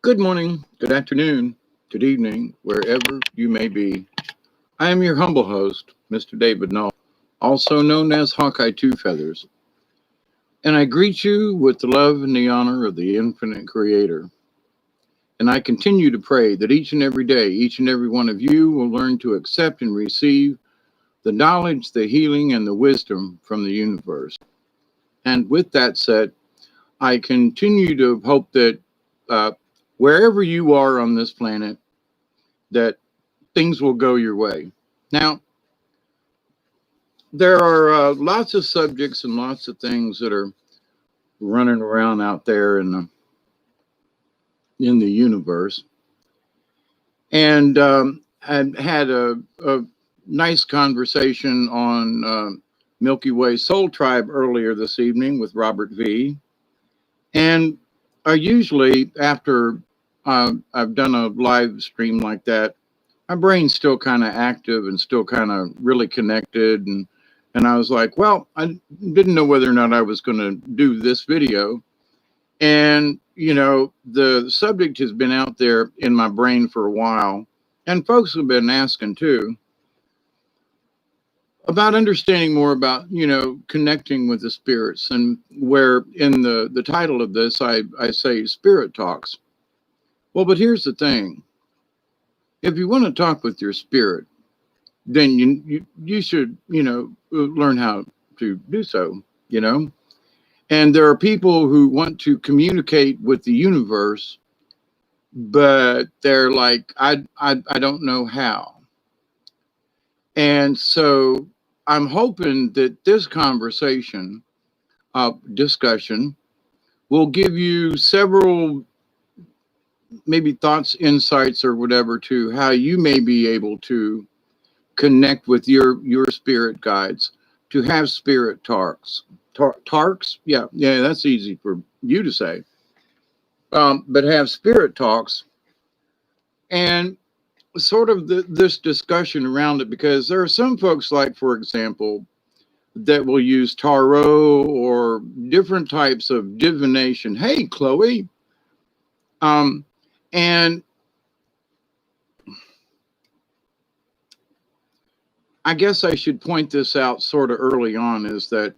Good morning, good afternoon, good evening, wherever you may be. I am your humble host, Mr. David Null, also known as Hawkeye Two Feathers, and I greet you with the love and the honor of the infinite Creator. And I continue to pray that each and every day, each and every one of you will learn to accept and receive the knowledge, the healing, and the wisdom from the universe. And with that said, I continue to hope that uh, wherever you are on this planet, that things will go your way. Now, there are lots of subjects and lots of things that are running around out there in the universe, and I had a nice conversation on Milky Way Soul Tribe earlier this evening with Robert V. And I usually, after I've done a live stream like that, my brain's still kind of active and still kind of really connected. And I was like, well, I didn't know whether or not I was going to do this video. And, the subject has been out there in my brain for a while. And folks have been asking too about understanding more about, connecting with the spirits. And where in the title of this, I say spirit talks. Well, but here's the thing. If you want to talk with your spirit, then you should, learn how to do so. And there are people who want to communicate with the universe, but they're like, I don't know how. And so I'm hoping that this conversation, discussion, will give you several maybe thoughts, insights, or whatever to how you may be able to connect with your spirit guides, to have spirit talks. Talks, yeah, that's easy for you to say. But have spirit talks and sort of this discussion around it, because there are some folks, like for example, that will use tarot or different types of divination. Hey, Chloe. And I guess I should point this out sort of early on, is that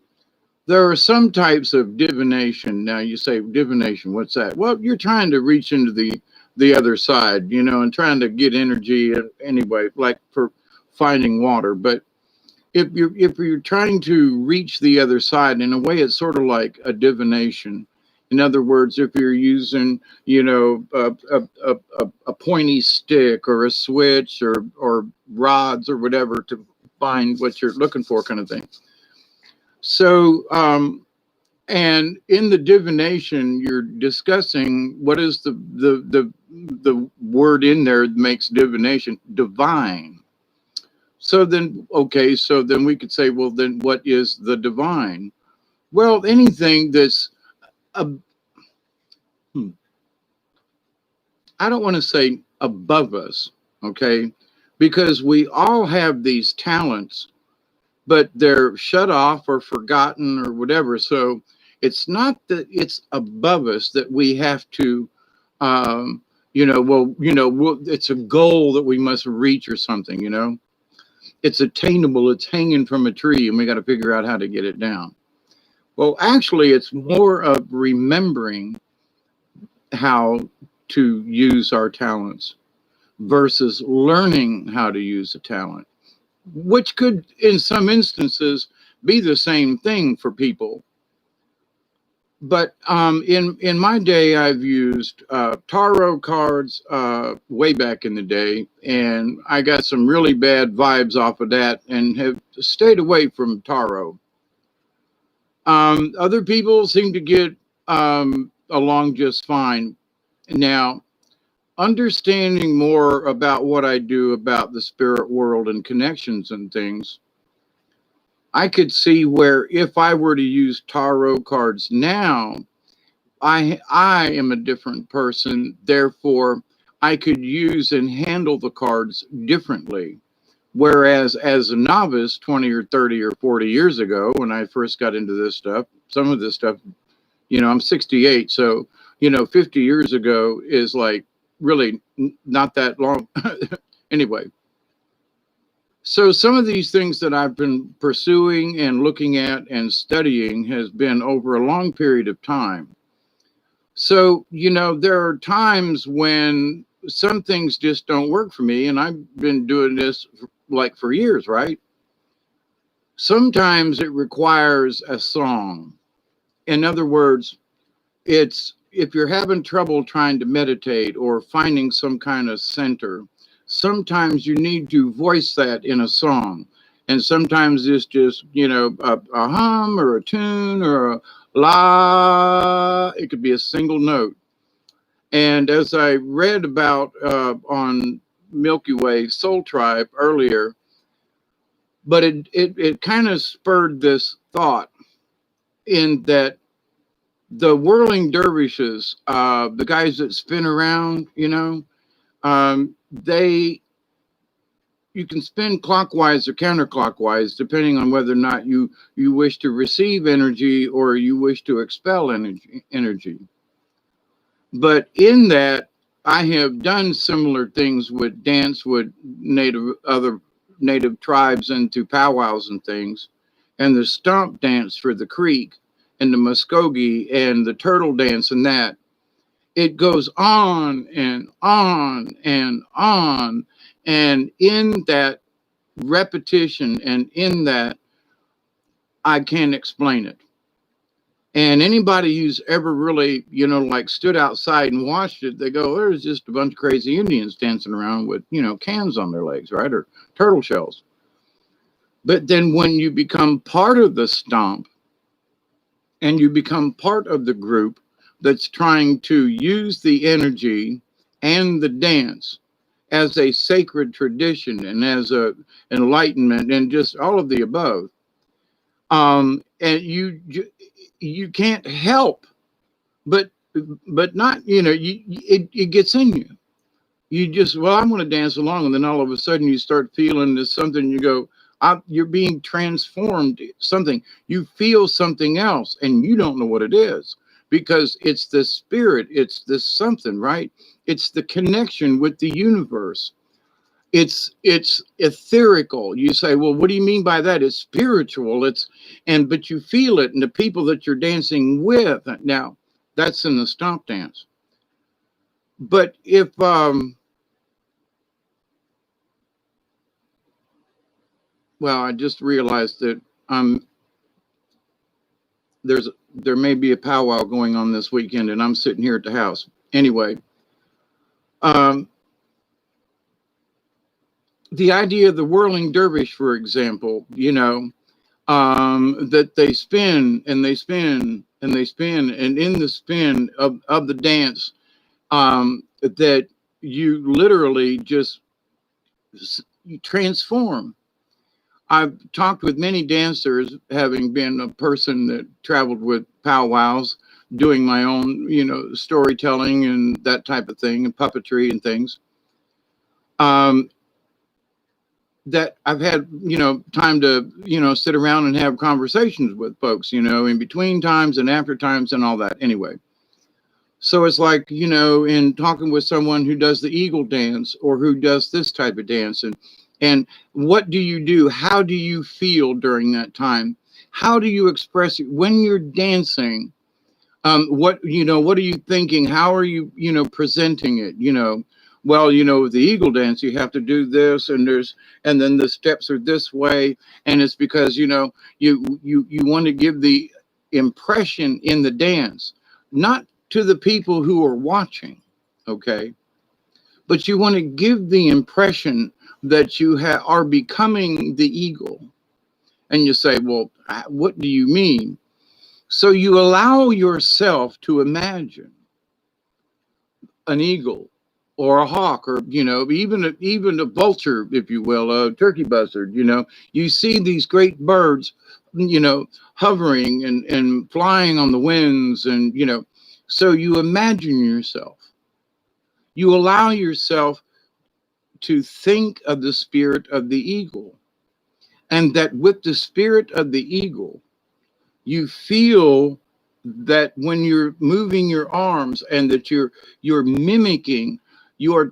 there are some types of divination. Now you say divination, what's that? Well, you're trying to reach into the other side, and trying to get energy anyway, like for finding water. But if you're trying to reach the other side, in a way, it's sort of like a divination. In other words, if you're using, a pointy stick or a switch or rods or whatever to find what you're looking for, kind of thing. So, and in the divination, you're discussing what is the word in there that makes divination divine. So then, okay, so then we could say, well, then what is the divine? Well, anything that's I don't want to say above us, okay, because we all have these talents, but they're shut off or forgotten or whatever. So it's not that it's above us that we have to, it's a goal that we must reach or something. It's attainable, it's hanging from a tree, and we got to figure out how to get it down. Well, actually, it's more of remembering how to use our talents versus learning how to use a talent, which could, in some instances, be the same thing for people. But in my day, I've used tarot cards way back in the day, and I got some really bad vibes off of that and have stayed away from tarot. Other people seem to get along just fine. Now, understanding more about what I do about the spirit world and connections and things, I could see where if I were to use tarot cards now, I am a different person. Therefore, I could use and handle the cards differently. Whereas as a novice 20 or 30 or 40 years ago, when I first got into this stuff, some of this stuff, I'm 68. So, 50 years ago is like really not that long. Anyway, so some of these things that I've been pursuing and looking at and studying has been over a long period of time. So, there are times when some things just don't work for me, and I've been doing this like for years, right? Sometimes it requires a song. In other words, it's if you're having trouble trying to meditate or finding some kind of center, sometimes you need to voice that in a song. And sometimes it's just, a hum or a tune or a la. It could be a single note. And as I read about on Milky Way Soul Tribe earlier, but it kind of spurred this thought in that the whirling dervishes, the guys that spin around, they you can spin clockwise or counterclockwise depending on whether or not you wish to receive energy or you wish to expel energy. But in that, I have done similar things with dance with other native tribes into powwows and things, and the stomp dance for the creek and the Muskogee and the turtle dance and that. It goes on and on and on. And in that repetition and in that, I can't explain it. And anybody who's ever really, like stood outside and watched it, they go, there's just a bunch of crazy Indians dancing around with, cans on their legs, right? Or turtle shells. But then when you become part of the stomp and you become part of the group that's trying to use the energy and the dance as a sacred tradition and as a enlightenment and just all of the above, and you can't help but not, it gets in you. You just, well, I'm going to dance along, and then all of a sudden you start feeling this something. You go, you're being transformed. Something you feel something else, and you don't know what it is because it's the spirit. It's this something, right? It's the connection with the universe. It's etherical. You say, well, what do you mean by that? It's spiritual. But you feel it in the people that you're dancing with. Now, that's in the stomp dance. But if well, I just realized that there may be a powwow going on this weekend, and I'm sitting here at the house. Anyway, the idea of the whirling dervish, for example, that they spin and they spin and they spin, and in the spin of the dance, that you literally just transform. I've talked with many dancers, having been a person that traveled with powwows, doing my own, storytelling and that type of thing, and puppetry and things. That I've had, time to, sit around and have conversations with folks, in between times and after times and all that. Anyway, so it's like, in talking with someone who does the eagle dance or who does this type of dance, and what do you do? How do you feel during that time? How do you express it when you're dancing? What are you thinking? How are you, presenting it? Well, with the eagle dance, you have to do this, and then the steps are this way, and it's because you want to give the impression in the dance, not to the people who are watching, okay, but you want to give the impression that you are becoming the eagle. And you say, well, what do you mean? So you allow yourself to imagine an eagle or a hawk, or even a vulture, if you will, a turkey buzzard. You see these great birds, hovering and flying on the winds, and so you imagine yourself. You allow yourself to think of the spirit of the eagle, and that with the spirit of the eagle, you feel that when you're moving your arms and that you're mimicking, you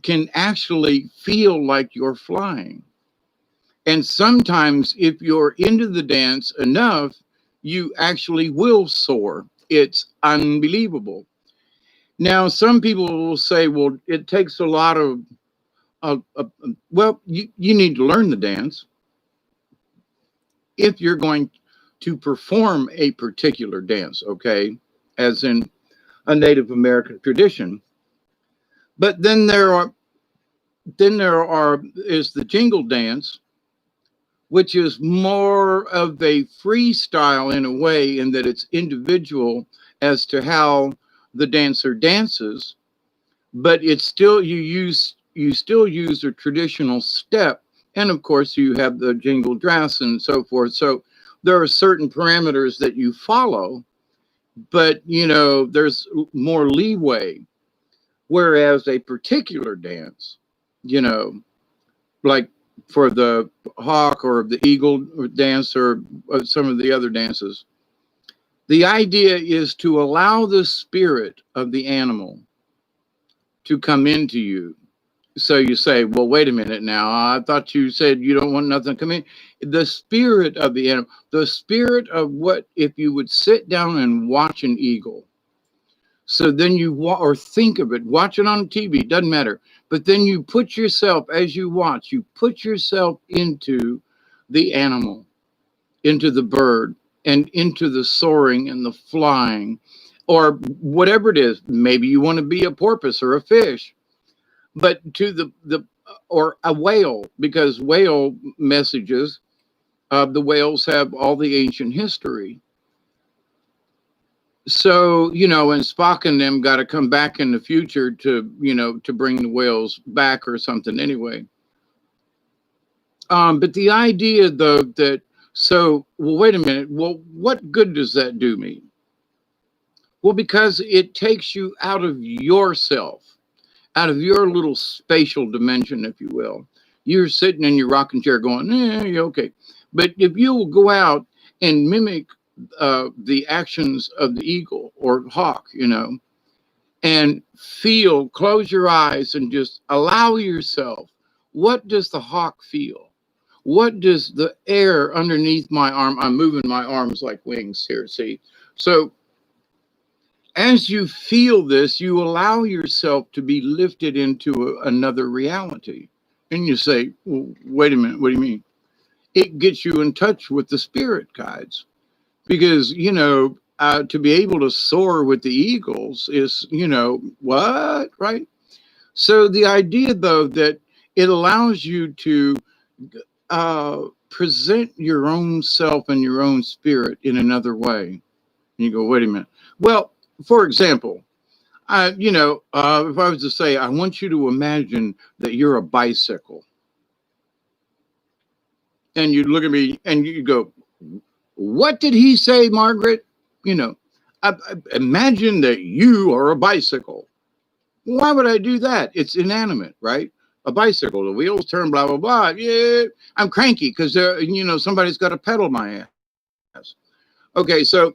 can actually feel like you're flying. And sometimes if you're into the dance enough, you actually will soar. It's unbelievable. Now, some people will say, well, it takes a lot of well, you need to learn the dance if you're going to perform a particular dance, okay, as in a Native American tradition. But then there are is the jingle dance, which is more of a freestyle in a way, in that it's individual as to how the dancer dances, but it's still you still use a traditional step, and of course you have the jingle dress and so forth. So there are certain parameters that you follow, but there's more leeway. Whereas a particular dance, you know, like for the hawk or the eagle dance or some of the other dances, the idea is to allow the spirit of the animal to come into you. So you say, well, wait a minute now. I thought you said you don't want nothing to come in. The spirit of the animal, the spirit of what, if you would sit down and watch an eagle. So then or think of it, watch it on TV, doesn't matter. But then you put yourself, as you watch, you put yourself into the animal, into the bird, and into the soaring and the flying, or whatever it is. Maybe you want to be a porpoise or a fish, but to the or a whale, because whale messages, the whales have all the ancient history. So, and Spock and them got to come back in the future to bring the whales back or something anyway. But the idea, though, well, wait a minute. Well, what good does that do me? Well, because it takes you out of yourself, out of your little spatial dimension, if you will. You're sitting in your rocking chair going, you're okay. But if you will go out and mimic the actions of the eagle or hawk, and close your eyes and just allow yourself. What does the hawk feel? What does the air underneath my arm? I'm moving my arms like wings here, see? So as you feel this, you allow yourself to be lifted into another reality. And you say, well, wait a minute, what do you mean? It gets you in touch with the spirit guides. Because, to be able to soar with the eagles is, what, right? So the idea, though, that it allows you to present your own self and your own spirit in another way. And you go, wait a minute. Well, for example, if I was to say, I want you to imagine that you're a bicycle. And you look at me and you go, what did he say, Margaret? I imagine that you are a bicycle. Why would I do that? It's inanimate, right? A bicycle, the wheels turn, blah, blah, blah. Yeah, I'm cranky because, somebody's got to pedal my ass. Okay, so,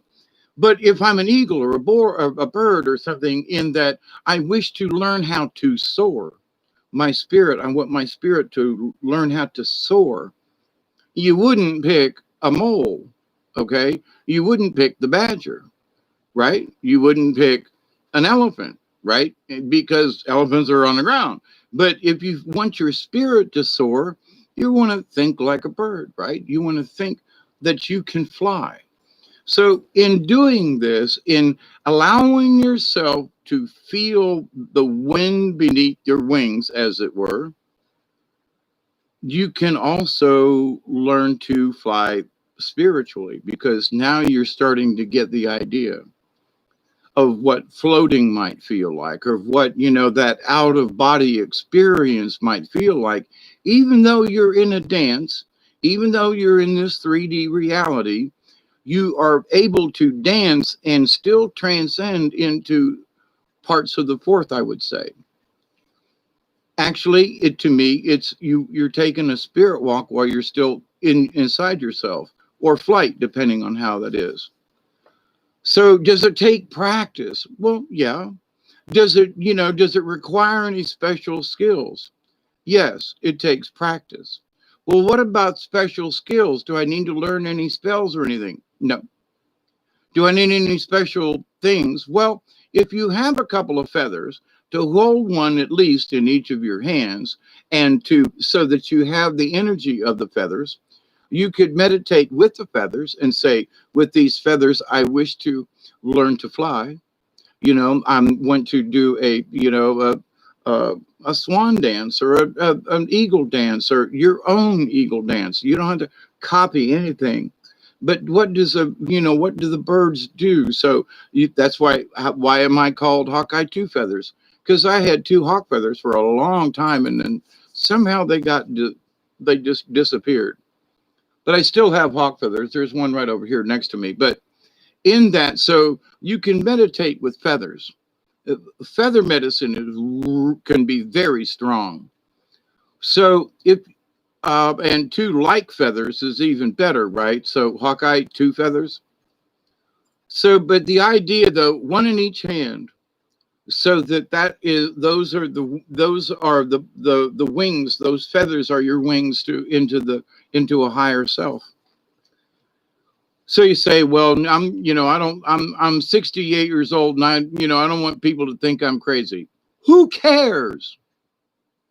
but if I'm an eagle or a bird or something, in that I wish to learn how to soar, my spirit, I want my spirit to learn how to soar. You wouldn't pick a mole, okay? You wouldn't pick the badger, right? You wouldn't pick an elephant, right? Because elephants are on the ground. But if you want your spirit to soar, you want to think like a bird, right? You want to think that you can fly. So in doing this, in allowing yourself to feel the wind beneath your wings, as it were, you can also learn to fly spiritually, because now you're starting to get the idea of what floating might feel like, or what, that out of body experience might feel like, even though you're in a dance, even though you're in this 3D reality, you are able to dance and still transcend into parts of the fourth, I would say. Actually, to me, it's you're taking a spirit walk while you're still inside yourself, or flight, depending on how that is. So does it take practice? Well, yeah. Does it, does it require any special skills? Yes, it takes practice. Well, what about special skills? Do I need to learn any spells or anything? No. Do I need any special things? Well, if you have a couple of feathers, to hold one at least in each of your hands, and to so that you have the energy of the feathers, you could meditate with the feathers and say, with these feathers, I wish to learn to fly. I want to do a swan dance or an eagle dance or your own eagle dance. You don't have to copy anything. But what do the birds do? So that's why am I called Hawkeye Two Feathers? Because I had two hawk feathers for a long time, and then somehow they just disappeared. But I still have hawk feathers. There's one right over here next to me. But in that, so you can meditate with feathers. Feather medicine can be very strong. So if and two like feathers is even better, right? So Hawkeye, two feathers. So, but the idea though, one in each hand, so that is those are the wings. Those feathers are your wings into a higher self. So you say, well, I'm 68 years old, and I don't want people to think I'm crazy. Who cares?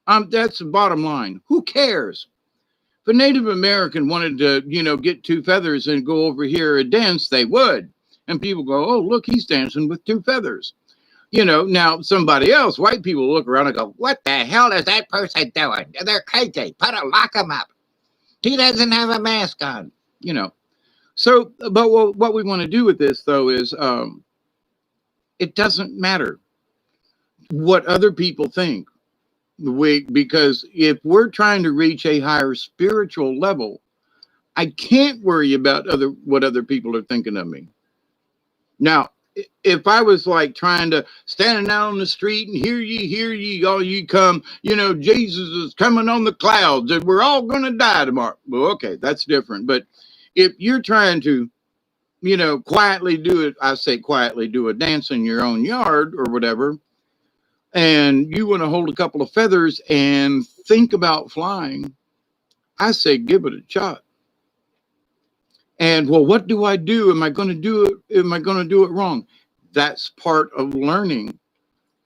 That's the bottom line. Who cares? If a Native American wanted to, get two feathers and go over here and dance, they would. And people go, oh, look, he's dancing with two feathers. Now somebody else, white people look around and go, what the hell is that person doing? They're crazy. Lock him up. He doesn't have a mask on. So, but what we want to do with this, though, is it doesn't matter what other people think. Because if we're trying to reach a higher spiritual level, I can't worry about what other people are thinking of me. Now, if I was like trying to standing out on the street and hear ye, all ye come, Jesus is coming on the clouds and we're all going to die tomorrow. Well, okay, that's different. But if you're trying to, quietly do it, I say quietly do a dance in your own yard or whatever, and you want to hold a couple of feathers and think about flying, I say give it a shot. And well, what do I do? Am I going to do it? Am I going to do it wrong? That's part of learning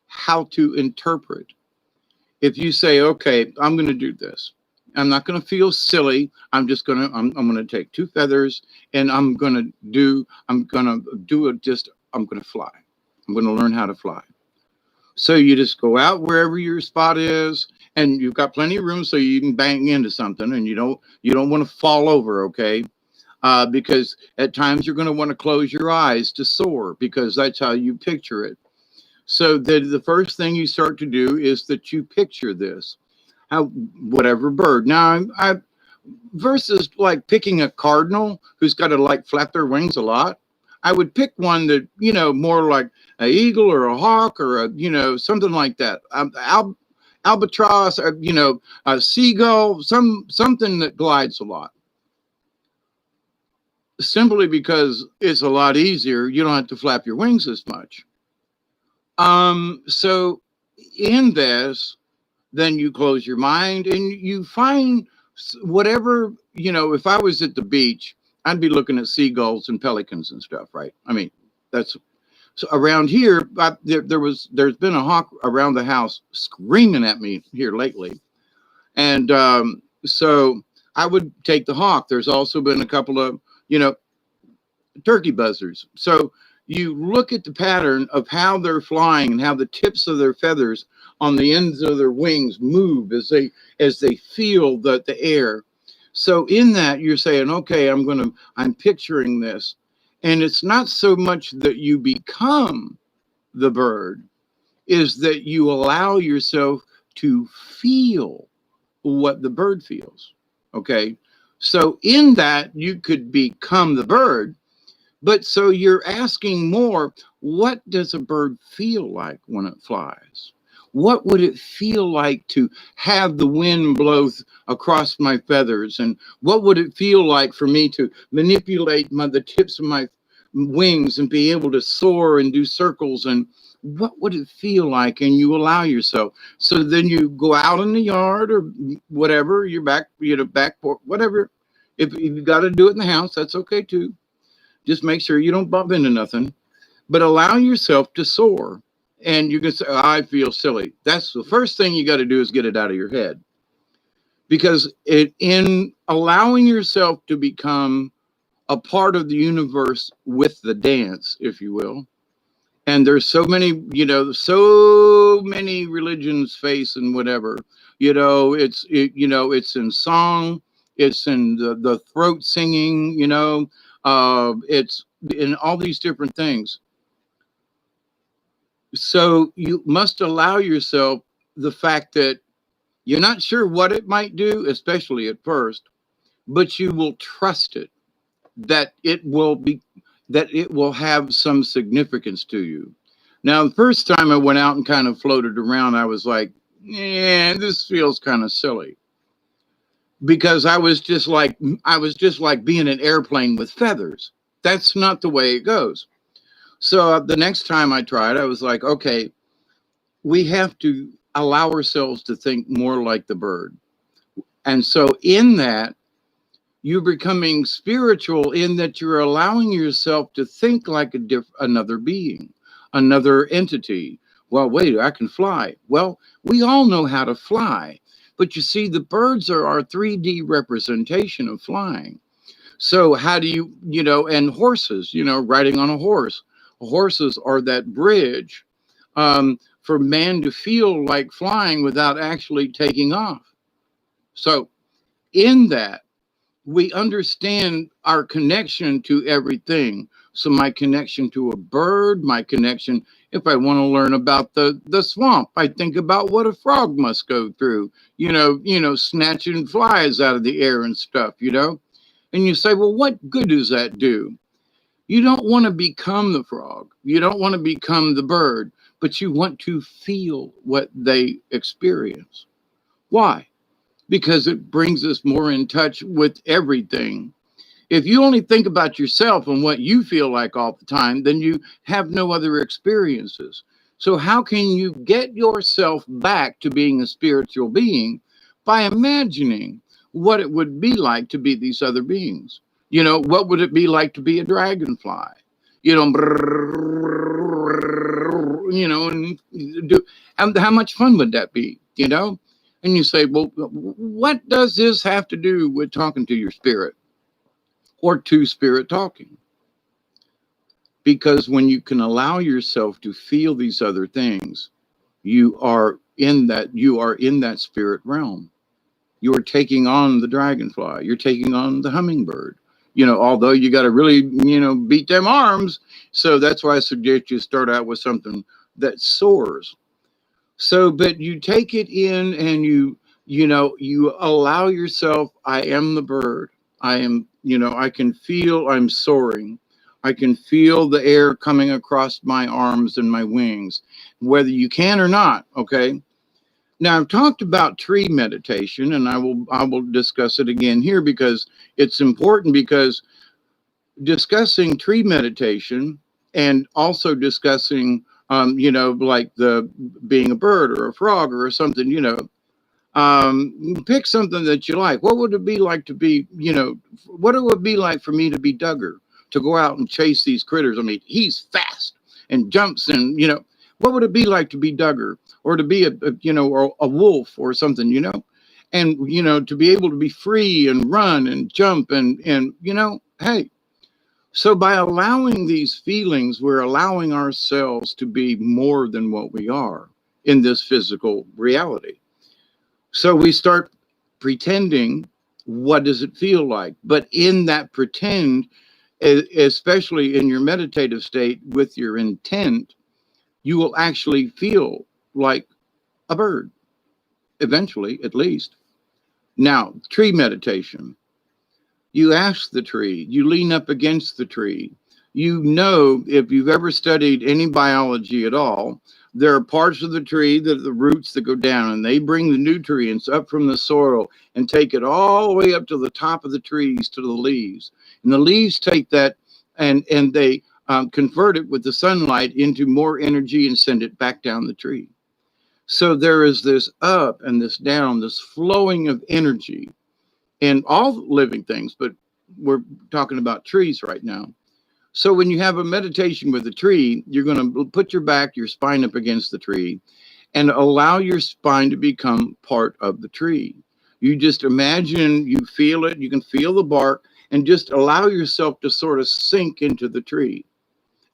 how to interpret. If you say, okay, I'm going to do this. I'm not going to feel silly. I'm going to take two feathers and I'm going to do it. I'm going to fly. I'm going to learn how to fly. So you just go out wherever your spot is, and you've got plenty of room so you can bang into something, and you don't want to fall over, okay? Because at times you're going to want to close your eyes to soar, because that's how you picture it. So the first thing you start to do is that you picture this, whatever bird. Now, I versus like picking a cardinal who's got to like flap their wings a lot. I would pick one that, more like an eagle or a hawk or something like that. Albatross, or, a seagull, something that glides a lot. Simply because it's a lot easier. You don't have to flap your wings as much. So in this, then you close your mind and you find whatever, if I was at the beach, I'd be looking at seagulls and pelicans and stuff, right? I mean, that's so around here. There's been a hawk around the house screaming at me here lately, and so I would take the hawk. There's also been a couple of turkey buzzards. So you look at the pattern of how they're flying and how the tips of their feathers on the ends of their wings move as they feel the air. So in that, you're saying, okay, I'm picturing this. And it's not so much that you become the bird, is that you allow yourself to feel what the bird feels. Okay. So in that, you could become the bird, but so you're asking more, what does a bird feel like when it flies? What would it feel like to have the wind blow across my feathers? And what would it feel like for me to manipulate the tips of my wings and be able to soar and do circles, and what would it feel like? And you allow yourself. So then you go out in the yard or whatever, your back, back porch, whatever. If you got to do it in the house, that's okay too. Just make sure you don't bump into nothing, but allow yourself to soar. And you can say, oh, I feel silly. That's the first thing you got to do, is get it out of your head. Because in allowing yourself to become a part of the universe with the dance, if you will. And there's so many, so many religions face and whatever, it's in song, it's in the throat singing, it's in all these different things. So you must allow yourself the fact that you're not sure what it might do, especially at first, but you will trust it, that it will have some significance to you. Now, the first time I went out and kind of floated around, I was like, yeah, this feels kind of silly. Because I was just like being an airplane with feathers. That's not the way it goes. So the next time I tried, I was like, okay, we have to allow ourselves to think more like the bird. And so in that, you're becoming spiritual, in that you're allowing yourself to think like another being, another entity. Well, wait, I can fly. Well, we all know how to fly. But you see, the birds are our 3D representation of flying. So how do and horses, riding on a horse. Horses are that bridge for man to feel like flying without actually taking off. So in that, we understand our connection to everything. So my connection to a bird, my connection, if I want to learn about the swamp, I think about what a frog must go through, snatching flies out of the air and stuff, And you say, well, what good does that do? You don't want to become the frog. You don't want to become the bird, but you want to feel what they experience. Why? Because it brings us more in touch with everything. If you only think about yourself and what you feel like all the time, then you have no other experiences. So how can you get yourself back to being a spiritual being? By imagining what it would be like to be these other beings. What would it be like to be a dragonfly? And how much fun would that be? And you say, well, what does this have to do with talking to your spirit or to spirit talking? Because when you can allow yourself to feel these other things, you are in that spirit realm. You're taking on the dragonfly. You're taking on the hummingbird. Although you got to really, beat them arms. So that's why I suggest you start out with something that soars. So, but you take it in and you allow yourself, I am the bird. I am, I can feel I'm soaring. I can feel the air coming across my arms and my wings, whether you can or not. Okay. Now I've talked about tree meditation, and I will discuss it again here because it's important, because discussing tree meditation and also discussing like the being a bird or a frog or something, pick something that you like. What would it be like to be, what it would be like for me to be Duggar, to go out and chase these critters? I mean, he's fast and jumps and, what would it be like to be Duggar, or to be or a wolf or something, and, to be able to be free and run and jump and, hey, so by allowing these feelings, we're allowing ourselves to be more than what we are in this physical reality. So we start pretending, what does it feel like? But in that pretend, especially in your meditative state with your intent, you will actually feel like a bird, eventually, at least. Now, tree meditation. You ask the tree, you lean up against the tree. If you've ever studied any biology at all, there are parts of the tree, that the roots that go down, and they bring the nutrients up from the soil and take it all the way up to the top of the trees, to the leaves. And the leaves take that and they convert it with the sunlight into more energy and send it back down the tree. So there is this up and this down, this flowing of energy in all living things, but we're talking about trees right now. So when you have a meditation with a tree, you're going to put your back, your spine up against the tree, and allow your spine to become part of the tree. You just imagine, you feel it, you can feel the bark, and just allow yourself to sort of sink into the tree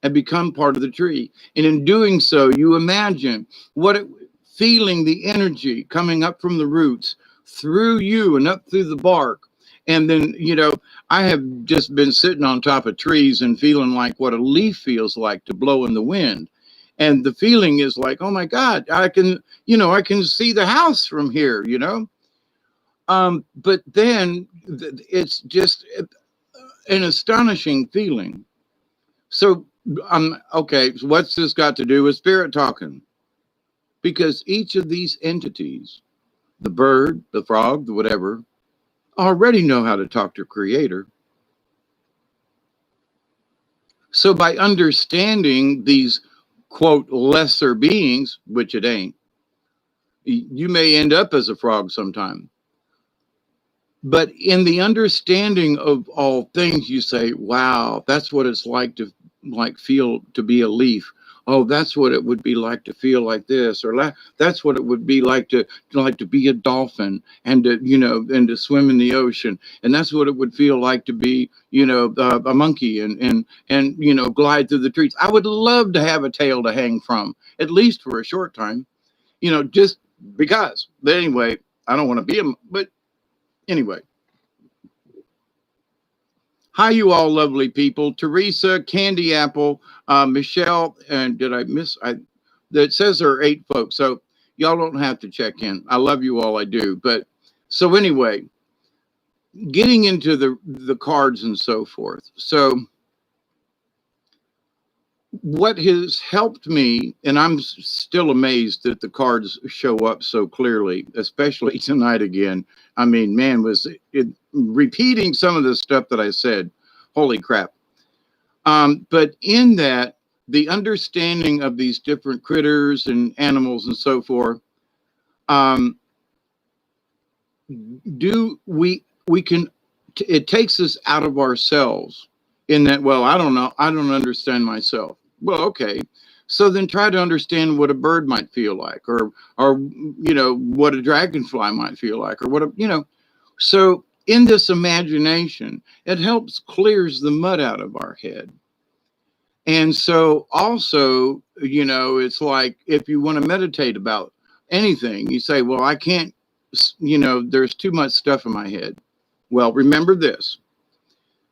and become part of the tree. And in doing so, you imagine feeling the energy coming up from the roots through you and up through the bark. And then, I have just been sitting on top of trees and feeling like what a leaf feels like to blow in the wind. And the feeling is like, oh my God, I can see the house from here. But then it's just an astonishing feeling. So, okay, so what's this got to do with spirit talking? Because each of these entities, the bird, the frog, the whatever, already know how to talk to Creator. So by understanding these, quote, lesser beings, which it ain't, you may end up as a frog sometime. But in the understanding of all things, you say, wow, that's what it's like to feel to be a leaf. Oh, that's what it would be like to feel like this, or that's what it would be like to be a dolphin and to swim in the ocean, and that's what it would feel like to be a monkey and glide through the trees. I would love to have a tail to hang from, at least for a short time, just because. But anyway, I don't want to be but anyway. Hi, you all lovely people. Teresa, Candy Apple, Michelle, and did I miss? That says there are 8 folks, so y'all don't have to check in. I love you all, I do. But so anyway, getting into the cards and so forth. So what has helped me, and I'm still amazed that the cards show up so clearly, especially tonight again. I mean, man, was it repeating some of the stuff that I said. Holy crap. But in that, the understanding of these different critters and animals and so forth, it takes us out of ourselves in that, well, I don't know, I don't understand myself. Well, okay. So then try to understand what a bird might feel like, or what a dragonfly might feel like, or so in this imagination, it helps clears the mud out of our head. And so also, it's like if you want to meditate about anything, you say, well, I can't, there's too much stuff in my head. Well, remember this,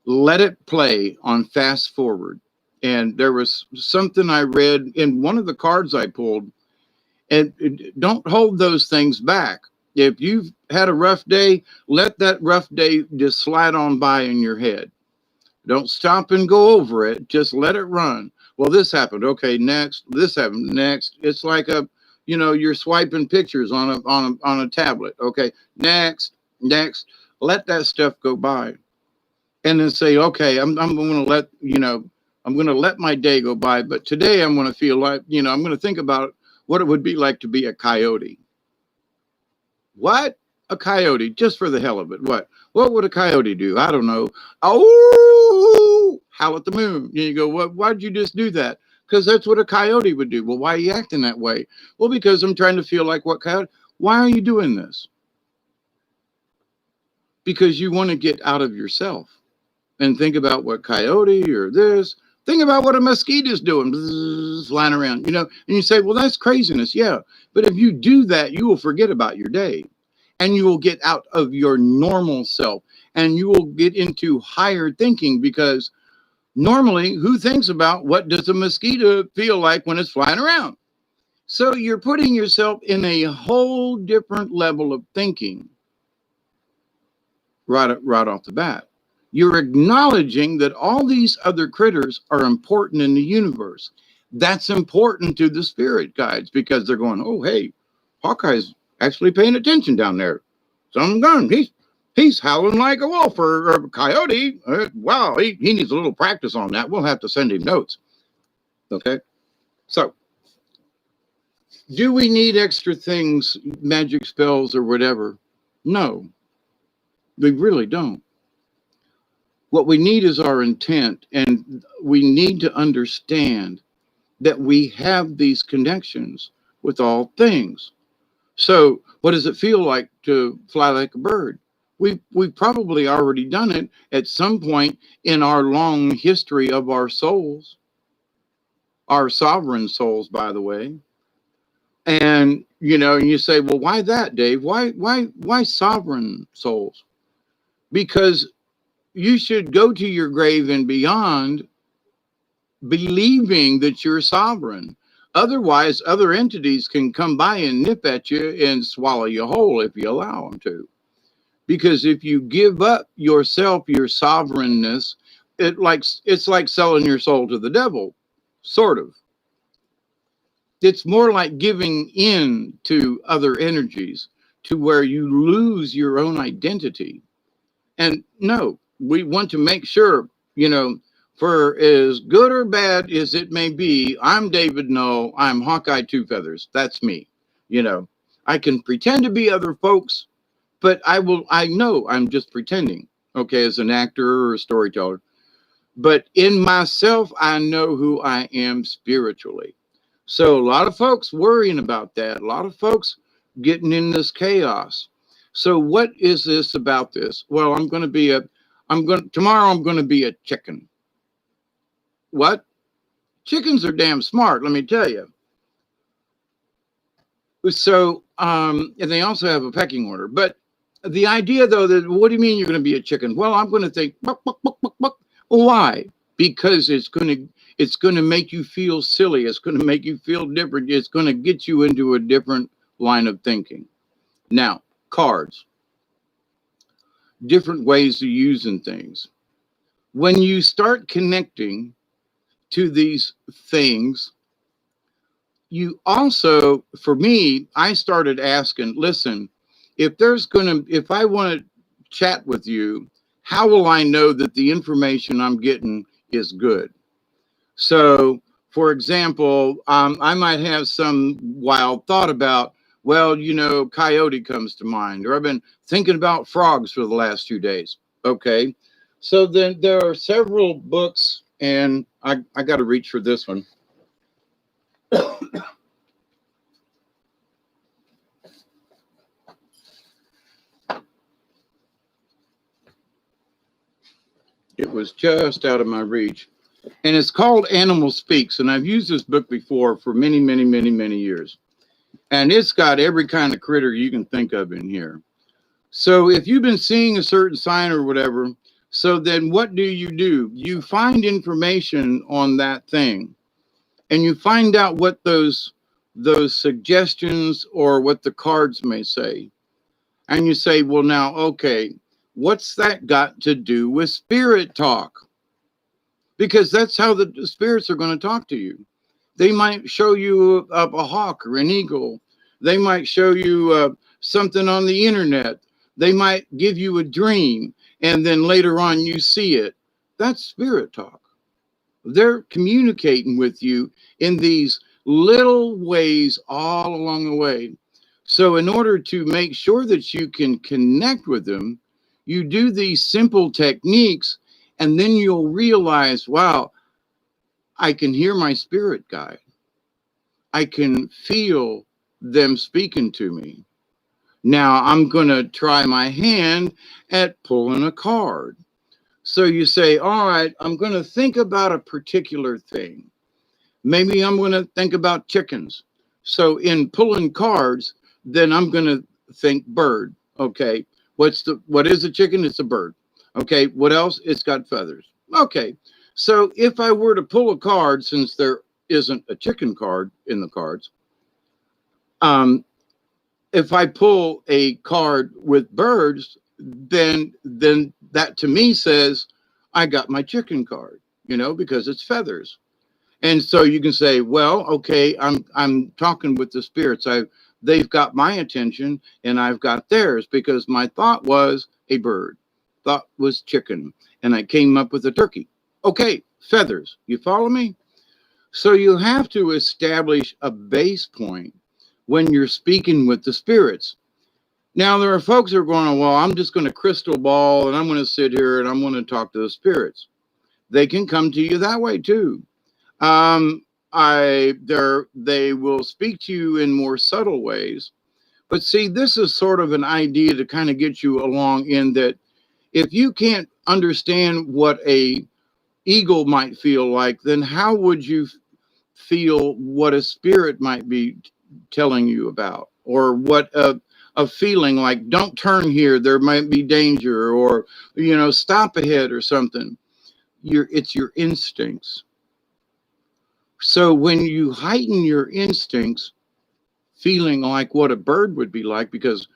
let it play on fast forward. And there was something I read in one of the cards I pulled, and don't hold those things back. If you've had a rough day, let that rough day just slide on by in your head. Don't stop and go over it. Just let it run. Well, this happened. Okay, next. This happened. Next. It's like you're swiping pictures on a tablet. Okay, next. Let that stuff go by, and then say, okay, I'm going to let my day go by. But today I'm going to feel like I'm going to think about what it would be like to be a coyote. What? A coyote, just for the hell of it. What would a coyote do? I don't know. Oh, howl at the moon. And you go, why'd you just do that? Because that's what a coyote would do. Well, why are you acting that way? Well, because I'm trying to feel like what coyote. Why are you doing this? Because you want to get out of yourself and think about what coyote or this. Think about what a mosquito's doing, flying around, and you say, well, that's craziness. Yeah. But if you do that, you will forget about your day. And you will get out of your normal self, and you will get into higher thinking, because normally who thinks about what does a mosquito feel like when it's flying around? So you're putting yourself in a whole different level of thinking right off the bat. You're acknowledging that all these other critters are important in the universe. That's important to the spirit guides, because they're going, oh, hey, Hawkeye's actually paying attention down there. Something's gone. He's howling like a wolf or a coyote. Wow, he needs a little practice on that. We'll have to send him notes. Okay. So, do we need extra things, magic spells or whatever? No, we really don't. What we need is our intent, and we need to understand that we have these connections with all things. So, what does it feel like to fly like a bird? We've probably already done it at some point in our long history of our souls, our sovereign souls, by the way. And and you say, well, why that, Dave? Why sovereign souls? Because you should go to your grave and beyond believing that you're sovereign. Otherwise, other entities can come by and nip at you and swallow you whole if you allow them to. Because if you give up yourself, your sovereignness, it's like selling your soul to the devil, sort of. It's more like giving in to other energies to where you lose your own identity. And no, we want to make sure, for as good or bad as it may be, I'm David Null, I'm Hawkeye Two Feathers. That's me. I can pretend to be other folks, but I know I'm just pretending, okay, as an actor or a storyteller. But in myself, I know who I am spiritually. So a lot of folks worrying about that, a lot of folks getting in this chaos. So what is this about this? Well, tomorrow I'm going to be a chicken. What? Chickens are damn smart, let me tell you. So, and they also have a pecking order. But the idea, though, that what do you mean you're going to be a chicken? Well, I'm going to think, buck, buck, buck, buck, buck. Why? Because it's going to make you feel silly. It's going to make you feel different. It's going to get you into a different line of thinking. Now, cards, different ways of using things. When you start connecting to these things, you also, for me, I started asking, listen, if I want to chat with you, how will I know that the information I'm getting is good? So, for example, I might have some wild thought about, well, coyote comes to mind, or I've been thinking about frogs for the last 2 days. Okay. So then there are several books, and I got to reach for this one. It was just out of my reach. And it's called Animal Speaks. And I've used this book before for many, many, many, many years. And it's got every kind of critter you can think of in here. So if you've been seeing a certain sign or whatever, so then what do? You find information on that thing. And you find out what those suggestions or what the cards may say. And you say, well, now, okay, what's that got to do with spirit talk? Because that's how the spirits are going to talk to you. They might show you a hawk or an eagle. They might show you something on the internet. They might give you a dream, and then later on you see it. That's spirit talk. They're communicating with you in these little ways all along the way. So in order to make sure that you can connect with them, you do these simple techniques, and then you'll realize, wow, I can hear my spirit guide. I can feel them speaking to me. Now I'm going to try my hand at pulling a card. So you say, all right, I'm going to think about a particular thing. Maybe I'm going to think about chickens. So in pulling cards, then I'm going to think bird. Okay. What is a chicken? It's a bird. Okay. What else? It's got feathers. Okay. So if I were to pull a card, since there isn't a chicken card in the cards, if I pull a card with birds, then that to me says I got my chicken card, because it's feathers. And so you can say, well, okay, I'm talking with the spirits. They've got my attention and I've got theirs, because my thought was a bird. Thought was chicken. And I came up with a turkey. Okay, feathers. You follow me? So you have to establish a base point when you're speaking with the spirits. Now, there are folks that are going, well, I'm just going to crystal ball and I'm going to sit here and I'm going to talk to the spirits. They can come to you that way too. Um, they will speak to you in more subtle ways. But see, this is sort of an idea to kind of get you along in that if you can't understand what a eagle might feel like, then how would you feel what a spirit might be telling you about, or what a feeling like, don't turn here, there might be danger, or stop ahead or something. It's your instincts. So when you heighten your instincts, feeling like what a bird would be like, because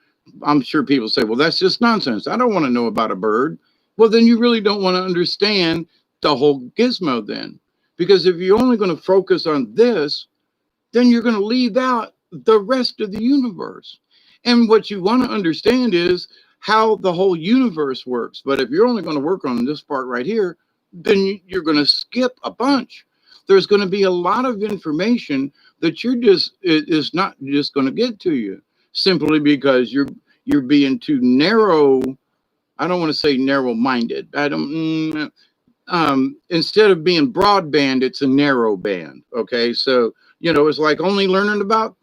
I'm sure people say, well, that's just nonsense, I don't want to know about a bird. Well, then you really don't want to understand the whole gizmo then, because if you're only going to focus on this, then you're going to leave out the rest of the universe. And what you want to understand is how the whole universe works. But if you're only going to work on this part right here, then you're going to skip a bunch. There's going to be a lot of information that is not just going to get to you, simply because you're being too narrow. I don't want to say narrow minded. I don't. Instead of being broadband, it's a narrow band. Okay, so it's like only learning about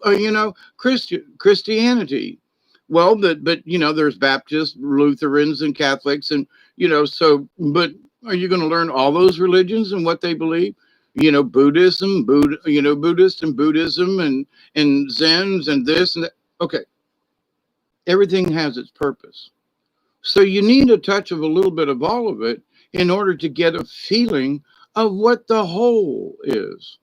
Christianity. Well, but there's Baptists, Lutherans, and Catholics, and so. But are you going to learn all those religions and what they believe? Buddhism, Buddhist and Buddhism, and Zens and this and that. Okay, everything has its purpose. So you need a touch of a little bit of all of it in order to get a feeling of what the whole is.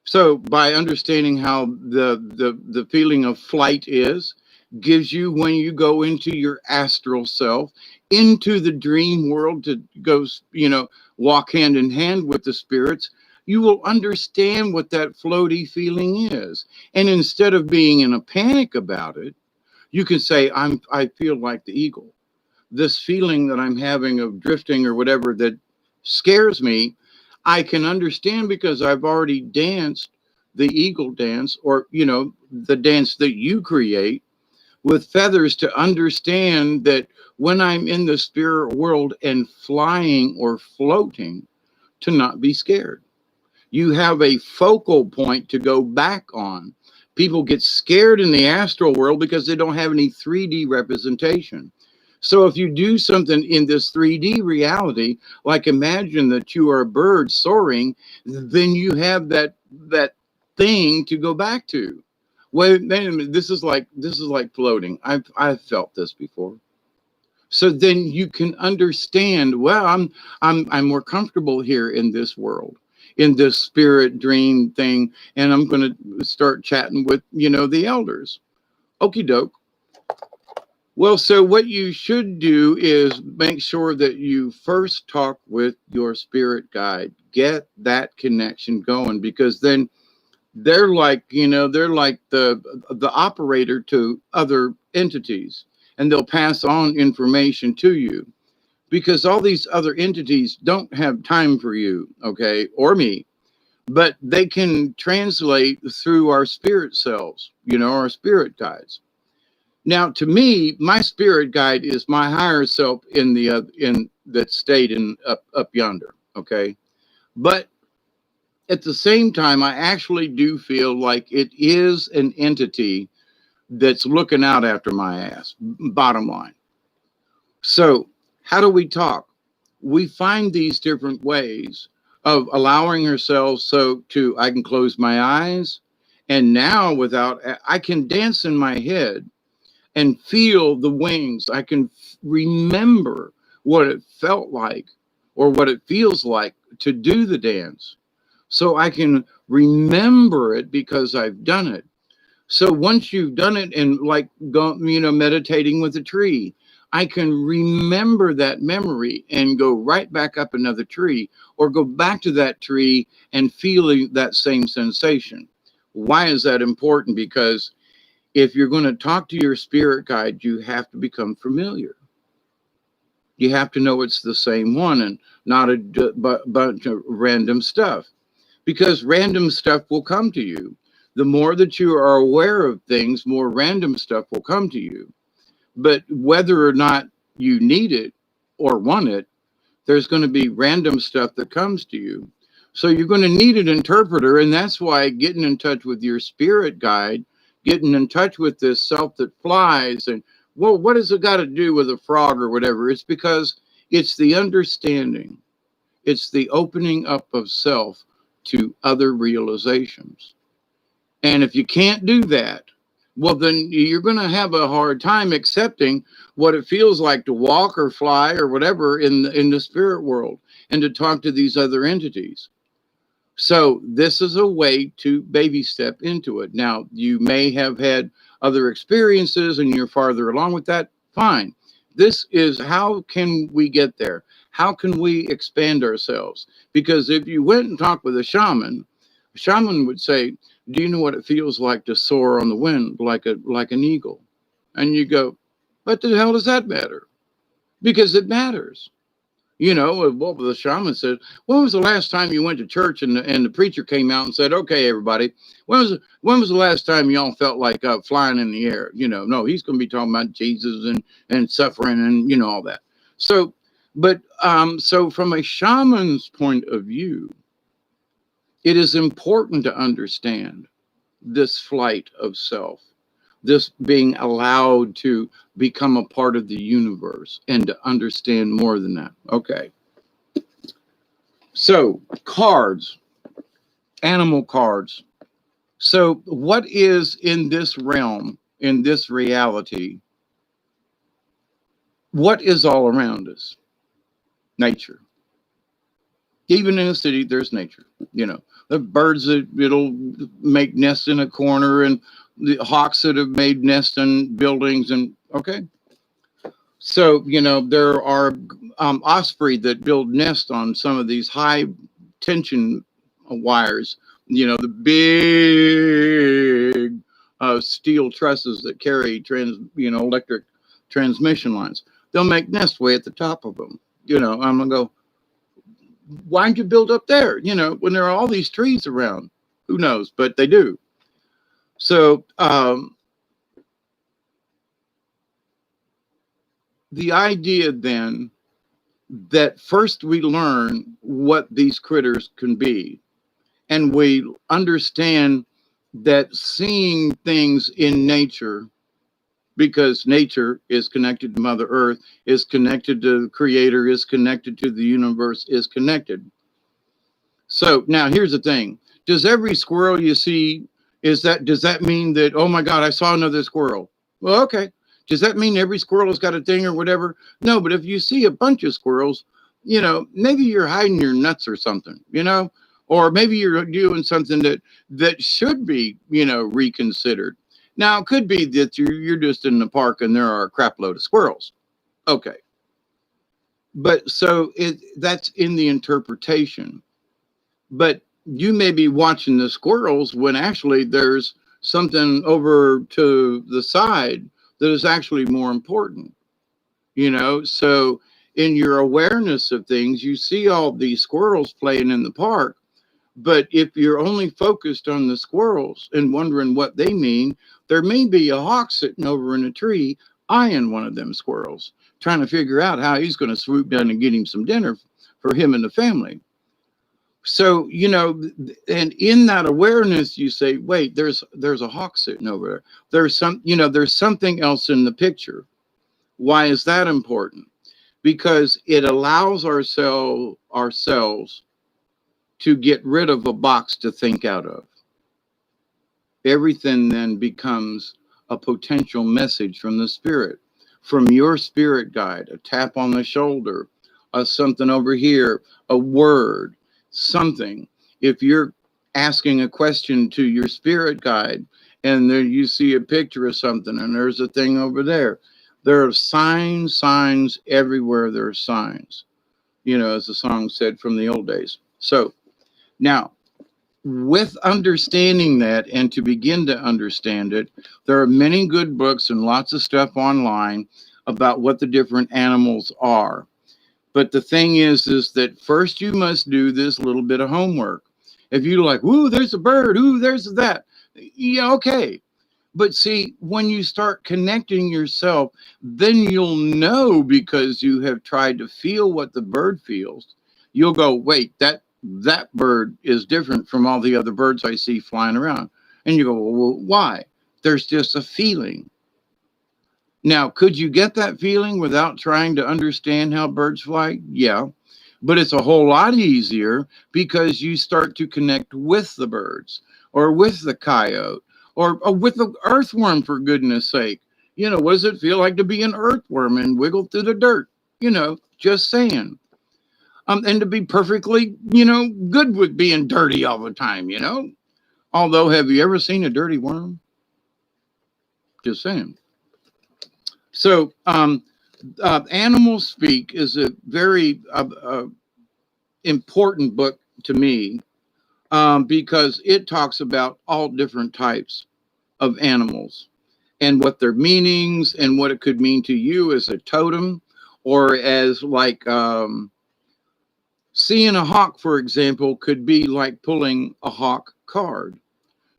So by understanding how the feeling of flight is, gives you when you go into your astral self, into the dream world to go, walk hand in hand with the spirits, you will understand what that floaty feeling is. And instead of being in a panic about it, you can say, I feel like the eagle. This feeling that I'm having of drifting or whatever that scares me, I can understand because I've already danced the eagle dance, or, the dance that you create with feathers, to understand that when I'm in the spirit world and flying or floating, to not be scared. You have a focal point to go back on. People get scared in the astral world because they don't have any 3D representation. So if you do something in this 3D reality, like imagine that you are a bird soaring, then you have that thing to go back to. Wait, this is like floating. I've felt this before. So then you can understand, well, I'm more comfortable here in this world, in this spirit dream thing, and I'm going to start chatting with, the elders. Okie doke. Well, so what you should do is make sure that you first talk with your spirit guide. Get that connection going, because then they're like, the operator to other entities, and they'll pass on information to you, because all these other entities don't have time for you, okay, or me, but they can translate through our spirit selves, our spirit guides. Now, to me, my spirit guide is my higher self in that state in up yonder, okay? But at the same time, I actually do feel like it is an entity that's looking out after my ass, bottom line. So how do we talk? We find these different ways of allowing ourselves I can close my eyes, and now I can dance in my head and feel the wings. I can remember what it felt like or what it feels like to do the dance. So I can remember it because I've done it. So once you've done it, and like meditating with a tree, I can remember that memory and go right back up another tree, or go back to that tree and feeling that same sensation. Why is that important? Because If you're going to talk to your spirit guide, you have to become familiar. You have to know it's the same one and not a bunch of random stuff, because random stuff will come to you. The more that you are aware of things, more random stuff will come to you. But whether or not you need it or want it, there's going to be random stuff that comes to you. So you're going to need an interpreter. And that's why getting in touch with your spirit guide, getting in touch with this self that flies, and well, what has it got to do with a frog or whatever? It's because it's the understanding, it's the opening up of self to other realizations. And if you can't do that, well, then you're going to have a hard time accepting what it feels like to walk or fly or whatever in the spirit world and to talk to these other entities. So this is a way to baby step into it. Now, you may have had other experiences and you're farther along with that. Fine. This is how can we get there? How can we expand ourselves? Because if you went and talked with a shaman would say, do you know what it feels like to soar on the wind like an eagle? And you go, what the hell does that matter? Because it matters. You know, what the shaman said, when was the last time you went to church and the preacher came out and said, okay, everybody, when was the last time y'all felt like flying in the air? You know, no, he's going to be talking about Jesus and suffering and, you know, all that. So, but so from a shaman's point of view, it is important to understand this flight of self, this being allowed to become a part of the universe and to understand more than that. Okay. So, cards, animal cards. So, what is in this realm, in this reality? What is all around us? Nature. Even in a city, there's nature. You know, the birds that it'll make nests in a corner, and the hawks that have made nests in buildings, and okay. So, you know, there are osprey that build nests on some of these high tension wires, you know, the big steel trusses that carry electric transmission lines. They'll make nests way at the top of them. You know, I'm going to go, why'd you build up there? You know, when there are all these trees around, who knows, but they do. So, the idea then that first we learn what these critters can be, and we understand that seeing things in nature, because nature is connected to Mother Earth, is connected to the Creator, is connected to the universe, is connected. So now here's the thing. Does every squirrel you see, does that mean that, oh my God, I saw another squirrel? Well, okay. Does that mean every squirrel has got a thing or whatever? No, but if you see a bunch of squirrels, you know, maybe you're hiding your nuts or something, you know, or maybe you're doing something that should be, you know, reconsidered. Now, it could be that you're just in the park and there are a crap load of squirrels. Okay. But so that's in the interpretation. But you may be watching the squirrels when actually there's something over to the side that is actually more important, you know? So in your awareness of things, you see all these squirrels playing in the park. But if you're only focused on the squirrels and wondering what they mean, there may be a hawk sitting over in a tree eyeing one of them squirrels, trying to figure out how he's going to swoop down and get him some dinner for him and the family. So, you know, and in that awareness, you say, wait, there's a hawk sitting over there. There's something else in the picture. Why is that important? Because it allows ourselves to get rid of a box to think out of. Everything then becomes a potential message from the spirit, from your spirit guide, a tap on the shoulder, something over here, a word, something. If you're asking a question to your spirit guide and there you see a picture of something and there's a thing over there, there are signs everywhere. There are signs, you know, as the song said from the old days. So now with understanding that and to begin to understand it, there are many good books and lots of stuff online about what the different animals are. But the thing is that first you must do this little bit of homework. If you like, ooh, there's a bird, ooh, there's that. Yeah, okay. But see, when you start connecting yourself, then you'll know because you have tried to feel what the bird feels. You'll go, wait, that bird is different from all the other birds I see flying around. And you go, well, why? There's just a feeling. Now, could you get that feeling without trying to understand how birds fly? Yeah. But it's a whole lot easier because you start to connect with the birds or with the coyote or with the earthworm, for goodness sake. You know, what does it feel like to be an earthworm and wiggle through the dirt? You know, just saying. And to be perfectly, good with being dirty all the time, Although, have you ever seen a dirty worm? Just saying. So, Animal Speak is a very important book to me because it talks about all different types of animals and what their meanings and what it could mean to you as a totem or as like seeing a hawk, for example, could be like pulling a hawk card.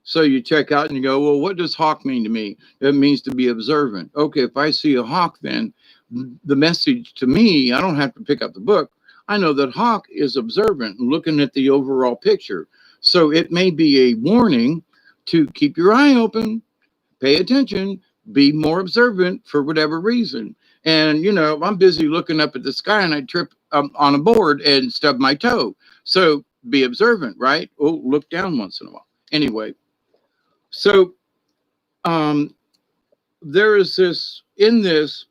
So you check out and you go, well, what does hawk mean to me? It means to be observant. Okay, if I see a hawk, then the message to me, I don't have to pick up the book. I know that hawk is observant and looking at the overall picture. So it may be a warning to keep your eye open, pay attention, be more observant for whatever reason. And, I'm busy looking up at the sky and I trip on a board and stub my toe. So be observant, right? Oh, look down once in a while. Anyway, so there is this in this,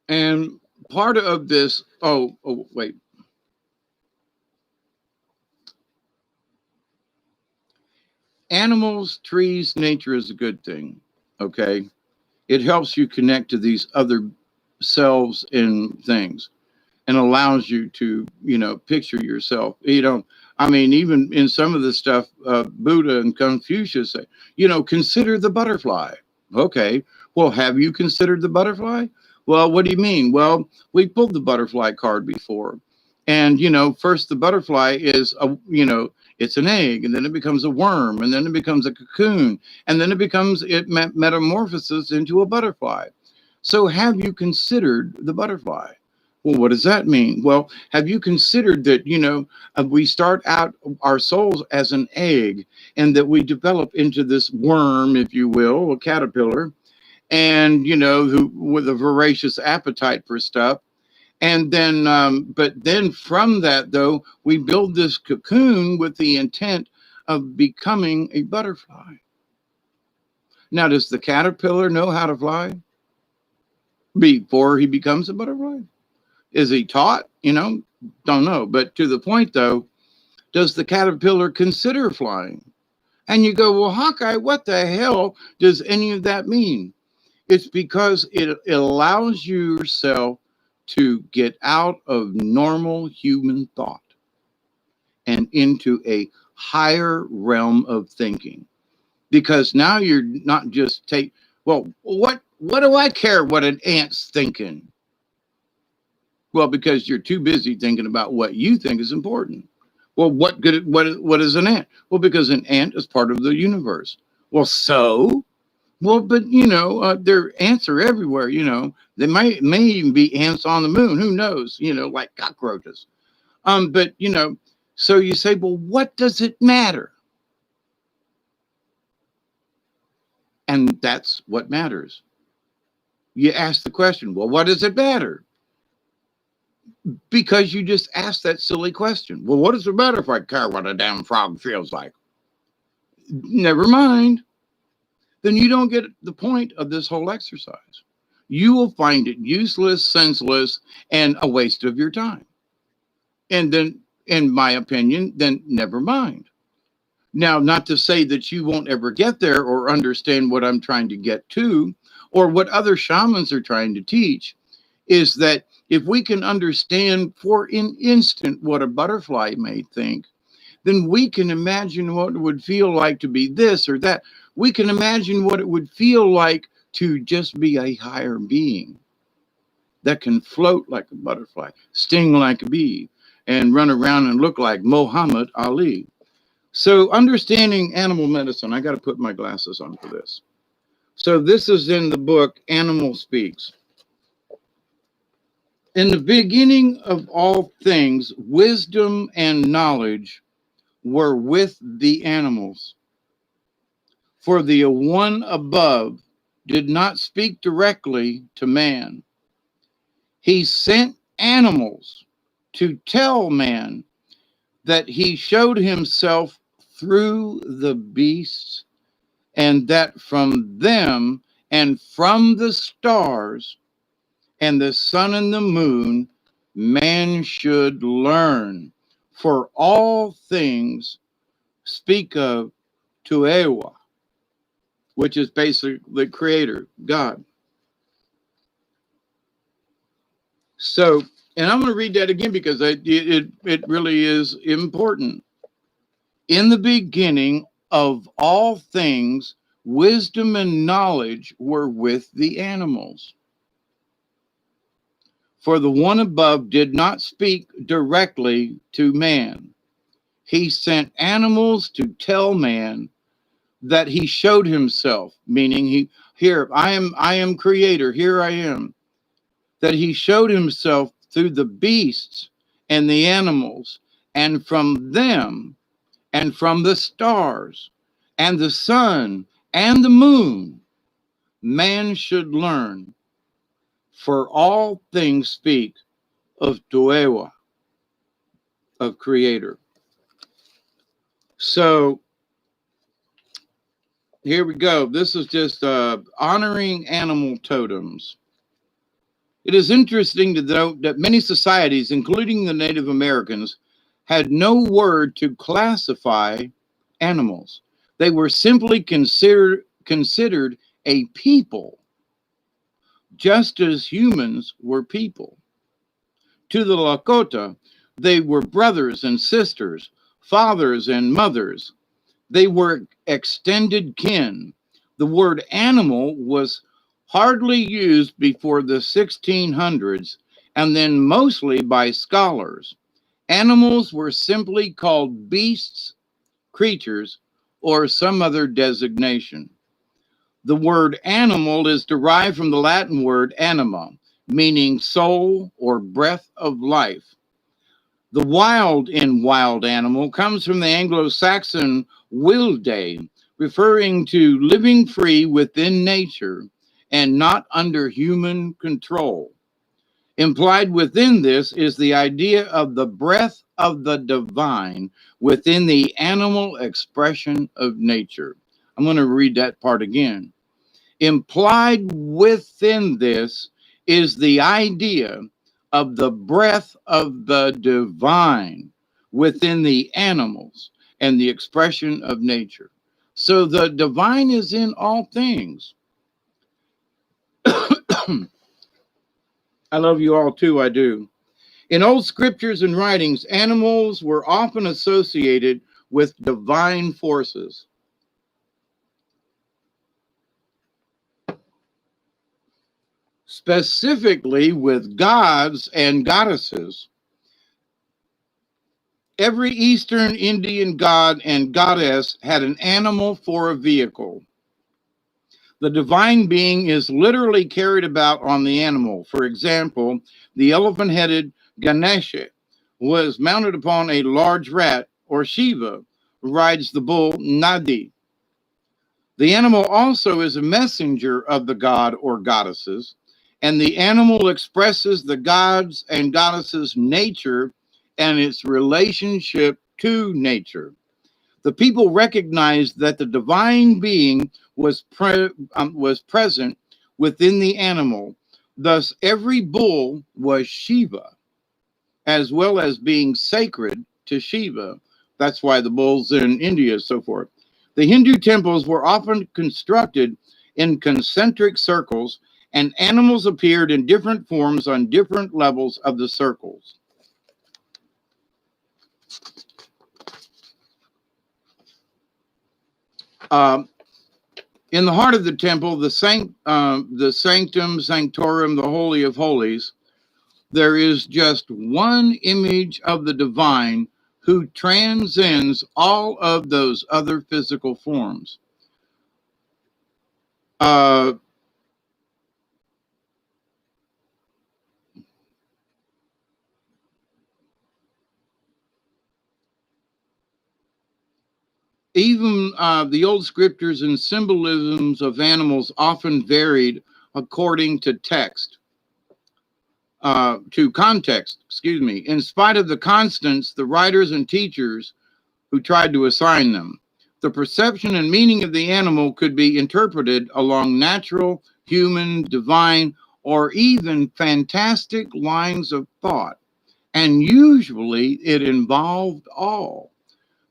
and part of this. Oh, wait. Animals, trees, nature is a good thing. Okay, it helps you connect to these other selves and things, and allows you to, picture yourself. I mean, even in some of the stuff, Buddha and Confucius say, consider the butterfly. Okay, well, have you considered the butterfly? Well, what do you mean? Well, we pulled the butterfly card before. And, first the butterfly is, it's an egg, and then it becomes a worm, and then it becomes a cocoon, and then it metamorphoses into a butterfly. So have you considered the butterfly? Well, what does that mean? Well, have you considered that, we start out our souls as an egg and that we develop into this worm, if you will, a caterpillar, and, who with a voracious appetite for stuff. And then, but then from that, though, we build this cocoon with the intent of becoming a butterfly. Now, does the caterpillar know how to fly before he becomes a butterfly? Is he taught? Don't know. But to the point, though, does the caterpillar consider flying? And you go, well, Hawkeye, what the hell does any of that mean? It's because it allows yourself to get out of normal human thought and into a higher realm of thinking. Because now you're not just well, what do I care what an ant's thinking? Well, because you're too busy thinking about what you think is important. Well, what is an ant? Well, because an ant is part of the universe. Well, but there are ants are everywhere. They may even be ants on the moon. Who knows? Like cockroaches. But so you say, well, what does it matter? And that's what matters. You ask the question, well, what does it matter? Because you just asked that silly question. Well, what does it matter if I care what a damn frog feels like? Never mind. Then you don't get the point of this whole exercise. You will find it useless, senseless, and a waste of your time. And then, in my opinion, then never mind. Now, not to say that you won't ever get there or understand what I'm trying to get to, or what other shamans are trying to teach, is that if we can understand for an instant what a butterfly may think, then we can imagine what it would feel like to be this or that. We can imagine what it would feel like to just be a higher being that can float like a butterfly, sting like a bee, and run around and look like Muhammad Ali. So, understanding animal medicine, I got to put my glasses on for this. So, this is in the book Animal Speaks. In the beginning of all things, wisdom and knowledge were with the animals. For the one above did not speak directly to man. He sent animals to tell man that he showed himself through the beasts, and that from them and from the stars and the sun and the moon, man should learn. For all things speak of Tuewa, which is basically the creator, God. So, and I'm going to read that again because it really is important. In the beginning of all things, wisdom and knowledge were with the animals. For the one above did not speak directly to man. He sent animals to tell man that he showed himself, meaning I am creator, here I am. That he showed himself through the beasts and the animals, and from them and from the stars and the sun and the moon, man should learn. For all things speak of Tuewa, of creator. So here we go. This is just honoring animal totems. It is interesting to note that many societies, including the Native Americans, had no word to classify animals. They were simply considered a people, just as humans were people. To the Lakota, they were brothers and sisters, fathers and mothers. They were extended kin. The word animal was hardly used before the 1600s, and then mostly by scholars. Animals were simply called beasts, creatures, or some other designation. The word animal is derived from the Latin word anima, meaning soul or breath of life. The wild in wild animal comes from the Anglo-Saxon wilde, referring to living free within nature and not under human control. Implied within this is the idea of the breath of the divine within the animal expression of nature. I'm going to read that part again. Implied within this is the idea of the breath of the divine within the animals and the expression of nature. So the divine is in all things. I love you all too, I do. In old scriptures and writings, animals were often associated with divine forces. Specifically with gods and goddesses. Every Eastern Indian god and goddess had an animal for a vehicle. The divine being is literally carried about on the animal. For example, the elephant-headed Ganesha was mounted upon a large rat, or Shiva, who rides the bull Nadi. The animal also is a messenger of the god or goddesses, and the animal expresses the gods and goddesses' nature and its relationship to nature. The people recognized that the divine being was present within the animal. Thus, every bull was Shiva, as well as being sacred to Shiva. That's why the bulls in India and so forth. The Hindu temples were often constructed in concentric circles, and animals appeared in different forms on different levels of the circles. Uh, in the heart of the temple, the sanctum sanctorum, the holy of holies, there is just one image of the divine who transcends all of those other physical forms. Uh, Even the old scriptures and symbolisms of animals often varied according to context, excuse me, in spite of the constants, the writers and teachers who tried to assign them. The perception and meaning of the animal could be interpreted along natural, human, divine, or even fantastic lines of thought. And usually it involved all.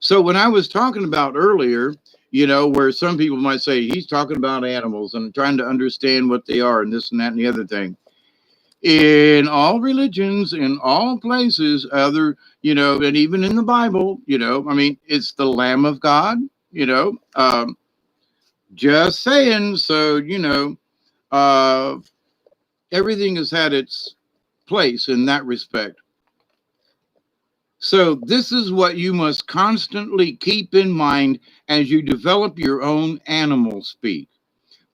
So when I was talking about earlier, where some people might say he's talking about animals and trying to understand what they are and this and that and the other thing. In all religions, in all places, and even in the Bible, I mean, it's the Lamb of God, just saying. So, uh, everything has had its place in that respect. So, this is what you must constantly keep in mind as you develop your own animal speak.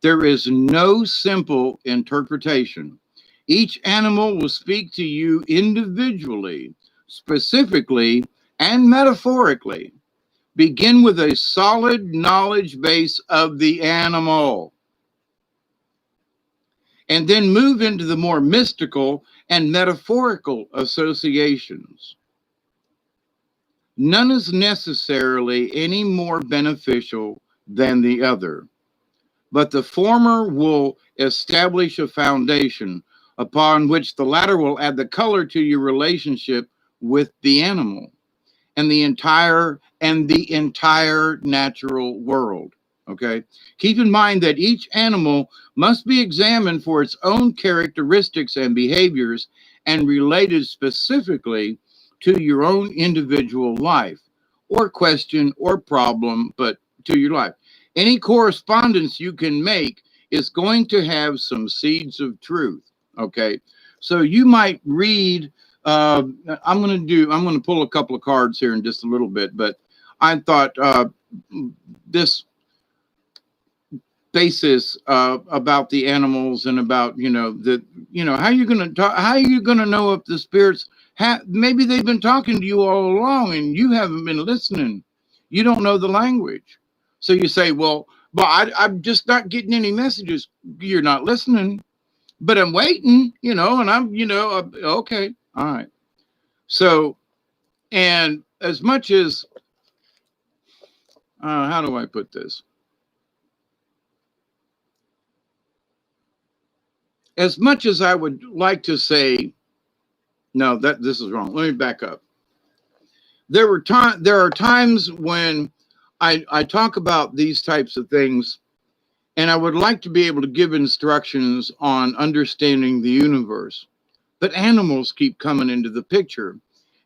There is no simple interpretation. Each animal will speak to you individually, specifically, and metaphorically. Begin with a solid knowledge base of the animal, and then move into the more mystical and metaphorical associations. None is necessarily any more beneficial than the other, but the former will establish a foundation upon which the latter will add the color to your relationship with the animal and the entire natural world. Okay. Keep in mind that each animal must be examined for its own characteristics and behaviors and related specifically to your own individual life or question or problem, but to your life. Any correspondence you can make is going to have some seeds of truth. Okay. So you might read uh, I'm going to pull a couple of cards here in just a little bit, but I thought this basis about the animals and about how you going to talk, how are you going to know if the spirits maybe they've been talking to you all along and you haven't been listening. You don't know the language, so you say, well, but I'm just not getting any messages. You're not listening, but I'm waiting, and I'm okay, all right. So, and as much as, how do I put this? As much as I would like to say, no, that this is wrong. Let me back up. There are times when I talk about these types of things, and I would like to be able to give instructions on understanding the universe. But animals keep coming into the picture.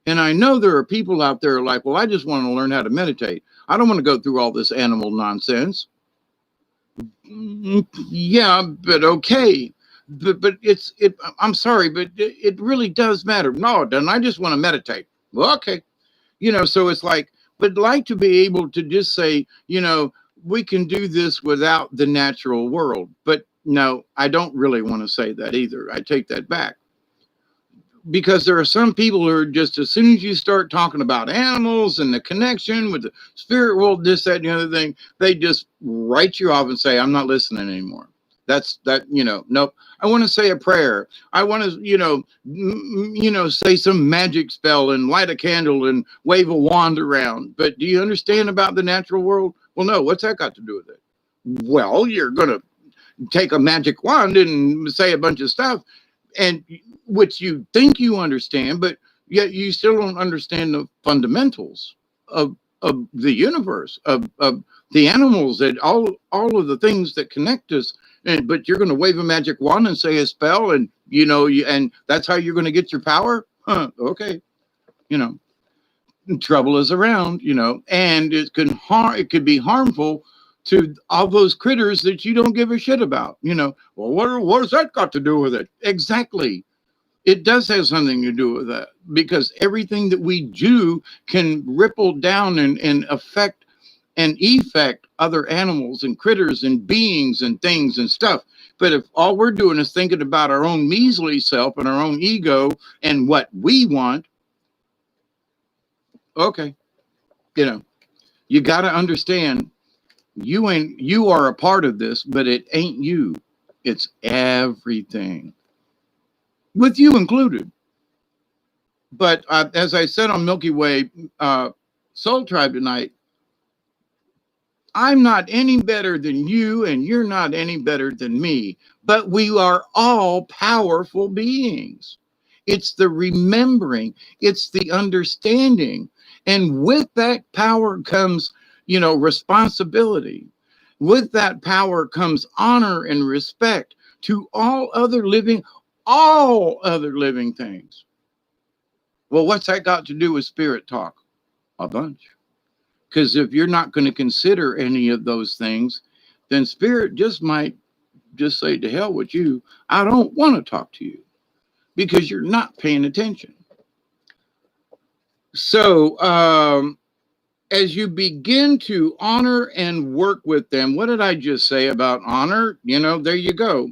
And I know there are people out there like, well, I just want to learn how to meditate. I don't want to go through all this animal nonsense. Yeah, but okay. But I'm sorry, but it really does matter. No, it doesn't. I just want to meditate. Well, okay. So it's like, but like to be able to just say, we can do this without the natural world. But no, I don't really want to say that either. I take that back, because there are some people who are just, as soon as you start talking about animals and the connection with the spirit world, this, that, and the other thing, they just write you off and say, I'm not listening anymore. That's that, nope. I want to say a prayer. I want to, say some magic spell and light a candle and wave a wand around. But do you understand about the natural world? Well, no. What's that got to do with it? Well, you're going to take a magic wand and say a bunch of stuff, and which you think you understand, but yet you still don't understand the fundamentals of the universe, of the animals, and all of the things that connect us. But you're going to wave a magic wand and say a spell, and and that's how you're going to get your power. Huh, okay. Trouble is around, and it could be harmful to all those critters that you don't give a shit about. Well, what has that got to do with it? Exactly. It does have something to do with that, because everything that we do can ripple down and affect and effect other animals and critters and beings and things and stuff. But if all we're doing is thinking about our own measly self and our own ego and what we want, okay, you got to understand, you are a part of this, but it ain't you. It's everything, with you included. But as I said on Milky Way Soul Tribe tonight, I'm not any better than you, and you're not any better than me, but we are all powerful beings. It's the remembering, it's the understanding. And with that power comes, responsibility. With that power comes honor and respect to all other living things. Well, what's that got to do with spirit talk? A bunch. Because if you're not going to consider any of those things, then spirit just might just say, to hell with you. I don't want to talk to you, because you're not paying attention. So as you begin to honor and work with them, what did I just say about honor? There you go.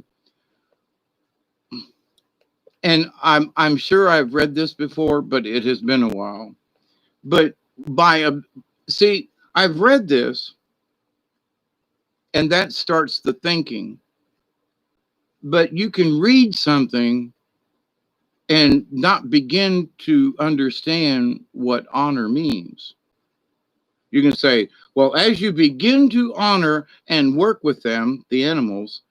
And I'm sure I've read this before, but it has been a while. But see, I've read this, and that starts the thinking. But you can read something and not begin to understand what honor means. You can say, well, as you begin to honor and work with them, the animals,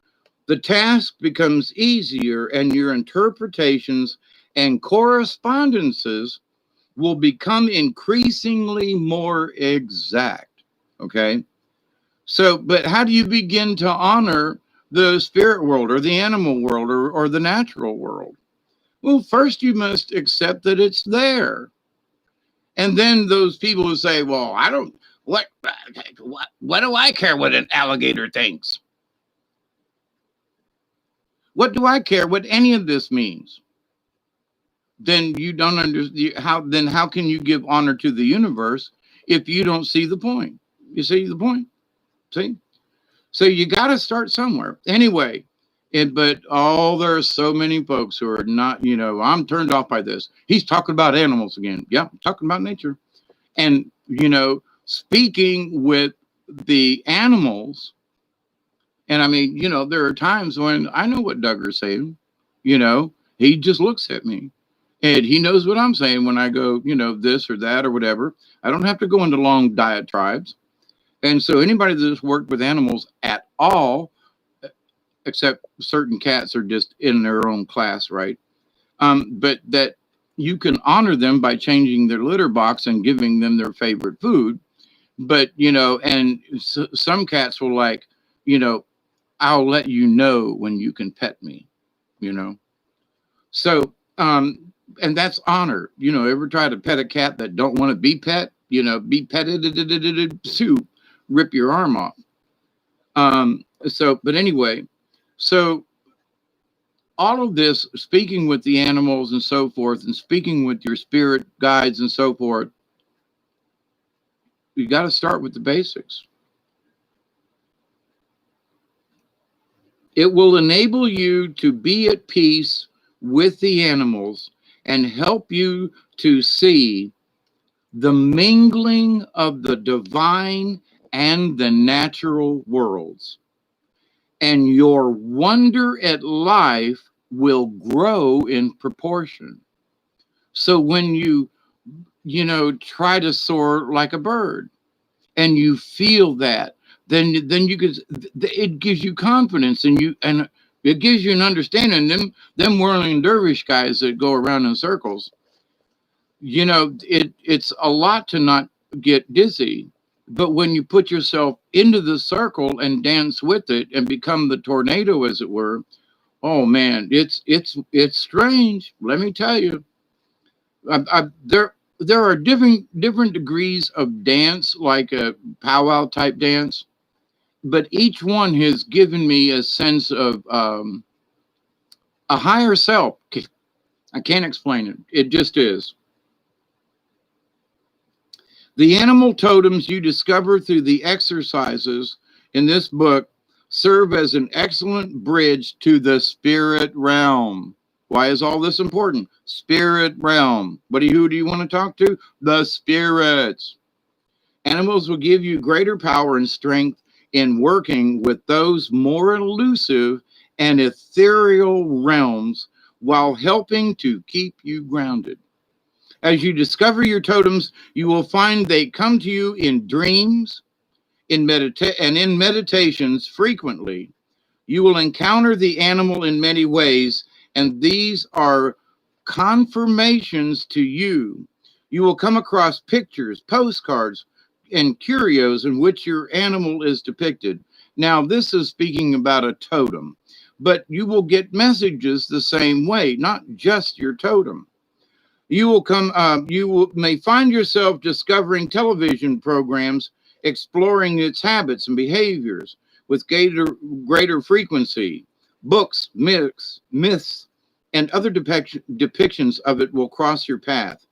the task becomes easier, and your interpretations and correspondences will become increasingly more exact. Okay. So, but how do you begin to honor the spirit world or the animal world or the natural world? Well, first you must accept that it's there. And then those people who say, well, I don't, what do I care what an alligator thinks? What do I care what any of this means? Then you don't understand how can you give honor to the universe if you don't see the point? You see the point? See? So you got to start somewhere. Anyway, but there are so many folks who are not, I'm turned off by this. He's talking about animals again. Yeah, I'm talking about nature. And, speaking with the animals. And I mean, there are times when I know what Duggar's saying. He just looks at me and he knows what I'm saying when I go, this or that or whatever. I don't have to go into long diatribes. And so anybody that's worked with animals at all, except certain cats are just in their own class, right? But that you can honor them by changing their litter box and giving them their favorite food. But, and some cats will I'll let you know when you can pet me, So, and that's honor. Ever try to pet a cat that don't want to be pet? Be petted, to rip your arm off. But anyway, so all of this, speaking with the animals and so forth, and speaking with your spirit guides and so forth, you got to start with the basics. It will enable you to be at peace with the animals and help you to see the mingling of the divine and the natural worlds. And your wonder at life will grow in proportion. So when you try to soar like a bird and you feel that, then you can, it gives you confidence, and it gives you an understanding. Them whirling dervish guys that go around in circles, it's a lot to not get dizzy. But when you put yourself into the circle and dance with it and become the tornado, as it were, oh man, it's strange. Let me tell you, there are different degrees of dance, like a powwow type dance. but each one has given me a sense of a higher self. I can't explain it. It just is. The animal totems you discover through the exercises in this book serve as an excellent bridge to the spirit realm. Why is all this important? Spirit realm. Who do you want to talk to? The spirits. Animals will give you greater power and strength in working with those more elusive and ethereal realms while helping to keep you grounded. As you discover your totems, you will find they come to you in dreams, in meditations frequently. You will encounter the animal in many ways, and these are confirmations to you. You will come across pictures, postcards, and curios in which your animal is depicted. Now, this is speaking about a totem, but you will get messages the same way, not just your totem. May find yourself discovering television programs exploring its habits and behaviors with greater frequency. Books, myths, and other depictions of it will cross your path.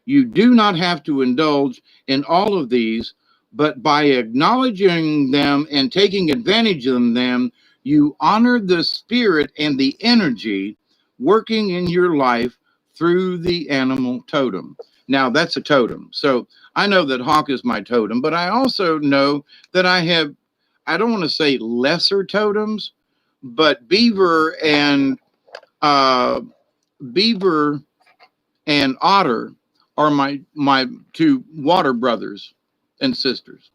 You do not have to indulge in all of these, but by acknowledging them and taking advantage of them, you honor the spirit and the energy working in your life through the animal totem. Now, that's a totem. So I know that hawk is my totem, but I also know that I don't want to say lesser totems, but uh, beaver and otter are my two water brothers and sisters.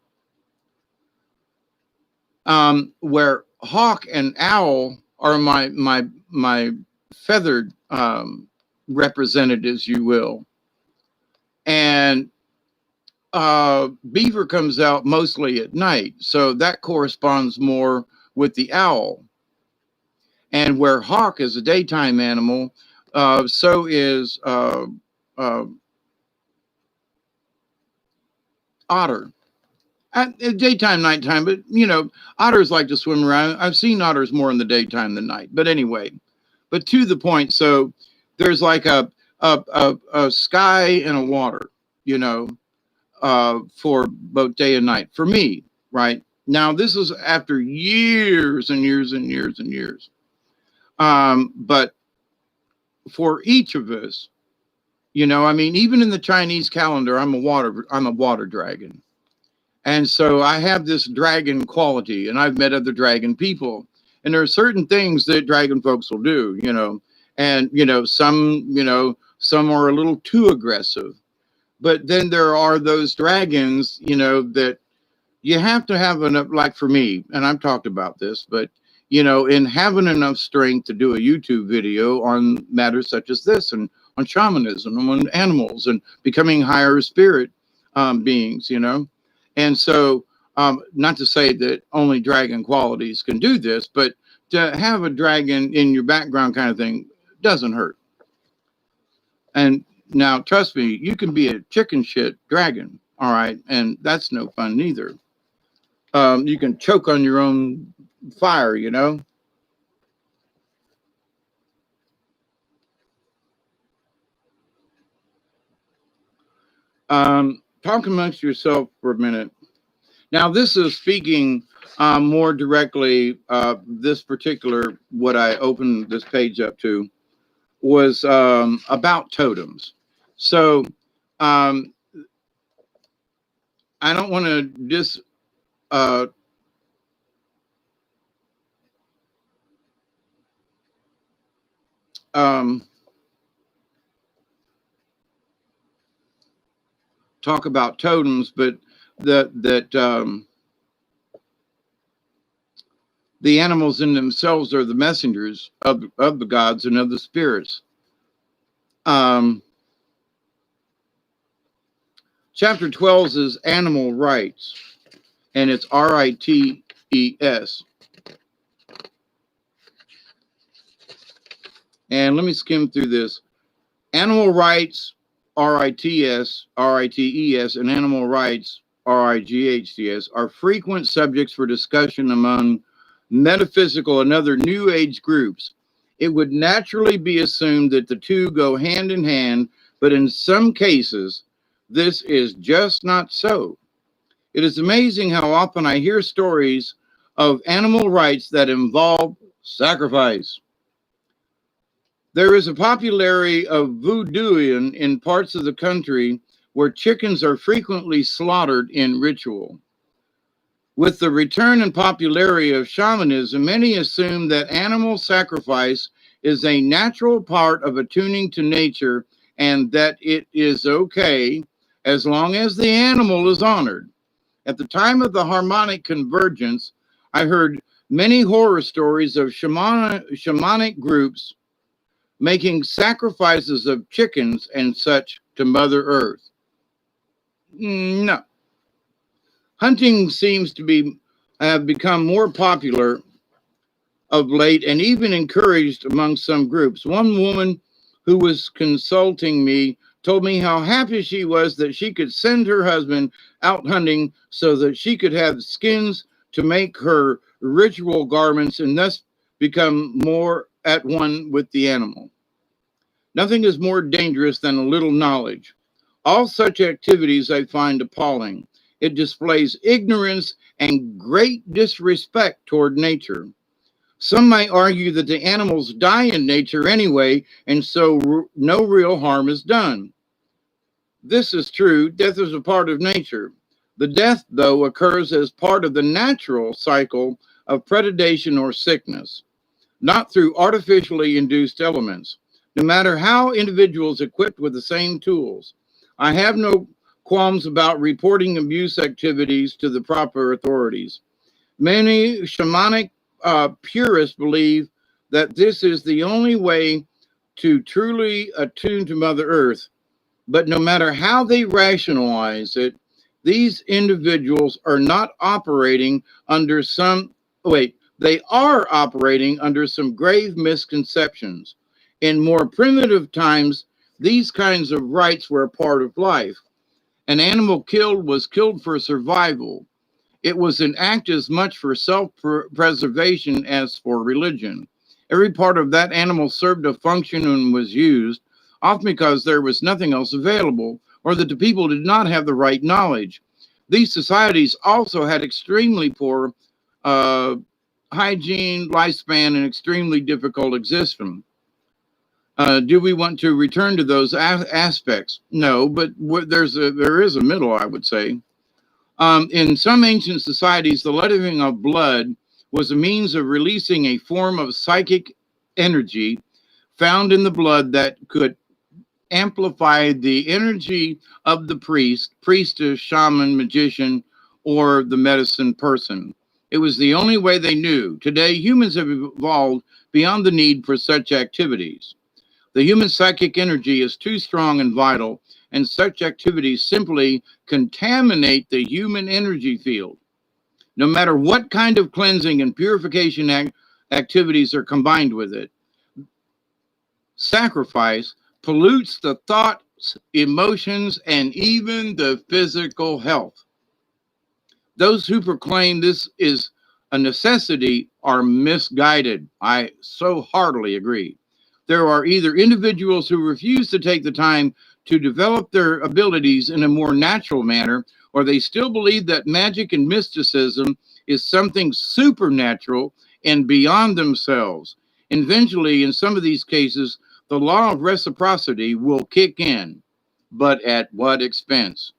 Where hawk and owl are my feathered representatives, you will. And beaver comes out mostly at night, so that corresponds more with the owl. And where hawk is a daytime animal, so is uh, otter. At daytime, nighttime, but otters like to swim around. I've seen otters more in the daytime than night. But anyway, but to the point. So there's like a sky and a water, you know, for both day and night for me, right? Now this is after years and years and years and years. But for each of us, I mean, even in the Chinese calendar, I'm a water dragon. And so I have this dragon quality, and I've met other dragon people. And there are certain things that dragon folks will do, and some are a little too aggressive. But then there are those dragons, that you have to have enough, like for me, and I've talked about this, but in having enough strength to do a YouTube video on matters such as this, and on shamanism, and on animals, and becoming higher spirit beings, and so not to say that only dragon qualities can do this, but to have a dragon in your background kind of thing doesn't hurt. And now, trust me, you can be a chicken shit dragon, all right, and that's no fun neither. You can choke on your own fire, Talk amongst yourself for a minute. Now, this is speaking more directly. This particular, what I opened this page up to, was about totems. So um, I don't want to just um, talk about totems, but that the animals in themselves are the messengers of the gods and of the spirits. Chapter 12 is animal rights, and it's RITES. And let me skim through this. Animal rights, RITES, and animal rights RIGHTS, are frequent subjects for discussion among metaphysical and other New Age groups. It would naturally be assumed that the two go hand in hand, but in some cases, this is just not so. It is amazing how often I hear stories of animal rights that involve sacrifice. There is a popularity of voodoo in parts of the country where chickens are frequently slaughtered in ritual. With the return and popularity of shamanism, many assume that animal sacrifice is a natural part of attuning to nature and that it is okay as long as the animal is honored. At the time of the harmonic convergence, I heard many horror stories of shamanic groups making sacrifices of chickens and such to Mother Earth. No. Hunting seems to have become more popular of late and even encouraged among some groups. One woman who was consulting me told me how happy she was that she could send her husband out hunting so that she could have skins to make her ritual garments and thus become more at one with the animal. Nothing is more dangerous than a little knowledge. All such activities I find appalling. It displays ignorance and great disrespect toward nature. Some might argue that the animals die in nature anyway, and so no real harm is done. This is true. Death is a part of nature. The death, though, occurs as part of the natural cycle of predation or sickness, not through artificially induced elements. No matter how individuals equipped with the same tools, I have no qualms about reporting abuse activities to the proper authorities. Many shamanic purists believe that this is the only way to truly attune to Mother Earth. But no matter how they rationalize it, these individuals are not operating under some, wait, they are operating under some grave misconceptions. In more primitive times, these kinds of rites were a part of life. An animal killed was killed for survival. It was an act as much for self-preservation as for religion. Every part of that animal served a function and was used, often because there was nothing else available, or that the people did not have the right knowledge. These societies also had extremely poor hygiene, lifespan, and extremely difficult existence. Do we want to return to those aspects? No, but there is a middle, I would say. In some ancient societies, the letting of blood was a means of releasing a form of psychic energy found in the blood that could amplify the energy of the priestess, shaman, magician, or the medicine person. It was the only way they knew. Today, humans have evolved beyond the need for such activities. The human psychic energy is too strong and vital, and such activities simply contaminate the human energy field. No matter what kind of cleansing and purification activities are combined with it, sacrifice pollutes the thoughts, emotions, and even the physical health. Those who proclaim this is a necessity are misguided. I so heartily agree. There are either individuals who refuse to take the time to develop their abilities in a more natural manner, or they still believe that magic and mysticism is something supernatural and beyond themselves. Eventually, in some of these cases, the law of reciprocity will kick in, but at what expense?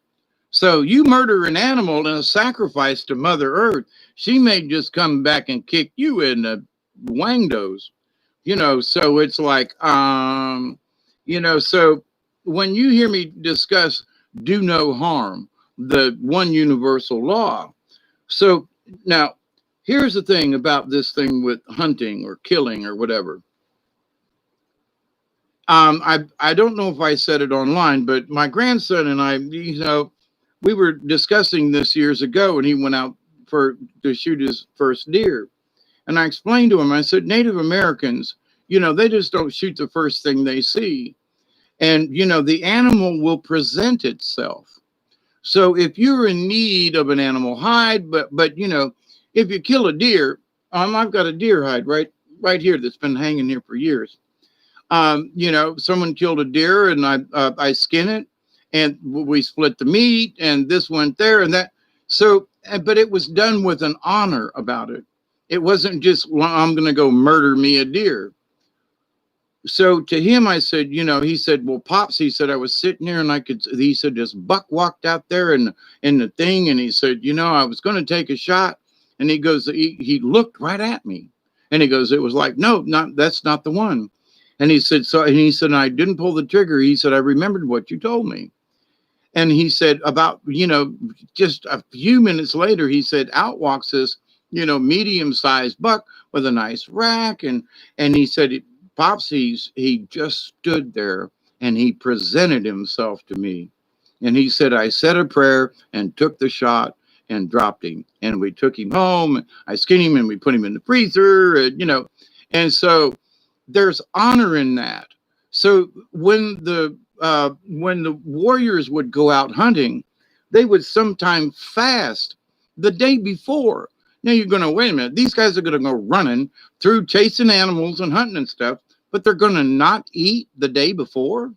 So you murder an animal in a sacrifice to Mother Earth, she may just come back and kick you in the wangdos. So it's like, so when you hear me discuss do no harm, the one universal law. So now, here's the thing about this thing with hunting or killing or whatever. I don't know if I said it online, but my grandson and I, we were discussing this years ago, and he went out to shoot his first deer. And I explained to him, I said, Native Americans, they just don't shoot the first thing they see. And, the animal will present itself. So if you're in need of an animal hide, but you know, if you kill a deer, I've got a deer hide right here that's been hanging here for years. You know, someone killed a deer and I skin it and we split the meat and this went there and that. So, but it was done with an honor about it. It wasn't just, well, I'm going to go murder me a deer. So to him, I said, you know, he said, well, Pops, he said, I was sitting there and I could, he said, this buck walked out there and in the thing. And he said, you know, I was going to take a shot. And he goes, he looked right at me and he goes, it was like, no, not, that's not the one. And he said, so, and he said, I didn't pull the trigger. He said, I remembered what you told me. And he said, about, you know, just a few minutes later, he said, out walks this, you know, medium sized buck with a nice rack. And he said, Pops, he just stood there and he presented himself to me. And he said, I said a prayer and took the shot and dropped him. And we took him home. I skinned him and we put him in the freezer, and, you know, and so there's honor in that. So when the warriors would go out hunting, they would sometimes fast the day before. Now you're going to wait a minute. These guys are going to go running through chasing animals and hunting and stuff, but they're going to not eat the day before.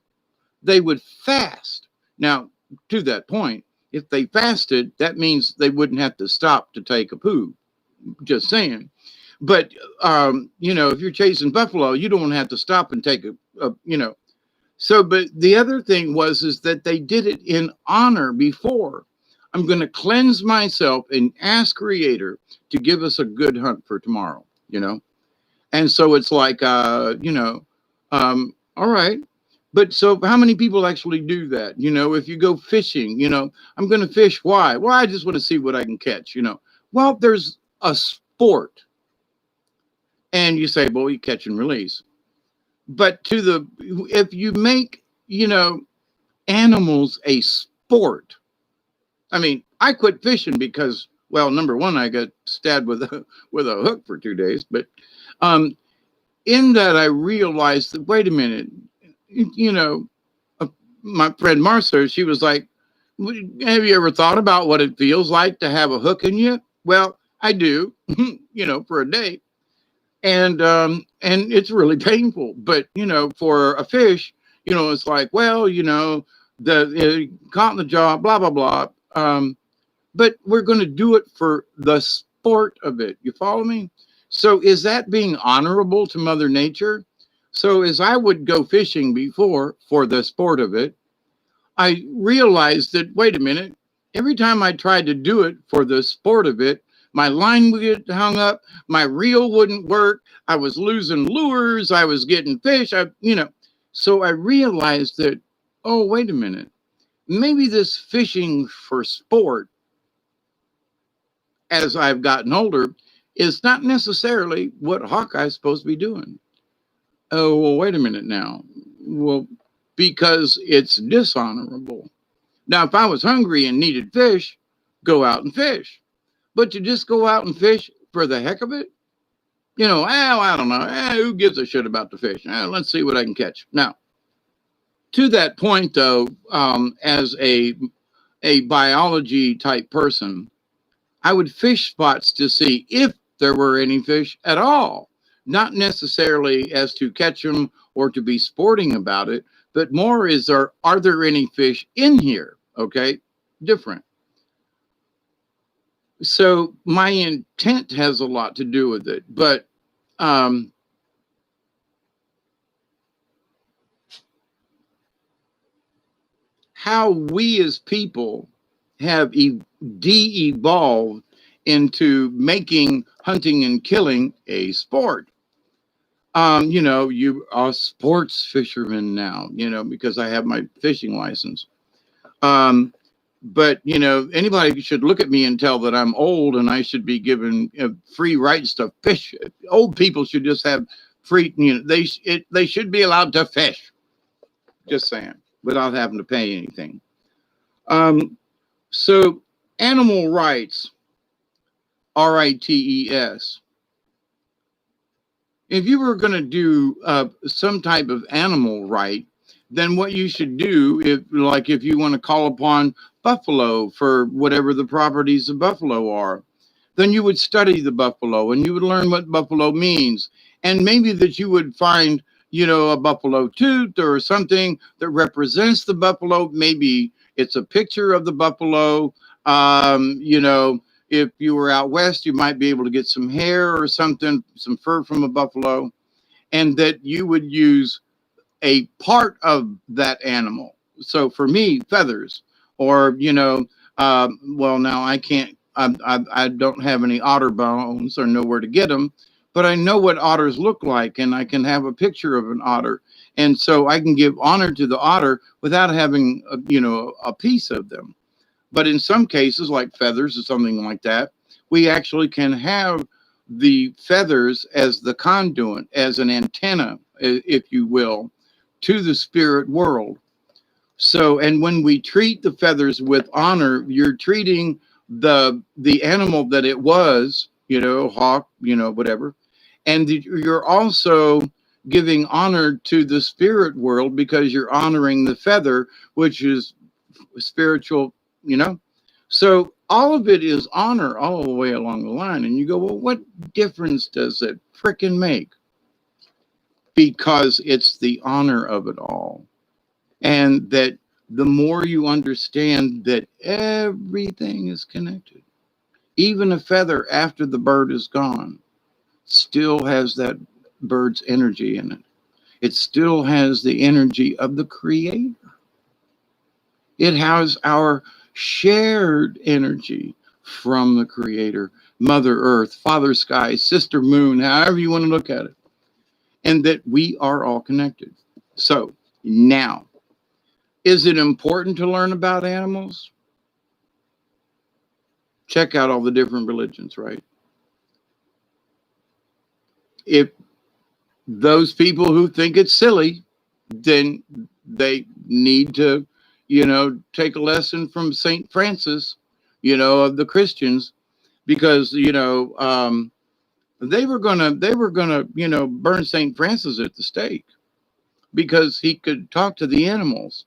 They would fast. Now, to that point, if they fasted, that means they wouldn't have to stop to take a poo. Just saying. But you know, if you're chasing buffalo, you don't have to stop and take you know. So, but the other thing was is that they did it in honor before. I'm going to cleanse myself and ask Creator to give us a good hunt for tomorrow. You know, and so it's like, you know, all right. But so how many people actually do that? You know, if you go fishing, you know, I'm going to fish. Why? Well, I just want to see what I can catch, you know. Well, there's a sport. And you say, well, you catch and release. But if you make, you know, animals a sport, I mean, I quit fishing because, well, number one, I got stabbed with with a hook for 2 days. But um, in that, I realized that, wait a minute, you know, uh, my friend Martha, she was like, have you ever thought about what it feels like to have a hook in you? Well, I do, you know, for a day. And it's really painful. But you know, for a fish, you know, it's like, well, you know, the caught in the jaw, blah blah blah. But we're going to do it for the sport of it. You follow me? So is that being honorable to Mother Nature? So as I would go fishing before for the sport of it, I realized that, wait a minute, every time I tried to do it for the sport of it, my line would get hung up, my reel wouldn't work, I was losing lures, I was getting fish, you know. So I realized that, oh, wait a minute, maybe this fishing for sport as I've gotten older is not necessarily what Hawkeye's supposed to be doing. Oh, well, wait a minute now. Well, because it's dishonorable. Now, if I was hungry and needed fish, go out and fish. But to just go out and fish for the heck of it, you know, oh, I don't know. Who gives a shit about the fish? Let's see what I can catch. Now, to that point, though, as a biology type person, I would fish spots to see if there were any fish at all, not necessarily as to catch them or to be sporting about it, but more is are there any fish in here? Okay, different. So my intent has a lot to do with it, but um, how we as people have de-evolved into making hunting and killing a sport. You know, you are sports fishermen now, you know, because I have my fishing license. Um, but you know, anybody should look at me and tell that I'm old and I should be given free rights to fish. Old people should just have free, you know, they should be allowed to fish. Just saying, without having to pay anything. Um, so animal rights, rights. If you were going to do some type of animal right, then what you should do, if you want to call upon buffalo for whatever the properties of buffalo are, then you would study the buffalo and you would learn what buffalo means. And maybe that you would find, a buffalo tooth or something that represents the buffalo. Maybe it's a picture of the buffalo. If you were out west, you might be able to get some hair or something, some fur from a buffalo, and that you would use a part of that animal. So for me, feathers, or well, now I can't. I don't have any otter bones or know where to get them, but I know what otters look like, and I can have a picture of an otter, and so I can give honor to the otter without having a piece of them. But in some cases, like feathers or something like that, we actually can have the feathers as the conduit, as an antenna, if you will, to the spirit world. So, and when we treat the feathers with honor, you're treating the animal that it was, hawk, whatever, and you're also giving honor to the spirit world because you're honoring the feather, which is spiritual, you know. So all of it is honor all the way along the line, and you go, well, what difference does it frickin' make? Because it's the honor of it all. And that the more you understand that everything is connected, even a feather after the bird is gone still has that bird's energy in it. It still has the energy of the creator. It has our shared energy from the creator, Mother Earth, Father Sky, Sister Moon, however you want to look at it. And that we are all connected. So now, is it important to learn about animals? Check out all the different religions, right? If those people who think it's silly, then they need to, take a lesson from St. Francis, of the Christians, because, they were gonna, burn St. Francis at the stake because he could talk to the animals.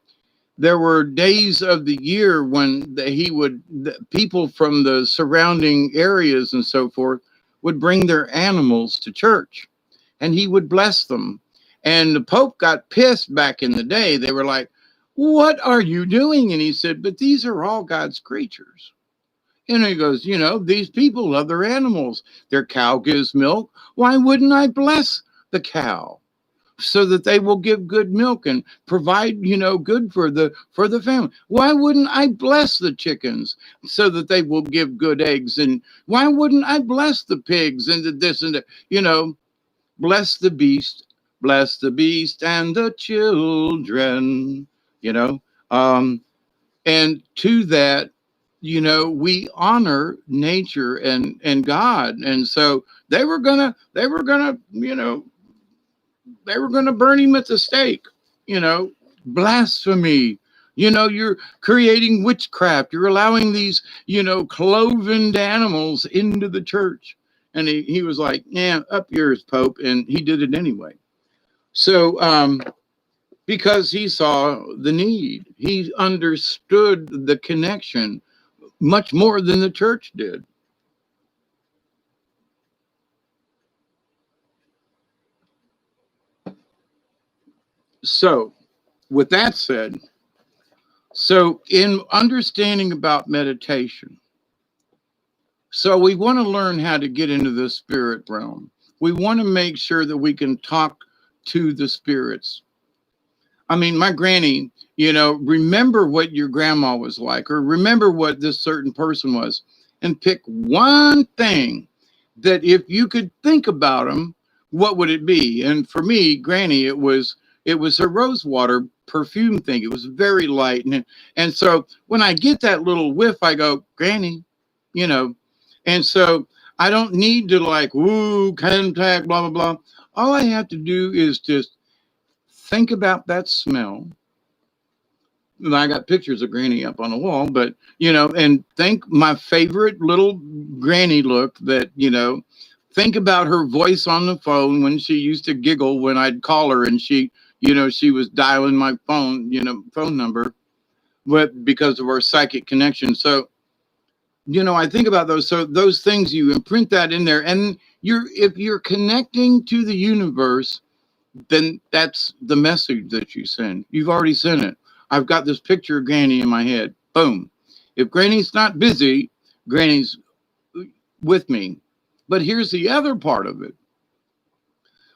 There were days of the year when people from the surrounding areas and so forth would bring their animals to church, and he would bless them. And the Pope got pissed back in the day. They were like, "What are you doing?" And he said, "But these are all God's creatures." And he goes, "These people love their animals. Their cow gives milk. Why wouldn't I bless the cow, so that they will give good milk and provide, good for the family? Why wouldn't I bless the chickens so that they will give good eggs? And why wouldn't I bless the pigs and the this and that? Bless the beast, and the children, you know. And to that, we honor nature and God. And so they were gonna burn him at the stake. Blasphemy. You're creating witchcraft. You're allowing these, cloven animals into the church. And he was like, "Yeah, up yours, Pope," and he did it anyway. So because he saw the need, he understood the connection much more than the church did. So, with that said, so in understanding about meditation, so we want to learn how to get into the spirit realm. We want to make sure that we can talk to the spirits. I mean, my granny, remember what your grandma was like, or remember what this certain person was, and pick one thing that if you could think about them, what would it be? And for me, granny, it was a rose water perfume thing. It was very light. And so when I get that little whiff, I go, "Granny," you know. And so I don't need to like, woo, contact, blah, blah, blah. All I have to do is just think about that smell. And I got pictures of Granny up on the wall, but and think my favorite little Granny look that, think about her voice on the phone when she used to giggle when I'd call her and she, She was dialing my phone number, but because of our psychic connection. So, I think about those. So those things, you imprint that in there, and if you're connecting to the universe, then that's the message that you send. You've already sent it. I've got this picture of Granny in my head. Boom. If Granny's not busy, Granny's with me. But here's the other part of it.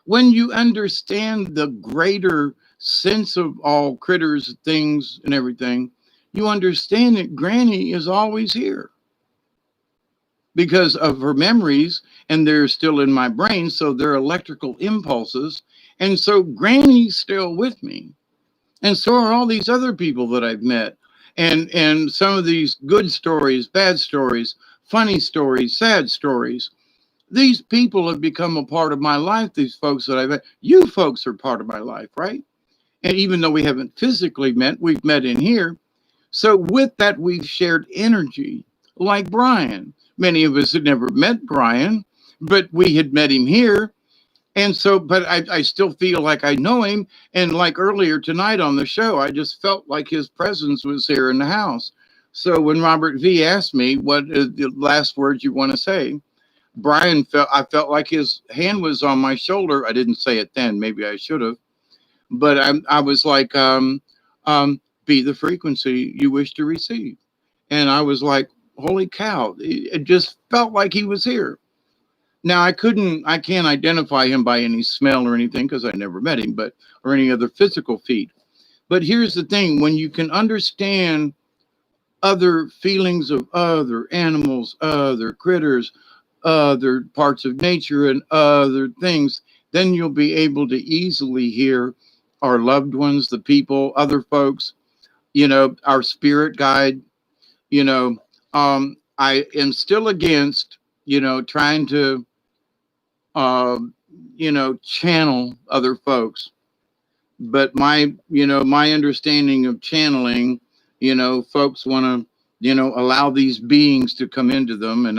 When you understand the greater sense of all critters, things, and everything, you understand that Granny is always here because of her memories, and they're still in my brain. So they're electrical impulses. And so Granny's still with me. And so are all these other people that I've met. And some of these good stories, bad stories, funny stories, sad stories. These people have become a part of my life, these folks that I've met. You folks are part of my life, right? And even though we haven't physically met, we've met in here. So with that, we've shared energy, like Brian. Many of us had never met Brian, but we had met him here. And so, but I still feel like I know him. And like earlier tonight on the show, I just felt like his presence was here in the house. So when Robert V asked me, what are the last words you want to say? I felt like his hand was on my shoulder. I didn't say it then. Maybe I should have. But I was like, be the frequency you wish to receive. And I was like, holy cow. It just felt like he was here. Now I can't identify him by any smell or anything because I never met him, or any other physical feat. But here's the thing: when you can understand other feelings of other animals, other critters, other parts of nature, and other things, then you'll be able to easily hear our loved ones, the people, other folks, our spirit guide. I am still against, trying to uh, channel other folks. But my understanding of channeling, folks want to, allow these beings to come into them. And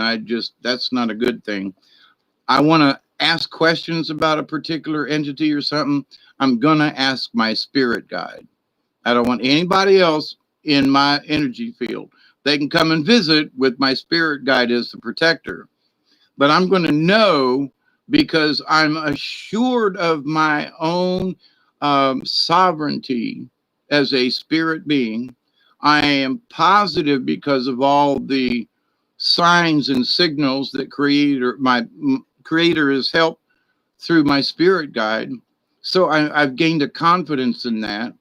that's not a good thing. I want to ask questions about a particular entity or something. I'm going to ask my spirit guide. I don't want anybody else in my energy field. They can come and visit with my spirit guide as the protector. But I'm going to know because I'm assured of my own sovereignty as a spirit being. I am positive because of all the signs and signals that my creator has helped through my spirit guide. So I've gained a confidence in that.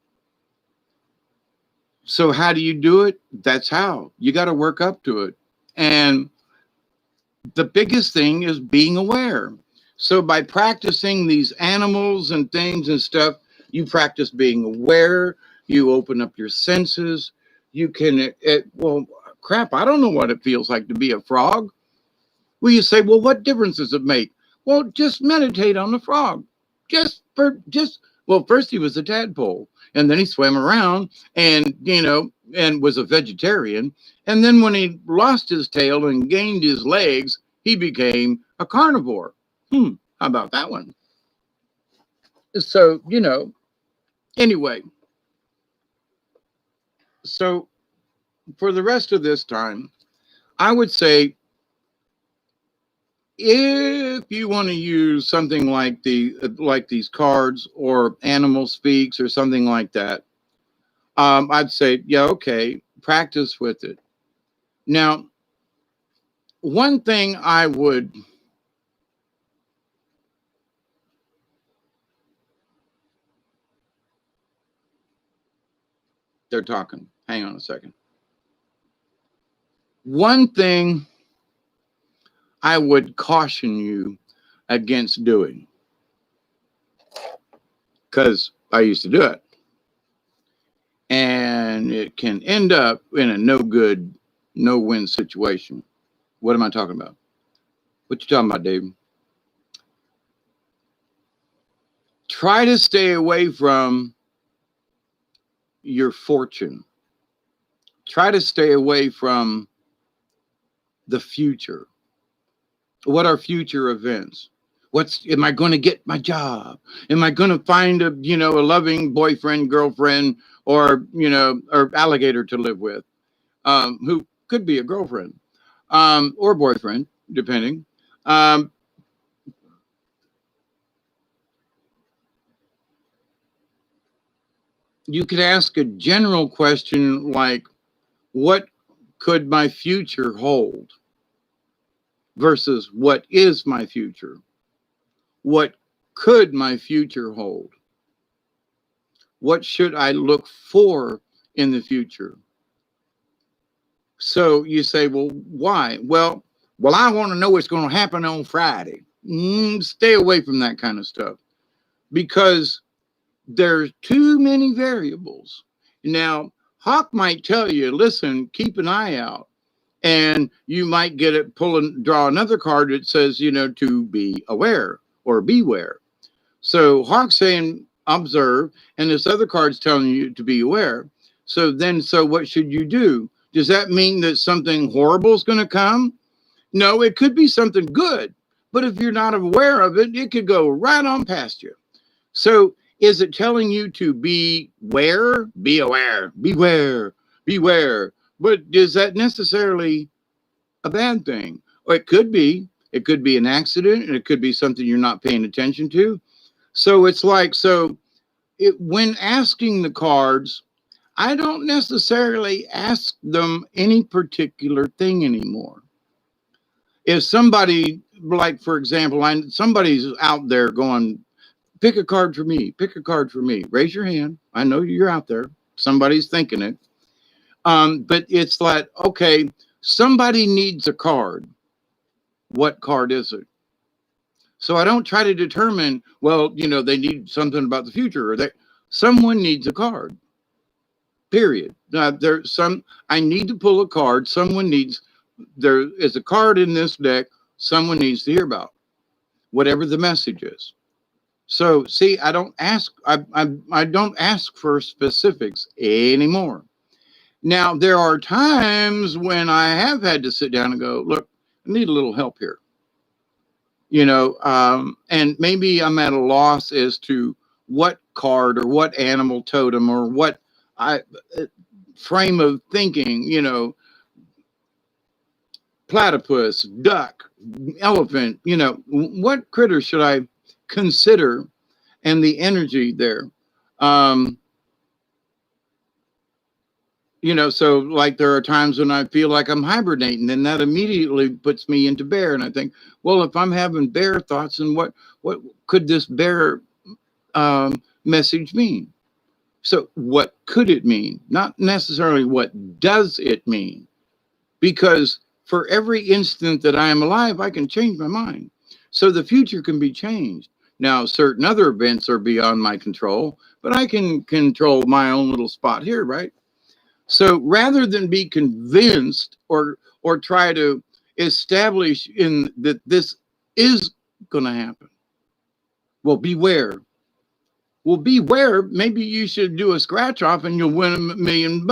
So how do you do it? That's how. You got to work up to it. And the biggest thing is being aware. So by practicing these animals and things and stuff, you practice being aware, you open up your senses, you can, well, crap, I don't know what it feels like to be a frog. Well, you say, well, what difference does it make? Well, just meditate on the frog. Well, first he was a tadpole, and then he swam around and, and was a vegetarian. And then when he lost his tail and gained his legs, he became a carnivore. How about that one? So, anyway, so for the rest of this time, I would say if you want to use something like these cards or Animal Speaks or something like that, I'd say, yeah, okay, practice with it. Now, one thing they're talking. Hang on a second. One thing I would caution you against doing, because I used to do it, and it can end up in a no-win situation. What am I talking about? What you talking about, Dave? Try to stay away from your fortune. Try to stay away from the future. What are future events? Am I going to get my job? Am I going to find a, a loving boyfriend, girlfriend, or, or alligator to live with, who could be a girlfriend, or boyfriend, depending. Um, you could ask a general question like, what could my future hold? Versus what is my future? What could my future hold? What should I look for in the future? So you say, well, why? Well, I want to know what's going to happen on Friday. Stay away from that kind of stuff because there's too many variables. Now, Hawk might tell you, listen, keep an eye out. And you might get it, draw another card that says, to be aware or beware. So Hawk's saying observe, and this other card's telling you to be aware. So what should you do? Does that mean that something horrible is going to come? No, it could be something good. But if you're not aware of it, it could go right on past you. So is it telling you to beware? Be aware, beware, beware. But is that necessarily a bad thing? Or it could be. It could be an accident, and it could be something you're not paying attention to. So it's like, when asking the cards, I don't necessarily ask them any particular thing anymore. If somebody, like, for example, somebody's out there going, pick a card for me, pick a card for me. Raise your hand. I know you're out there. Somebody's thinking it. But it's like, okay, somebody needs a card. What card is it? So I don't try to determine, well, they need something about the future, or someone needs a card. Period. I need to pull a card. There is a card in this deck someone needs to hear about, whatever the message is. So see, I don't ask for specifics anymore. Now, there are times when I have had to sit down and go, look, I need a little help here. And maybe I'm at a loss as to what card or what animal totem or what frame of thinking, platypus, duck, elephant, what critter should I consider, and the energy there. So like there are times when I feel like I'm hibernating, and that immediately puts me into bear. And I think, well, if I'm having bear thoughts, and what could this bear message mean? So what could it mean? Not necessarily what does it mean? Because for every instant that I am alive, I can change my mind. So the future can be changed. Now, certain other events are beyond my control, but I can control my own little spot here, right? So rather than be convinced or try to establish in that this is going to happen, well, beware. Well, beware. Maybe you should do a scratch off and you'll win $1 million.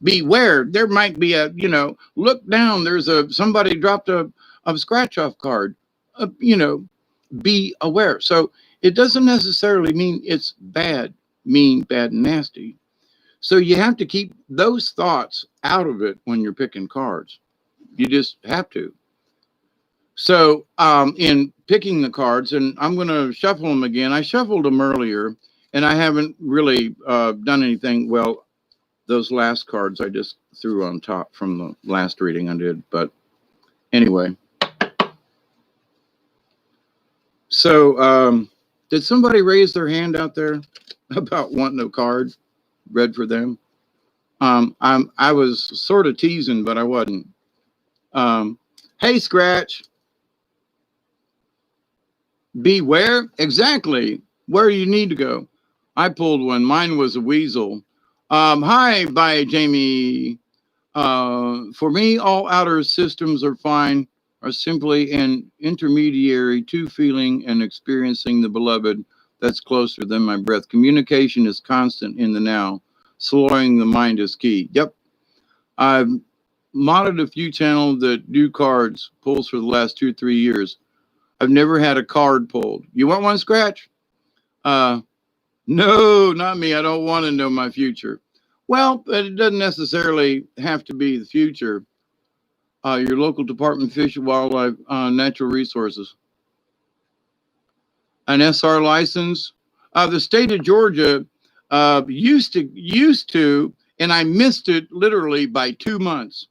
Beware. There might be look down. There's somebody dropped a scratch off card. Be aware. So it doesn't necessarily mean it's bad, mean, bad, and nasty. So you have to keep those thoughts out of it when you're picking cards. You just have to. So in picking the cards, and I'm going to shuffle them again. I shuffled them earlier, and I haven't really done anything. Well, those last cards I just threw on top from the last reading I did. But anyway. So did somebody raise their hand out there about wanting a card read for them? I was sort of teasing, but I wasn't. Hey, Scratch. Beware. Exactly. Where you need to go. I pulled one. Mine was a weasel. Hi, bye, Jamie. For me, all outer systems are fine, are simply an intermediary to feeling and experiencing the beloved that's closer than my breath. Communication is constant in the now. Slowing the mind is key. Yep. I've modded a few channels that do cards, pulls for the last 2-3 years. I've never had a card pulled. You want one, Scratch? Uh, no, not me. I don't want to know my future. Well, but it doesn't necessarily have to be the future. Your local Department of Fish and Wildlife, Natural Resources, an SR license. The state of Georgia used to, and I missed it literally by 2 months.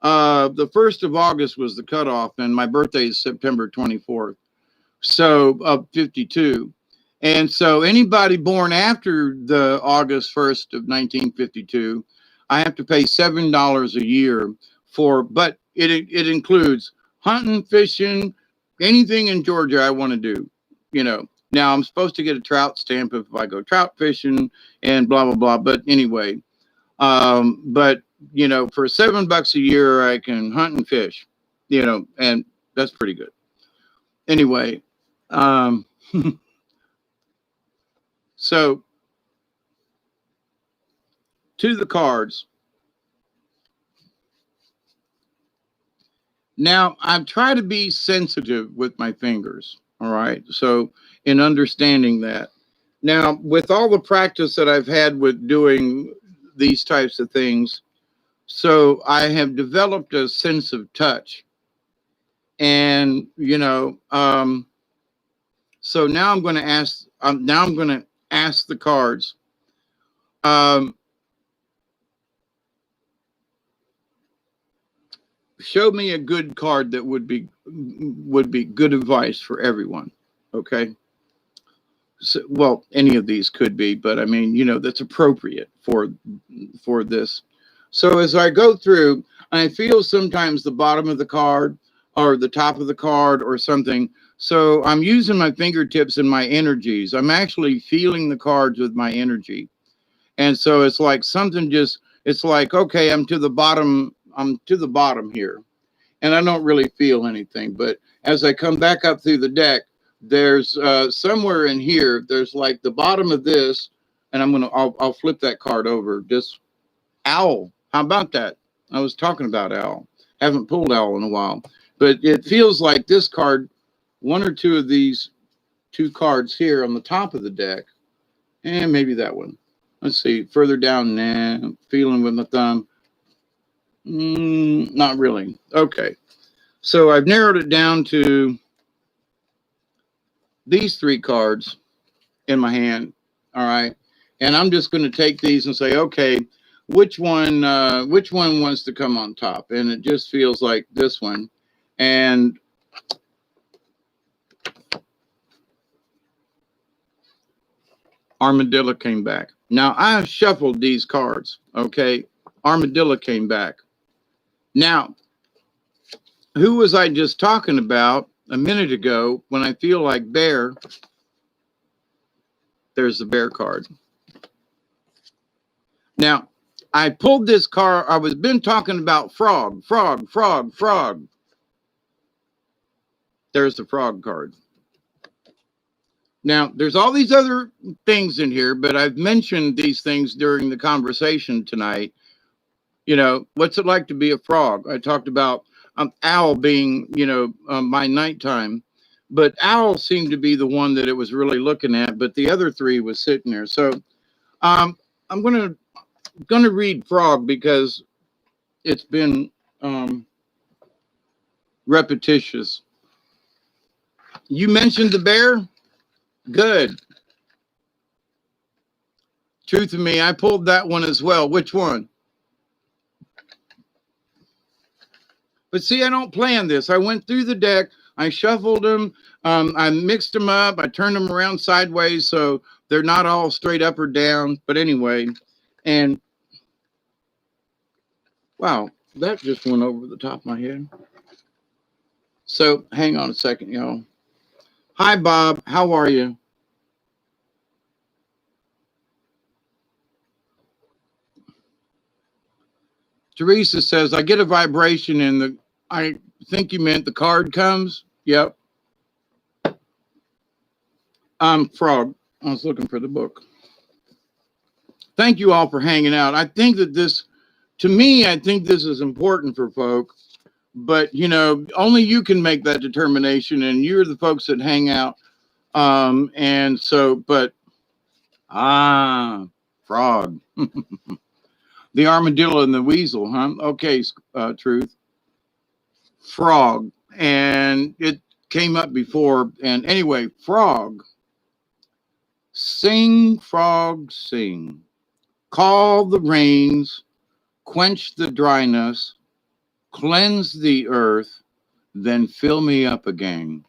The 1st of August was the cutoff, and my birthday is September 24th. So 52. And so anybody born after the August 1st of 1952, I have to pay $7 a year for, but it includes hunting, fishing, anything in Georgia I want to do, you know. Now I'm supposed to get a trout stamp if I go trout fishing and blah, blah, blah. But anyway, but you know, for $7 a year, I can hunt and fish, you know, and that's pretty good. Anyway, so to the cards. Now, I've tried to be sensitive with my fingers. All right. So, in understanding that. Now, with all the practice that I've had with doing these types of things, so I have developed a sense of touch. And, you know, so now I'm going to ask, the cards. Show me a good card that would be good advice for everyone. Okay. So, well, any of these could be, but I mean, you know, that's appropriate for this. So as I go through, I feel sometimes the bottom of the card or the top of the card or something. So I'm using my fingertips and my energies. I'm actually feeling the cards with my energy. And so it's like something just, it's like, okay, I'm to the bottom here. And I don't really feel anything. But as I come back up through the deck, there's somewhere in here, there's like the bottom of this, and I'll flip that card over. Just owl. How about that? I was talking about owl. Haven't pulled owl in a while. But it feels like this card, one or two of these two cards here on the top of the deck, and maybe that one. Let's see, further down, nah, feeling with my thumb. Not really. Okay. So I've narrowed it down to these three cards in my hand. All right. And I'm just going to take these and say, okay, which one wants to come on top? And it just feels like this one. And Armadillo came back. Now I shuffled these cards. Okay. Armadillo came back. Now, who was I just talking about a minute ago when I feel like bear? There's the bear card. Now, I pulled this card. I was been talking about frog. There's the frog card. Now, there's all these other things in here, but I've mentioned these things during the conversation tonight. You know, what's it like to be a frog? I talked about owl being, you know, my nighttime, but owl seemed to be the one that it was really looking at, but the other three was sitting there. So I'm gonna read frog because it's been repetitious. You mentioned the bear. Good. Truth of me, I pulled that one as well. Which one? But see, I don't plan this. I went through the deck. I shuffled them. I mixed them up. I turned them around sideways so they're not all straight up or down. But anyway, and wow, that just went over the top of my head. So hang on a second, y'all. Hi, Bob. How are you? Teresa says, I get a vibration and I think you meant the card comes. Yep. Frog. I was looking for the book. Thank you all for hanging out. I think that this, to me, I think this is important for folk but you know, only you can make that determination, and you're the folks that hang out. And so, but frog, the armadillo and the weasel, huh? Okay, truth, frog, and it came up before. And anyway, frog, sing, frog, sing, call the rains, quench the dryness, cleanse the earth, then fill me up again.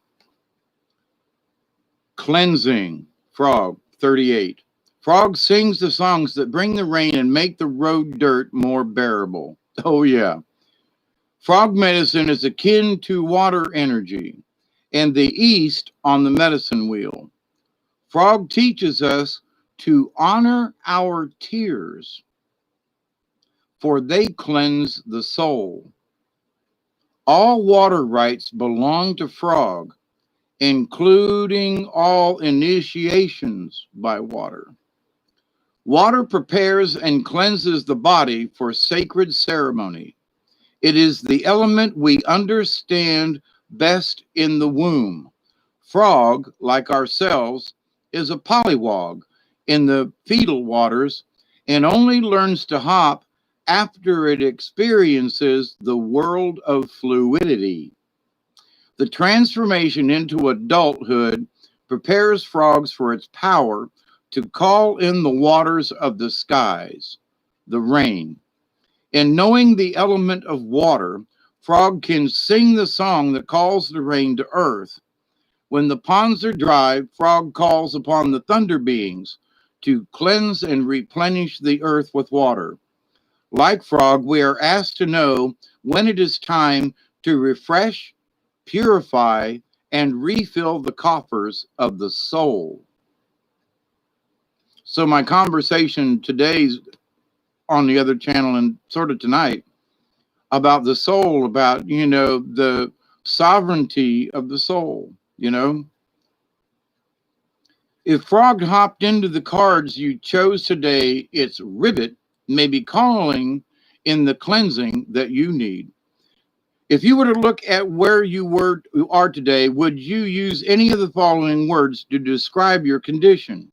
Cleansing, frog, 38. Frog sings the songs that bring the rain and make the road dirt more bearable. Oh, yeah. Frog medicine is akin to water energy and the east on the medicine wheel. Frog teaches us to honor our tears, for they cleanse the soul. All water rights belong to frog, including all initiations by water. Water prepares and cleanses the body for sacred ceremony. It is the element we understand best in the womb. Frog, like ourselves, is a polywog in the fetal waters and only learns to hop after it experiences the world of fluidity. The transformation into adulthood prepares frogs for its power to call in the waters of the skies, the rain. In knowing the element of water, frog can sing the song that calls the rain to earth. When the ponds are dry, frog calls upon the thunder beings to cleanse and replenish the earth with water. Like frog, we are asked to know when it is time to refresh, purify, and refill the coffers of the soul. So my conversation today's on the other channel and sort of tonight about the soul, about, you know, the sovereignty of the soul, you know. If frog hopped into the cards you chose today, its ribbit may be calling in the cleansing that you need. If you were to look at where you are today, would you use any of the following words to describe your condition?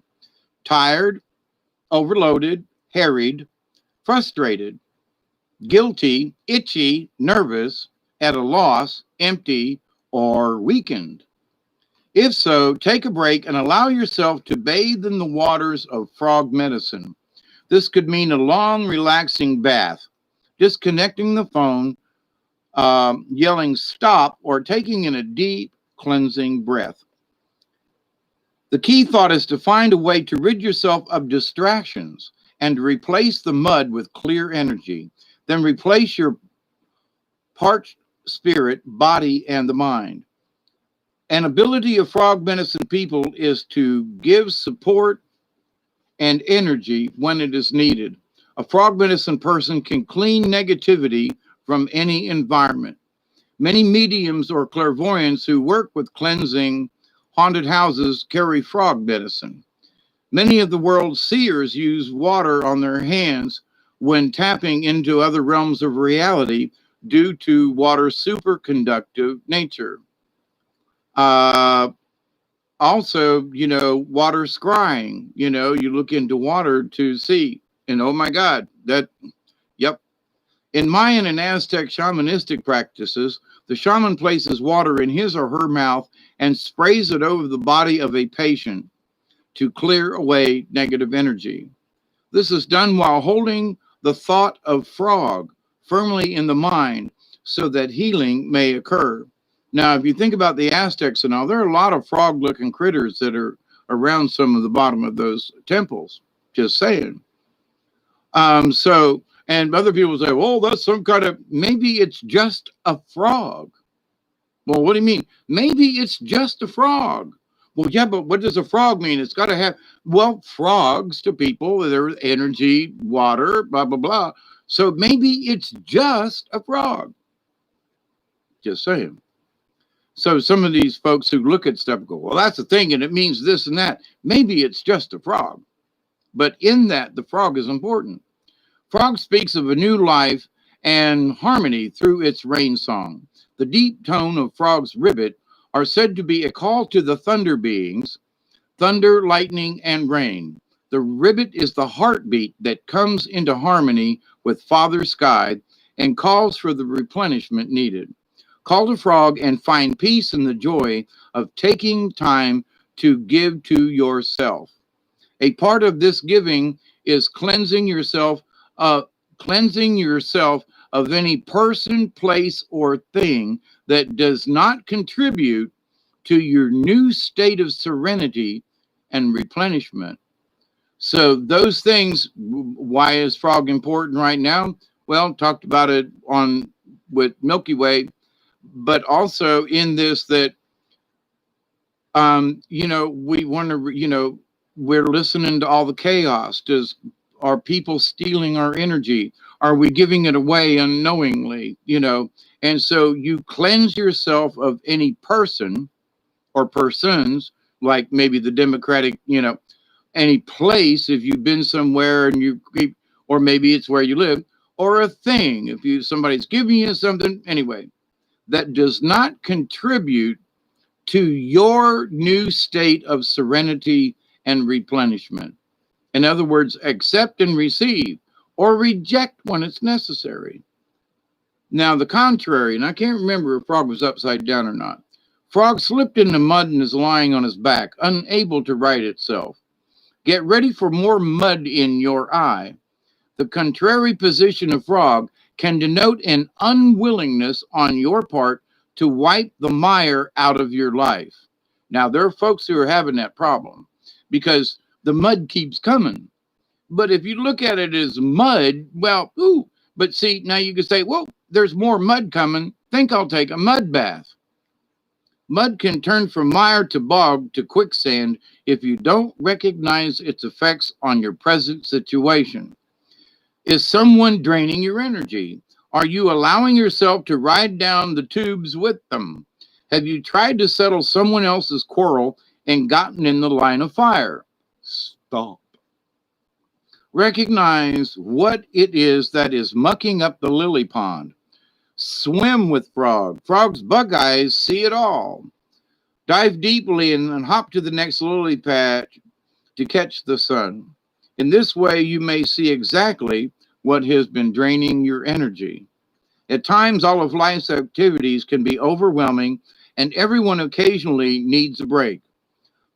Tired, overloaded, harried, frustrated, guilty, itchy, nervous, at a loss, empty, or weakened? If so, take a break and allow yourself to bathe in the waters of frog medicine. This could mean a long, relaxing bath, disconnecting the phone, yelling stop, or taking in a deep, cleansing breath. The key thought is to find a way to rid yourself of distractions and to replace the mud with clear energy. Then replace your parched spirit, body, and the mind. An ability of frog medicine people is to give support and energy when it is needed. A frog medicine person can clean negativity from any environment. Many mediums or clairvoyants who work with cleansing haunted houses carry frog medicine. Many of the world's seers use water on their hands when tapping into other realms of reality due to water's superconductive nature. Also, you know, water scrying, you know, you look into water to see, and oh my God, yep. In Mayan and Aztec shamanistic practices, the shaman places water in his or her mouth and sprays it over the body of a patient to clear away negative energy. This is done while holding the thought of frog firmly in the mind so that healing may occur. Now, if you think about the Aztecs and all, there are a lot of frog-looking critters that are around some of the bottom of those temples. Just saying. And other people say, well, that's some kind of, maybe it's just a frog. Well, what do you mean? Maybe it's just a frog. Well, yeah, but what does a frog mean? It's got to have, well, frogs to people, there's energy, water, blah, blah, blah. So maybe it's just a frog. Just saying. So some of these folks who look at stuff go, well, that's the thing, and it means this and that. Maybe it's just a frog. But in that, the frog is important. Frog speaks of a new life and harmony through its rain song. The deep tone of Frog's ribbit are said to be a call to the thunder beings, thunder, lightning, and rain. The ribbit is the heartbeat that comes into harmony with Father Sky and calls for the replenishment needed. Call to Frog and find peace in the joy of taking time to give to yourself. A part of this giving is uh, cleansing yourself of any person, place, or thing that does not contribute to your new state of serenity and replenishment. So those things, why is Frog important right now? Well, talked about it on with Milky Way, but also in this that we want to, we're listening to all the chaos. Are people stealing our energy? Are we giving it away unknowingly? And so you cleanse yourself of any person or persons, like maybe the Democratic, any place, if you've been somewhere and you keep, or maybe it's where you live, or a thing, if somebody's giving you something, anyway, that does not contribute to your new state of serenity and replenishment. In other words, accept and receive or reject when it's necessary. Now, the contrary, and I can't remember if Frog was upside down or not. Frog slipped in the mud and is lying on his back, unable to right itself. Get ready for more mud in your eye. The contrary position of Frog can denote an unwillingness on your part to wipe the mire out of your life. Now, there are folks who are having that problem because the mud keeps coming. But if you look at it as mud, well, ooh, but see, now you can say, well, there's more mud coming. Think I'll take a mud bath. Mud can turn from mire to bog to quicksand if you don't recognize its effects on your present situation. Is someone draining your energy? Are you allowing yourself to ride down the tubes with them? Have you tried to settle someone else's quarrel and gotten in the line of fire? Stop. Recognize what it is that is mucking up the lily pond. Swim with Frog. Frog's bug eyes see it all. Dive deeply and then hop to the next lily pad to catch the sun. In this way, you may see exactly what has been draining your energy. At times, all of life's activities can be overwhelming, and everyone occasionally needs a break.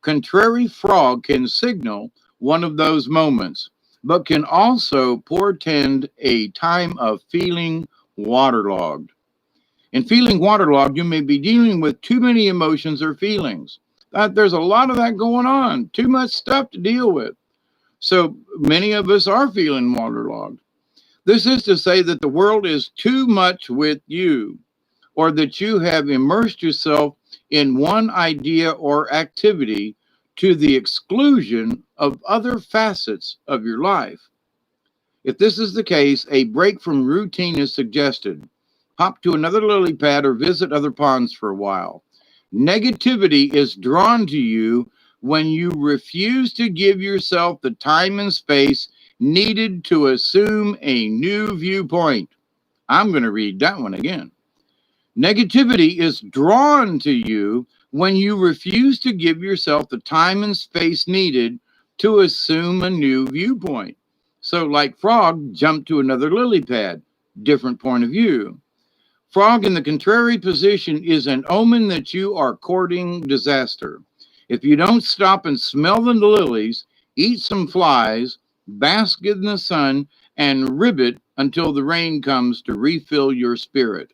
Contrary Frog can signal one of those moments, but can also portend a time of feeling waterlogged. In feeling waterlogged, you may be dealing with too many emotions or feelings. There's a lot of that going on, too much stuff to deal with. So many of us are feeling waterlogged. This is to say that the world is too much with you, or that you have immersed yourself in one idea or activity to the exclusion of other facets of your life. If this is the case, a break from routine is suggested. Hop to another lily pad or visit other ponds for a while. Negativity is drawn to you when you refuse to give yourself the time and space needed to assume a new viewpoint. I'm going to read that one again. Negativity is drawn to you when you refuse to give yourself the time and space needed to assume a new viewpoint. So, like Frog, jump to another lily pad, different point of view. Frog in the contrary position is an omen that you are courting disaster. If you don't stop and smell the lilies, eat some flies, bask in the sun, and ribbit until the rain comes to refill your spirit.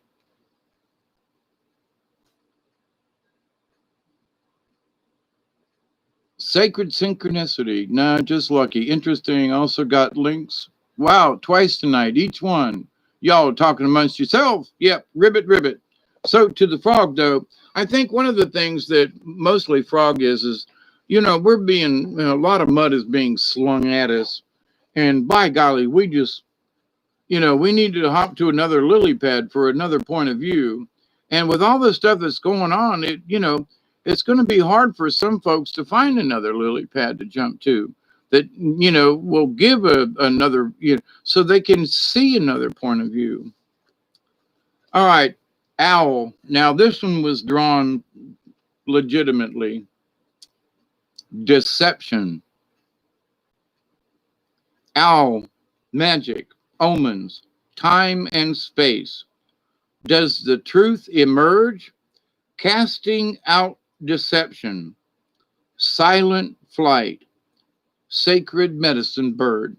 Sacred synchronicity. Nah, just lucky. Interesting. Also got links. Wow, twice tonight, each one. Y'all talking amongst yourself. Yep, ribbit, ribbit. So to the Frog, though, I think one of the things that mostly Frog is, we're being, a lot of mud is being slung at us. And by golly, we just, we need to hop to another lily pad for another point of view. And with all the stuff that's going on, it's going to be hard for some folks to find another lily pad to jump to that, will give another, so they can see another point of view. All right, owl. Now, this one was drawn legitimately. Deception. Owl, magic, omens, time and space. Does the truth emerge? Casting out deception. Silent flight. Sacred medicine bird.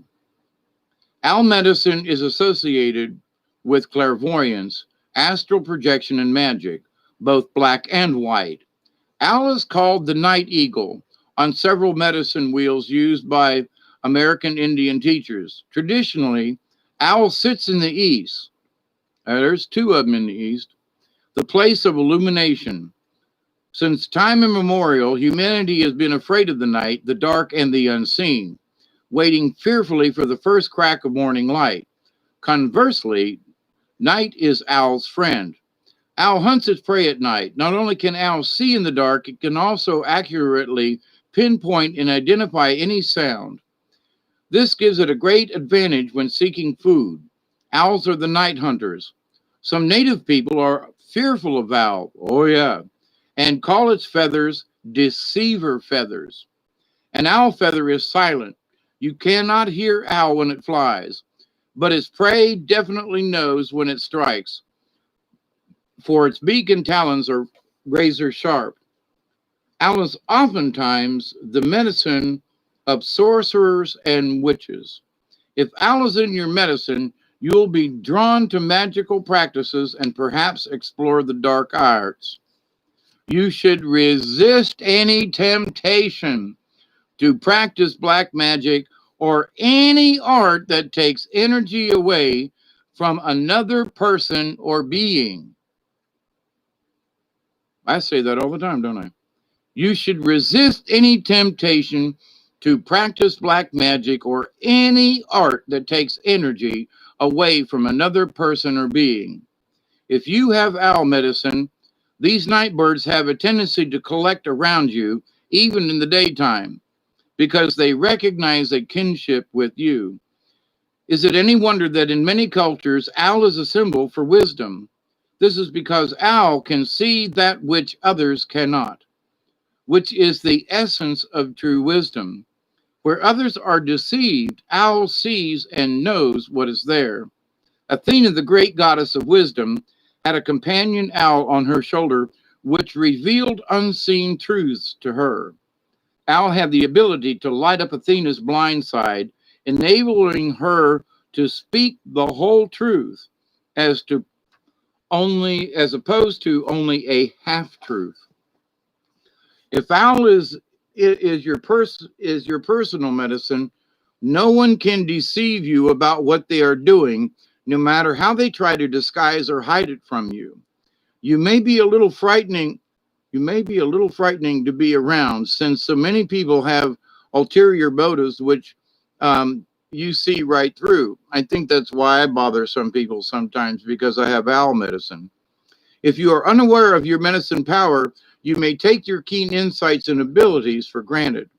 Owl medicine is associated with clairvoyance, astral projection, and magic, both black and white. Owl is called the night eagle on several medicine wheels used by American Indian teachers. Traditionally, owl sits in the east. There's two of them in the east, the place of illumination. Since time immemorial, humanity has been afraid of the night, the dark, and the unseen, waiting fearfully for the first crack of morning light. Conversely, night is owl's friend. Owl hunts its prey at night. Not only can owl see in the dark, it can also accurately pinpoint and identify any sound. This gives it a great advantage when seeking food. Owls are the night hunters. Some native people are fearful of owl, oh yeah, and call its feathers deceiver feathers. An owl feather is silent. You cannot hear owl when it flies, but its prey definitely knows when it strikes, for its beak and talons are razor sharp. Owl is oftentimes the medicine of sorcerers and witches. If owl is in your medicine, you'll be drawn to magical practices and perhaps explore the dark arts. You should resist any temptation to practice black magic or any art that takes energy away from another person or being. I say that all the time, don't I? You should resist any temptation to practice black magic or any art that takes energy away from another person or being. If you have owl medicine, these night birds have a tendency to collect around you, even in the daytime, because they recognize a kinship with you. Is it any wonder that in many cultures, owl is a symbol for wisdom? This is because owl can see that which others cannot, which is the essence of true wisdom. Where others are deceived, owl sees and knows what is there. Athena, the great goddess of wisdom, had a companion owl on her shoulder, which revealed unseen truths to her. Owl had the ability to light up Athena's blind side, enabling her to speak the whole truth as opposed to only a half truth. If owl is your personal medicine, no one can deceive you about what they are doing, no matter how they try to disguise or hide it from you. You may be a little frightening. You may be a little frightening to be around, since so many people have ulterior motives, which you see right through. I think that's why I bother some people sometimes, because I have owl medicine. If you are unaware of your medicine power, you may take your keen insights and abilities for granted.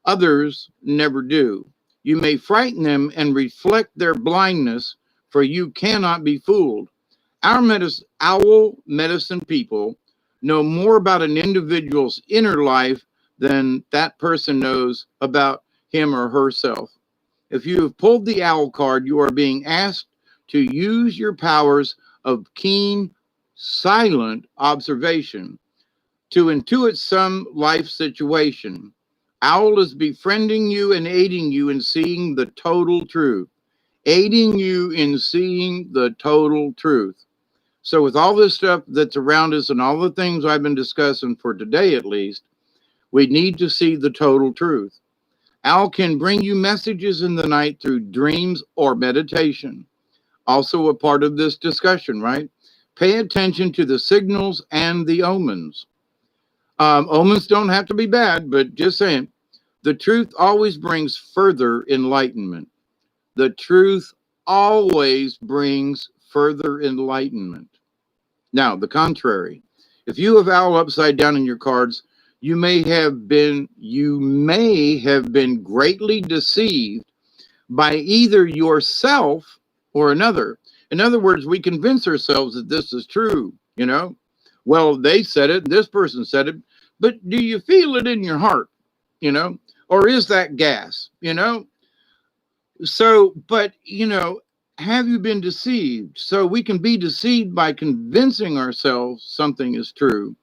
Others never do. You may frighten them and reflect their blindness, for you cannot be fooled. Owl medicine people know more about an individual's inner life than that person knows about him or herself. If you have pulled the owl card, you are being asked to use your powers of keen, silent observation to intuit some life situation. Owl is befriending you and aiding you in seeing the total truth. Aiding you in seeing the total truth. So with all this stuff that's around us and all the things I've been discussing for today at least, we need to see the total truth. Owl can bring you messages in the night through dreams or meditation. Also a part of this discussion, right? Pay attention to the signals and the omens. Omens don't have to be bad, but just saying, the truth always brings further enlightenment. The truth always brings further enlightenment. Now, the contrary. If you have owl upside down in your cards, you may have been greatly deceived by either yourself or another. In other words, we convince ourselves that this is true, you know? Well, they said it, this person said it, but do you feel it in your heart, you know? Or is that gas, you know? So, but, you know, have you been deceived? So we can be deceived by convincing ourselves something is true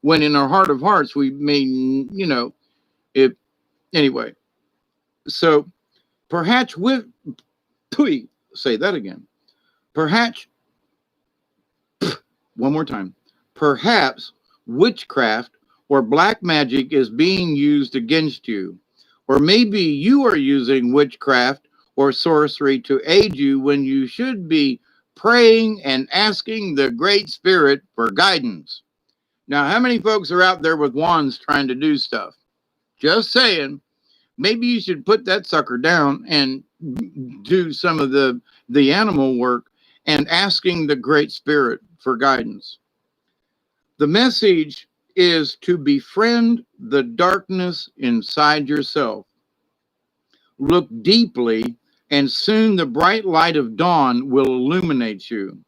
when in our heart of hearts we may, you know, if anyway. So perhaps with, please say that again. Perhaps, one more time. Perhaps witchcraft or black magic is being used against you. Or maybe you are using witchcraft or sorcery to aid you when you should be praying and asking the Great Spirit for guidance. Now, how many folks are out there with wands trying to do stuff? Just saying. Maybe you should put that sucker down and do some of the animal work and asking the Great Spirit for guidance. The message is to befriend the darkness inside yourself. Look deeply, and soon the bright light of dawn will illuminate you.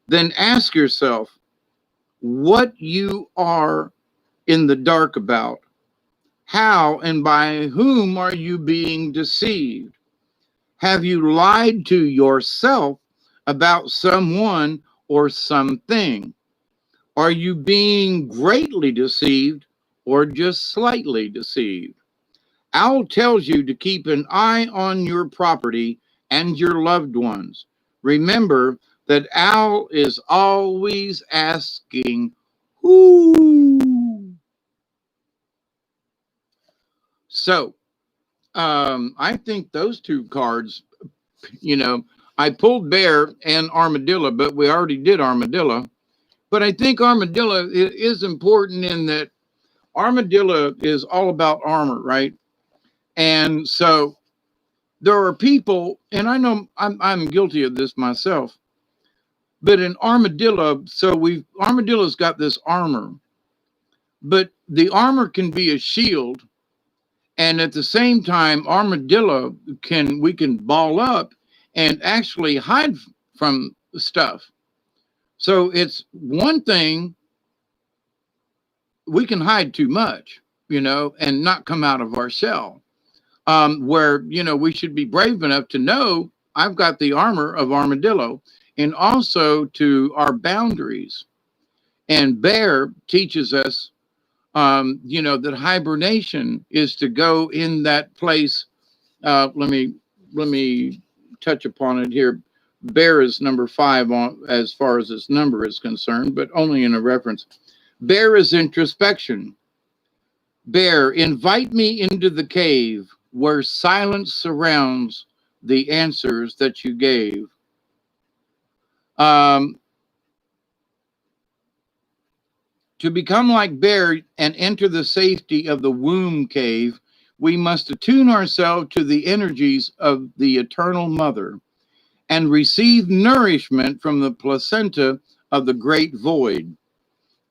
Then ask yourself what you are in the dark about. How and by whom are you being deceived? Have you lied to yourself about someone or something? Are you being greatly deceived or just slightly deceived? Owl tells you to keep an eye on your property and your loved ones. Remember that Owl is always asking, who? So, I think those two cards, you know, I pulled bear and armadillo, but we already did armadillo. But I think armadillo is important in that armadillo is all about armor, right? And so there are people, and I know I'm guilty of this myself, but in armadillo, so we armadillo's got this armor, but the armor can be a shield, and at the same time, armadillo can we can ball up and actually hide from stuff. So it's one thing we can hide too much, you know, and not come out of our shell. Where, you know, we should be brave enough to know I've got the armor of armadillo and also to our boundaries. And bear teaches us, you know, that hibernation is to go in that place. Let me touch upon it here. Bear is number 5 on as far as its number is concerned, but only in a reference. Bear is introspection. Bear, invite me into the cave where silence surrounds the answers that you gave. Um, to become like bear and enter the safety of the womb cave, we must attune ourselves to the energies of the eternal mother and receive nourishment from the placenta of the great void.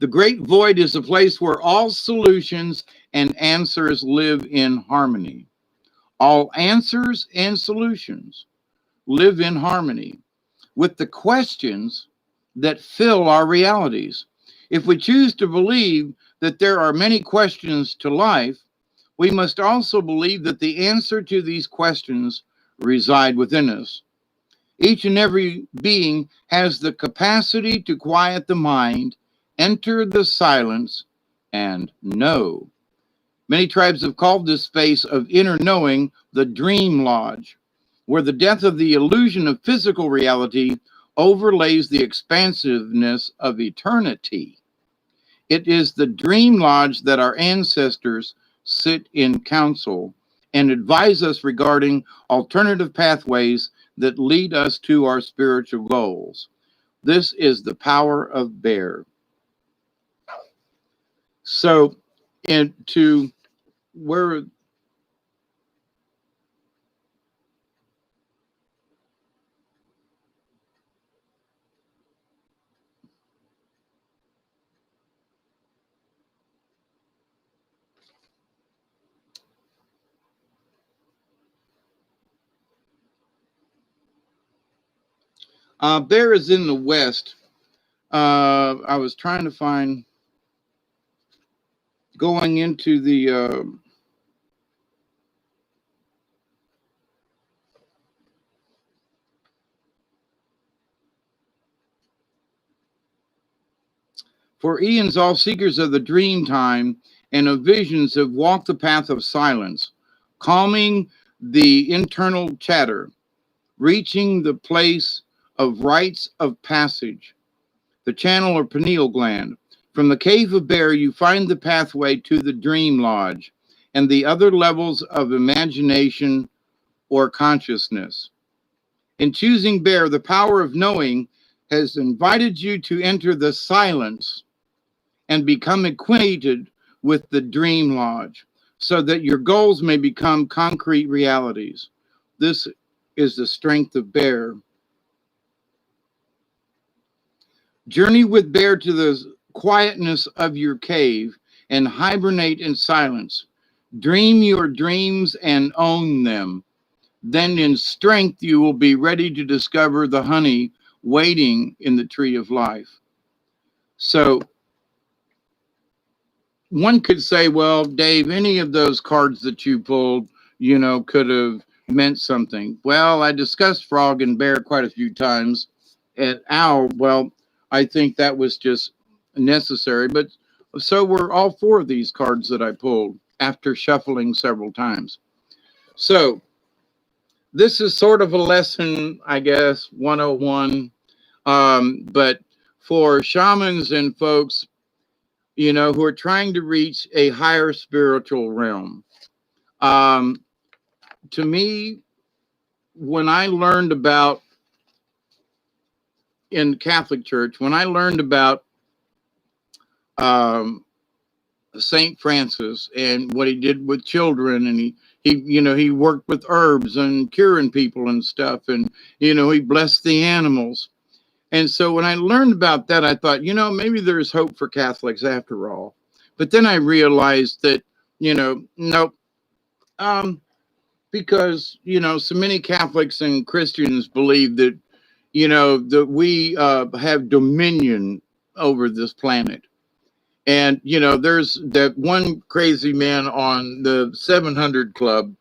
The great void is a place where all solutions and answers live in harmony. All answers and solutions live in harmony with the questions that fill our realities. If we choose to believe that there are many questions to life, we must also believe that the answer to these questions reside within us. Each and every being has the capacity to quiet the mind, enter the silence, and know. Many tribes have called this space of inner knowing the dream lodge, where the death of the illusion of physical reality overlays the expansiveness of eternity. It is the dream lodge that our ancestors sit in council and advise us regarding alternative pathways that lead us to our spiritual goals. This is the power of bear. So, into where Bear is in the west. I was trying to find going into the for eons all seekers of the dream time and of visions have walked the path of silence, calming the internal chatter, reaching the place of rites of passage, the channel or pineal gland. From the cave of Bear, you find the pathway to the dream lodge and the other levels of imagination or consciousness. In choosing Bear, the power of knowing has invited you to enter the silence and become acquainted with the dream lodge so that your goals may become concrete realities. This is the strength of Bear. Journey with Bear to the quietness of your cave and hibernate in silence. Dream your dreams and own them. Then in strength you will be ready to discover the honey waiting in the tree of life. So one could say, well, Dave, any of those cards that you pulled, could have meant something. Well, I discussed Frog and Bear quite a few times. And Owl, well, I think that was just necessary. But so were all four of these cards that I pulled after shuffling several times. So this is sort of a lesson, I guess, 101. But for shamans and folks, who are trying to reach a higher spiritual realm. To me, when I learned about in Catholic Church, when I learned about Saint Francis and what he did with children, and he worked with herbs and curing people and stuff, and he blessed the animals. And so when I learned about that, I thought, maybe there's hope for Catholics after all. But then I realized that, nope. Because, so many Catholics and Christians believe that, that we have dominion over this planet. And, there's that one crazy man on the 700 Club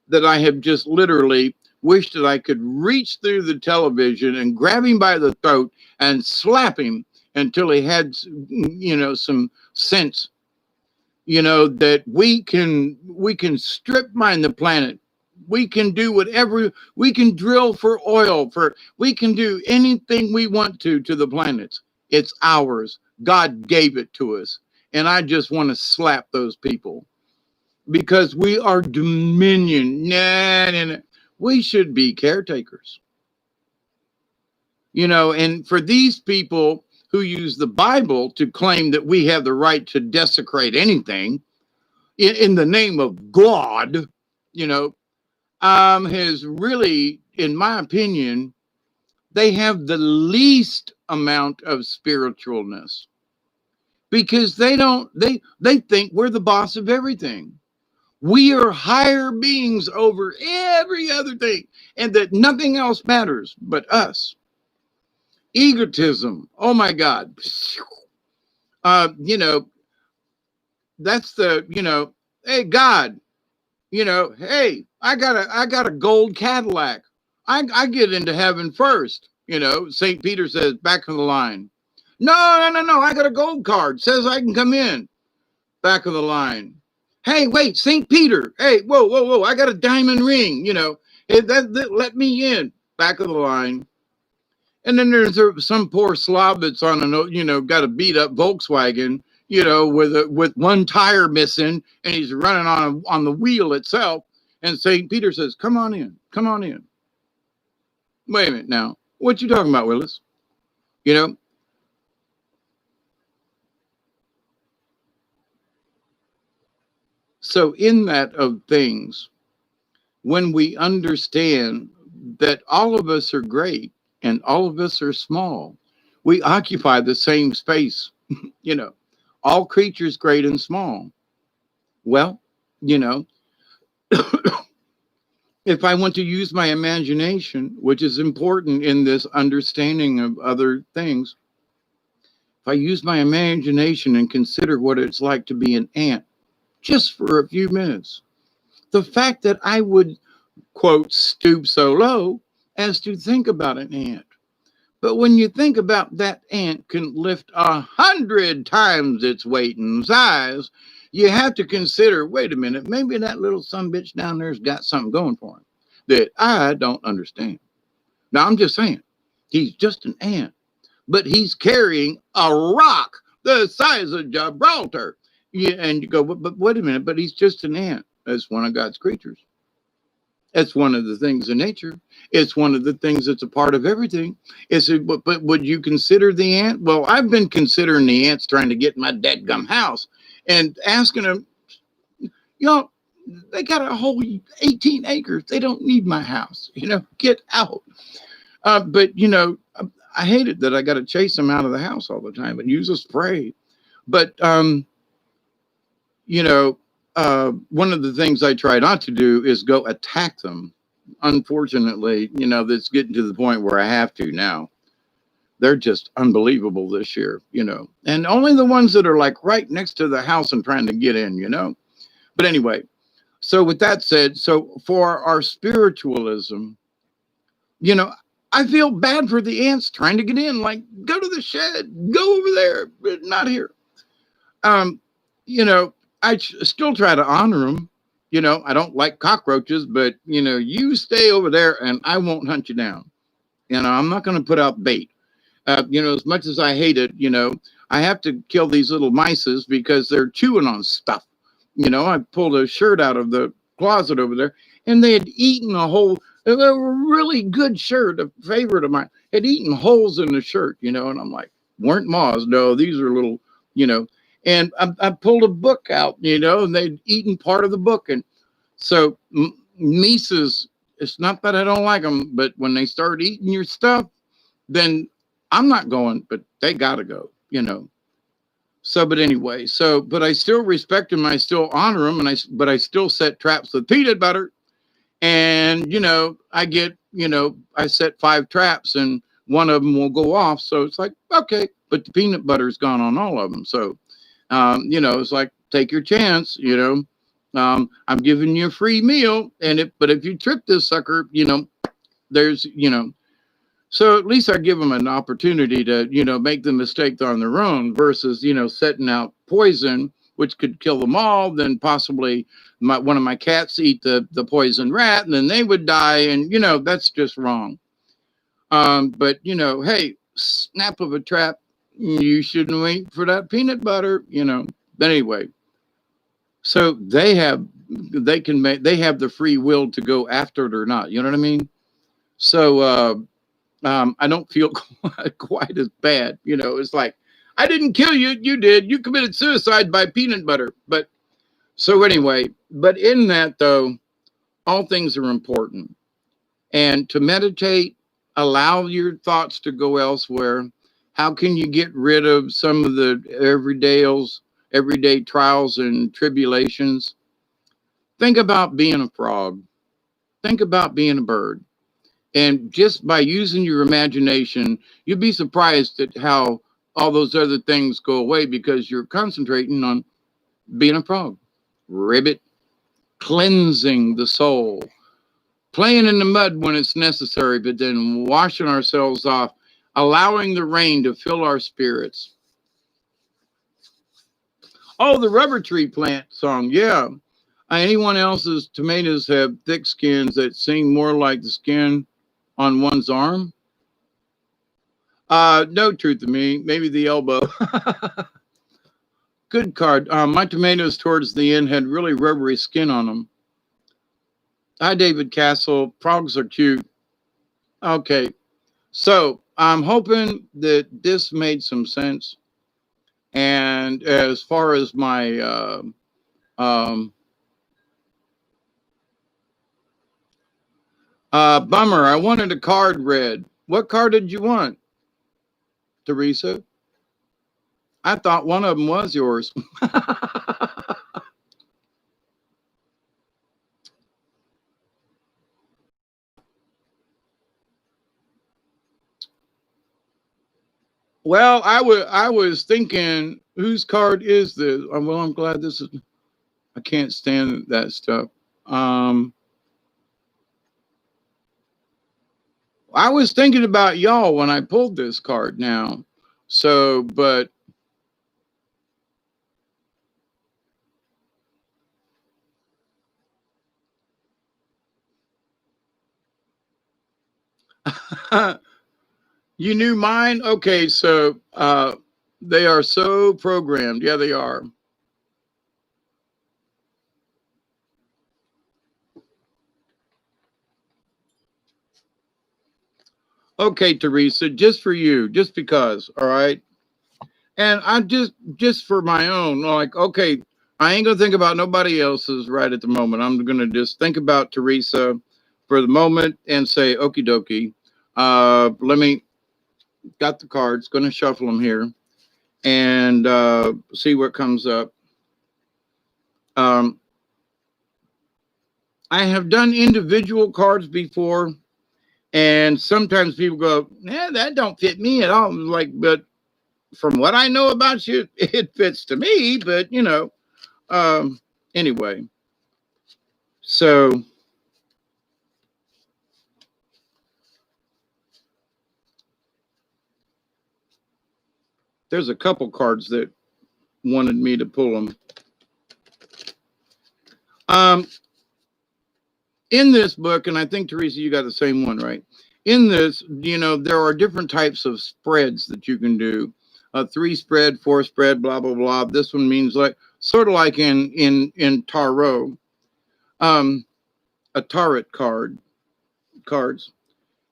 that I have just literally wished that I could reach through the television and grab him by the throat and slap him until he had, some sense, that we can strip mine the planet. We can do whatever, we can drill for oil, we can do anything we want to the planets. It's ours. God gave it to us. And I just want to slap those people because we are dominion. Nah. We should be caretakers. And for these people who use the Bible to claim that we have the right to desecrate anything in the name of God, has really, in my opinion, they have the least amount of spiritualness because they think we're the boss of everything. We are higher beings over every other thing and that nothing else matters but us. Egotism. Oh my God. That's the, hey, God, hey, I got a gold Cadillac. I get into heaven first. St. Peter says, back of the line. No. I got a gold card. Says I can come in. Back of the line. Hey, wait, St. Peter. Hey, whoa. I got a diamond ring. Hey, that let me in. Back of the line. And then there's some poor slob that's on got a beat up Volkswagen, with one tire missing, and he's running on the wheel itself. And St. Peter says, come on in. Wait a minute now. What you talking about, Willis? So in that of things, when we understand that all of us are great and all of us are small, we occupy the same space, all creatures great and small. Well, if I want to use my imagination, which is important in this understanding of other things, if I use my imagination and consider what it's like to be an ant just for a few minutes, the fact that I would, quote, stoop so low as to think about an ant. But when you think about that ant can lift 100 times its weight in size, you have to consider, wait a minute, maybe that little son bitch down there's got something going for him that I don't understand. Now I'm just saying, he's just an ant, but he's carrying a rock the size of Gibraltar. Yeah, and you go, but wait a minute, but he's just an ant. That's one of God's creatures. It's one of the things in nature. It's one of the things that's a part of everything. But would you consider the ant? Well, I've been considering the ants trying to get in my dadgum house and asking them, you know, they got a whole 18 acres. They don't need my house. Get out. But I hate it that I got to chase them out of the house all the time and use a spray. But one of the things I try not to do is go attack them. Unfortunately, that's getting to the point where I have to now. They're just unbelievable this year. And only the ones that are like right next to the house and trying to get in. But anyway, so with that said, so for our spiritualism, I feel bad for the ants trying to get in. Like, go to the shed, go over there, but not here. Um, I still try to honor them. I don't like cockroaches, but you stay over there and I won't hunt you down. I'm not going to put out bait. As much as I hate it, I have to kill these little mices because they're chewing on stuff. I pulled a shirt out of the closet over there and they had eaten a really good shirt, a favorite of mine, had eaten holes in the shirt, and I'm like, weren't moths. No, these are little, and I pulled a book out, and they'd eaten part of the book. And so Mises, it's not that I don't like them, but when they start eating your stuff, then I'm not going, but they got to go. So, but anyway, but I still respect them. I still honor them. But I still set traps with peanut butter. And, I set 5 traps and one of them will go off. So it's like, okay, but the peanut butter's gone on all of them. So, it's like, take your chance, I'm giving you a free meal. But if you trip this sucker, there's, so at least I give them an opportunity to, make the mistake on their own versus, setting out poison, which could kill them all. Then possibly one of my cats eat the poison rat and then they would die. And, that's just wrong. But, hey, snap of a trap, you shouldn't wait for that peanut butter, But anyway, so they have the free will to go after it or not. You know what I mean? So, I don't feel quite as bad. It's like, I didn't kill you. You did. You committed suicide by peanut butter. But so anyway, but in that though, all things are important. And to meditate, allow your thoughts to go elsewhere. How can you get rid of some of the everyday trials and tribulations? Think about being a frog. Think about being a bird. And just by using your imagination, you'd be surprised at how all those other things go away because you're concentrating on being a frog. Ribbit, cleansing the soul, playing in the mud when it's necessary, but then washing ourselves off, allowing the rain to fill our spirits. Oh, the rubber tree plant song. Yeah. Anyone else's tomatoes have thick skins that seem more like the skin on one's arm? No truth to me. Maybe the elbow. Good card. My tomatoes towards the end had really rubbery skin on them. Hi, David Castle. Frogs are cute. Okay. So I'm hoping that this made some sense. And as far as my bummer, I wanted a card read. What card did you want, Teresa? I thought one of them was yours. Well, I was thinking, whose card is this? Well, I'm glad this is. I can't stand that stuff. Um, I was thinking about y'all when I pulled this card now. So, but you knew mine? Okay, so they are so programmed. Yeah, they are. Okay, Teresa, just for you, just because, all right? And I just for my own, like, okay, I ain't gonna think about nobody else's right at the moment. I'm gonna just think about Teresa for the moment and say, okie dokie. Let me got the cards, gonna shuffle them here and see what comes up. Um, I have done individual cards before, and sometimes people go, "Yeah, that don't fit me at all." Like, but from what I know about you, it fits to me. But um, anyway, so there's a couple cards that wanted me to pull them. Um, in this book, and I think Teresa, you got the same one, right? In this, there are different types of spreads that you can do. A 3 spread, 4 spread, blah blah blah. This one means like sort of like in tarot, a tarot cards.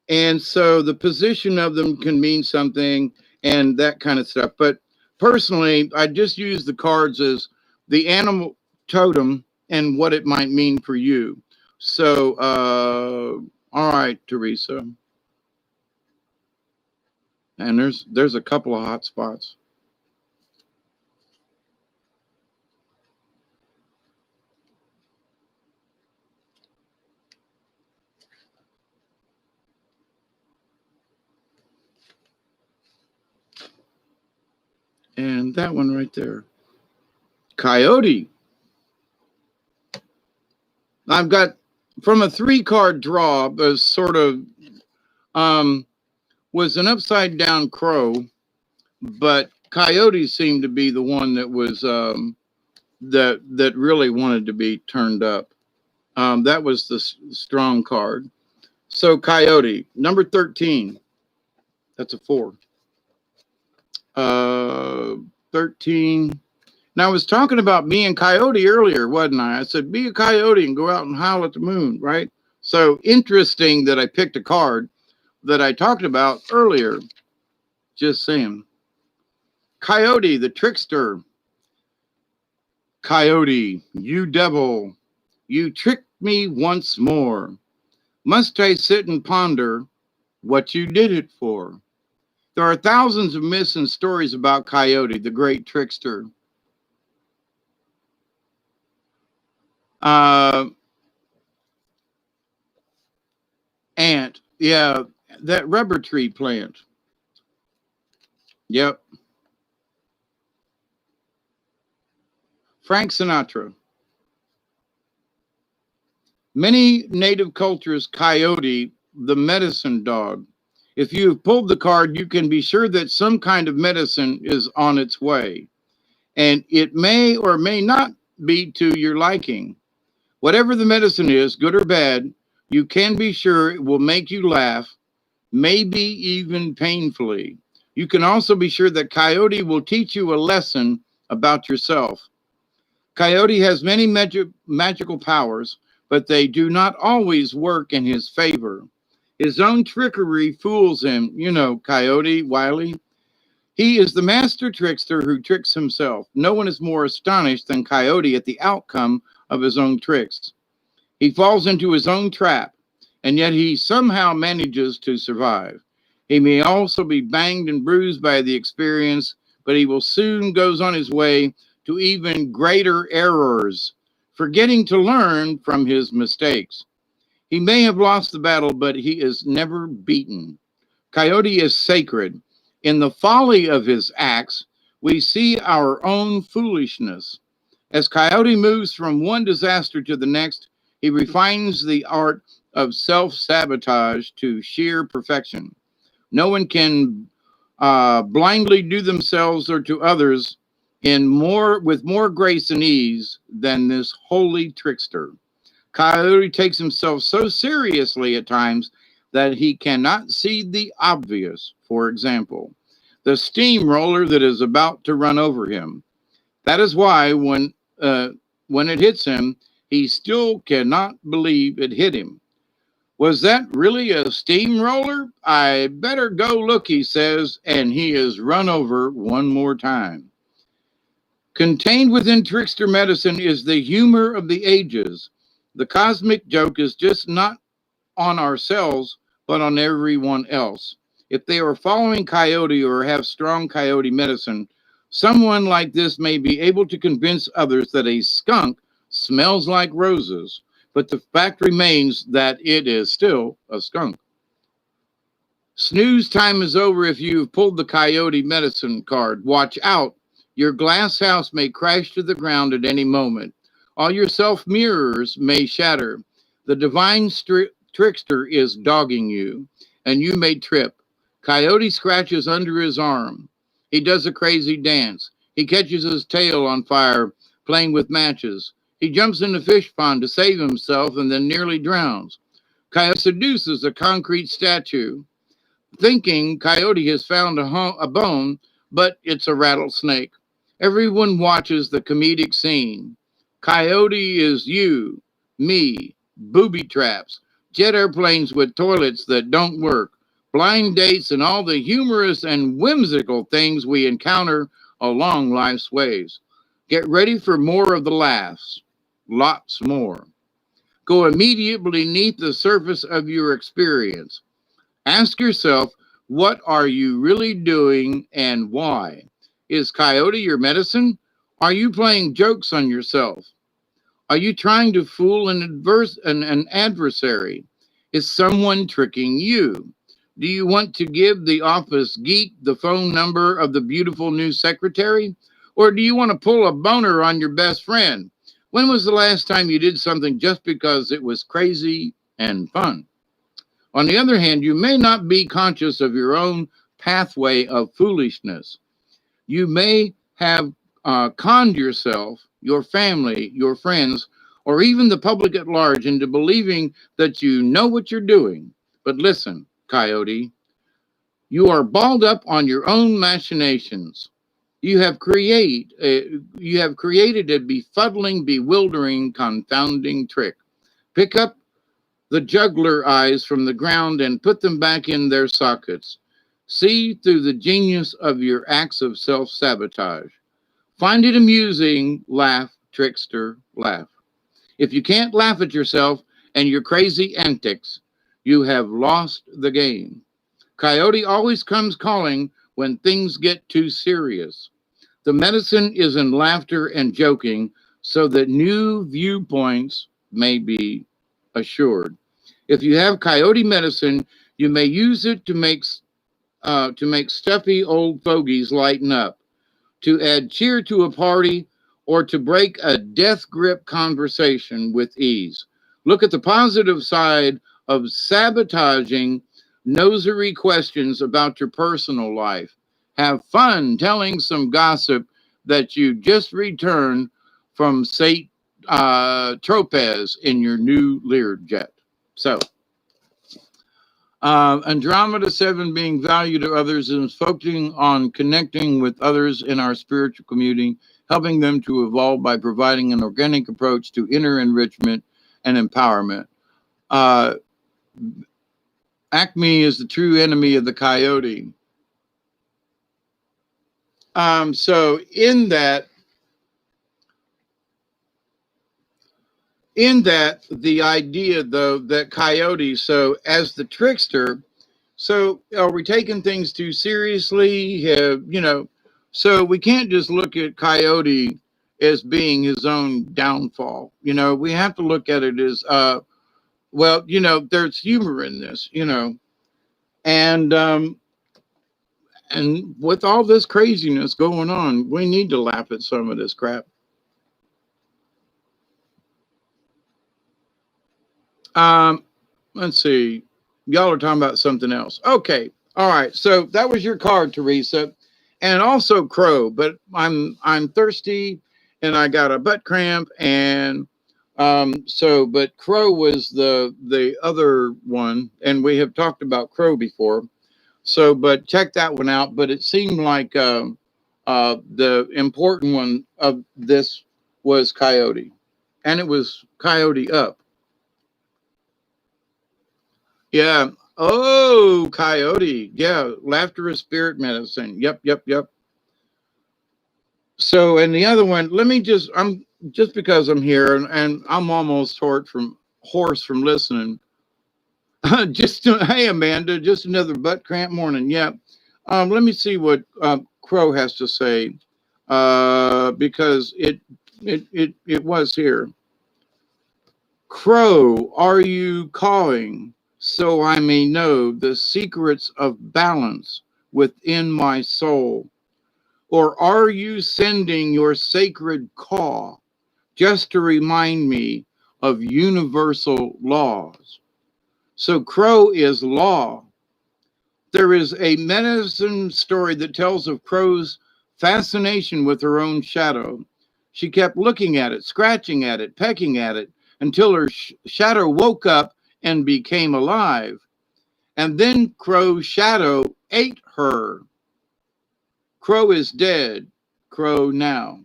And so the position of them can mean something and that kind of stuff. But personally, I just use the cards as the animal totem and what it might mean for you. So, all right, Teresa. And there's a couple of hot spots. And that one right there. Coyote. I've got from a 3-card draw, a sort of um was an upside down crow, but coyote seemed to be the one that was that really wanted to be turned up. That was the strong card. So coyote number 13. That's a 4. 13. Now I was talking about being coyote earlier, wasn't I? I said be a coyote and go out and howl at the moon, right? So interesting that I picked a card that I talked about earlier. Just saying. Coyote, the trickster. Coyote, you devil, you tricked me once more. Must I sit and ponder what you did it for? There are thousands of myths and stories about Coyote, the great trickster. Uh, ant, yeah, that rubber tree plant. Yep. Frank Sinatra. Many native cultures, coyote, the medicine dog. If you have pulled the card, you can be sure that some kind of medicine is on its way, and it may or may not be to your liking. Whatever the medicine is, good or bad, you can be sure it will make you laugh, maybe even painfully. You can also be sure that Coyote will teach you a lesson about yourself. Coyote has many magical powers, but they do not always work in his favor. His own trickery fools him. You know, Coyote, Wiley. He is the master trickster who tricks himself. No one is more astonished than Coyote at the outcome of his own tricks. He falls into his own trap, and yet he somehow manages to survive. He may also be banged and bruised by the experience, but he will soon goes on his way to even greater errors, forgetting to learn from his mistakes. He may have lost the battle, but he is never beaten. Coyote is sacred, In the folly of his acts, we see our own foolishness. As Coyote moves from one disaster to the next, he refines the art of self sabotage to sheer perfection. No one can blindly do themselves or to others with more grace and ease than this holy trickster. Coyote takes himself so seriously at times that he cannot see the obvious. For example, the steamroller that is about to run over him. That is why uh, when it hits him, he still cannot believe it hit him. Was that really a steamroller? I better go look, he says, and he is run over one more time. Contained within trickster medicine is the humor of the ages. The cosmic joke is just not on ourselves, but on everyone else. If they are following coyote or have strong coyote medicine, someone like this may be able to convince others that a skunk smells like roses, but the fact remains that it is still a skunk. Snooze time is over if you've pulled the coyote medicine card. Watch out. Your glass house may crash to the ground at any moment. All your self mirrors may shatter. The divine trickster is dogging you, and you may trip. Coyote scratches under his arm. He does a crazy dance. He catches his tail on fire, playing with matches. He jumps in the fish pond to save himself and then nearly drowns. Coyote seduces a concrete statue, thinking Coyote has found a bone, but it's a rattlesnake. Everyone watches the comedic scene. Coyote is you, me, booby traps, jet airplanes with toilets that don't work, blind dates, and all the humorous and whimsical things we encounter along life's ways. Get ready for more of the laughs. Lots more. Go immediately beneath the surface of your experience. Ask yourself, what are you really doing and why? Is coyote your medicine? Are you playing jokes on yourself? Are you trying to fool an adversary? Is someone tricking you? Do you want to give the office geek the phone number of the beautiful new secretary? Or do you want to pull a boner on your best friend? When was the last time you did something just because it was crazy and fun? On the other hand, you may not be conscious of your own pathway of foolishness. You may have conned yourself, your family, your friends, or even the public at large into believing that you know what you're doing. But listen, Coyote, you are balled up on your own machinations. You have created a befuddling, bewildering, confounding trick. Pick up the juggler eyes from the ground and put them back in their sockets. See through the genius of your acts of self sabotage. Find it amusing, laugh, trickster, laugh. If you can't laugh at yourself and your crazy antics, you have lost the game. Coyote always comes calling when things get too serious. The medicine is in laughter and joking so that new viewpoints may be assured. If you have coyote medicine, you may use it to make stuffy old fogies lighten up, to add cheer to a party, or to break a death grip conversation with ease. Look at the positive side of sabotaging nosy questions about your personal life. Have fun telling some gossip that you just returned from St. Tropez in your new Learjet. So, Andromeda 7 being value to others is focusing on connecting with others in our spiritual community, helping them to evolve by providing an organic approach to inner enrichment and empowerment. Uh, Acme is the true enemy of the coyote. So in that the idea though that coyote, so as the trickster, so are we taking things too seriously? So we can't just look at coyote as being his own downfall. We have to look at it as there's humor in this, and And with all this craziness going on, we need to laugh at some of this crap. Um, let's see. Y'all are talking about something else. Okay. All right. So that was your card, Teresa. And also Crow, but I'm thirsty and I got a butt cramp and but Crow was the other one, and we have talked about Crow before. So but check that one out. But it seemed like the important one of this was Coyote. And it was Coyote up. Yeah. Oh, coyote. Yeah. Laughter is spirit medicine. Yep, yep, yep. So, and the other one, I'm just because I'm here and I'm almost hoarse from listening. Hey, Amanda, just another butt cramp morning. Yeah. Let me see what Crow has to say because it was here. Crow, are you calling so I may know the secrets of balance within my soul? Or are you sending your sacred call just to remind me of universal laws? So, Crow is law. There is a medicine story that tells of Crow's fascination with her own shadow. She kept looking at it, scratching at it, pecking at it, until her shadow woke up and became alive. And then Crow's shadow ate her. Crow is dead. Crow now.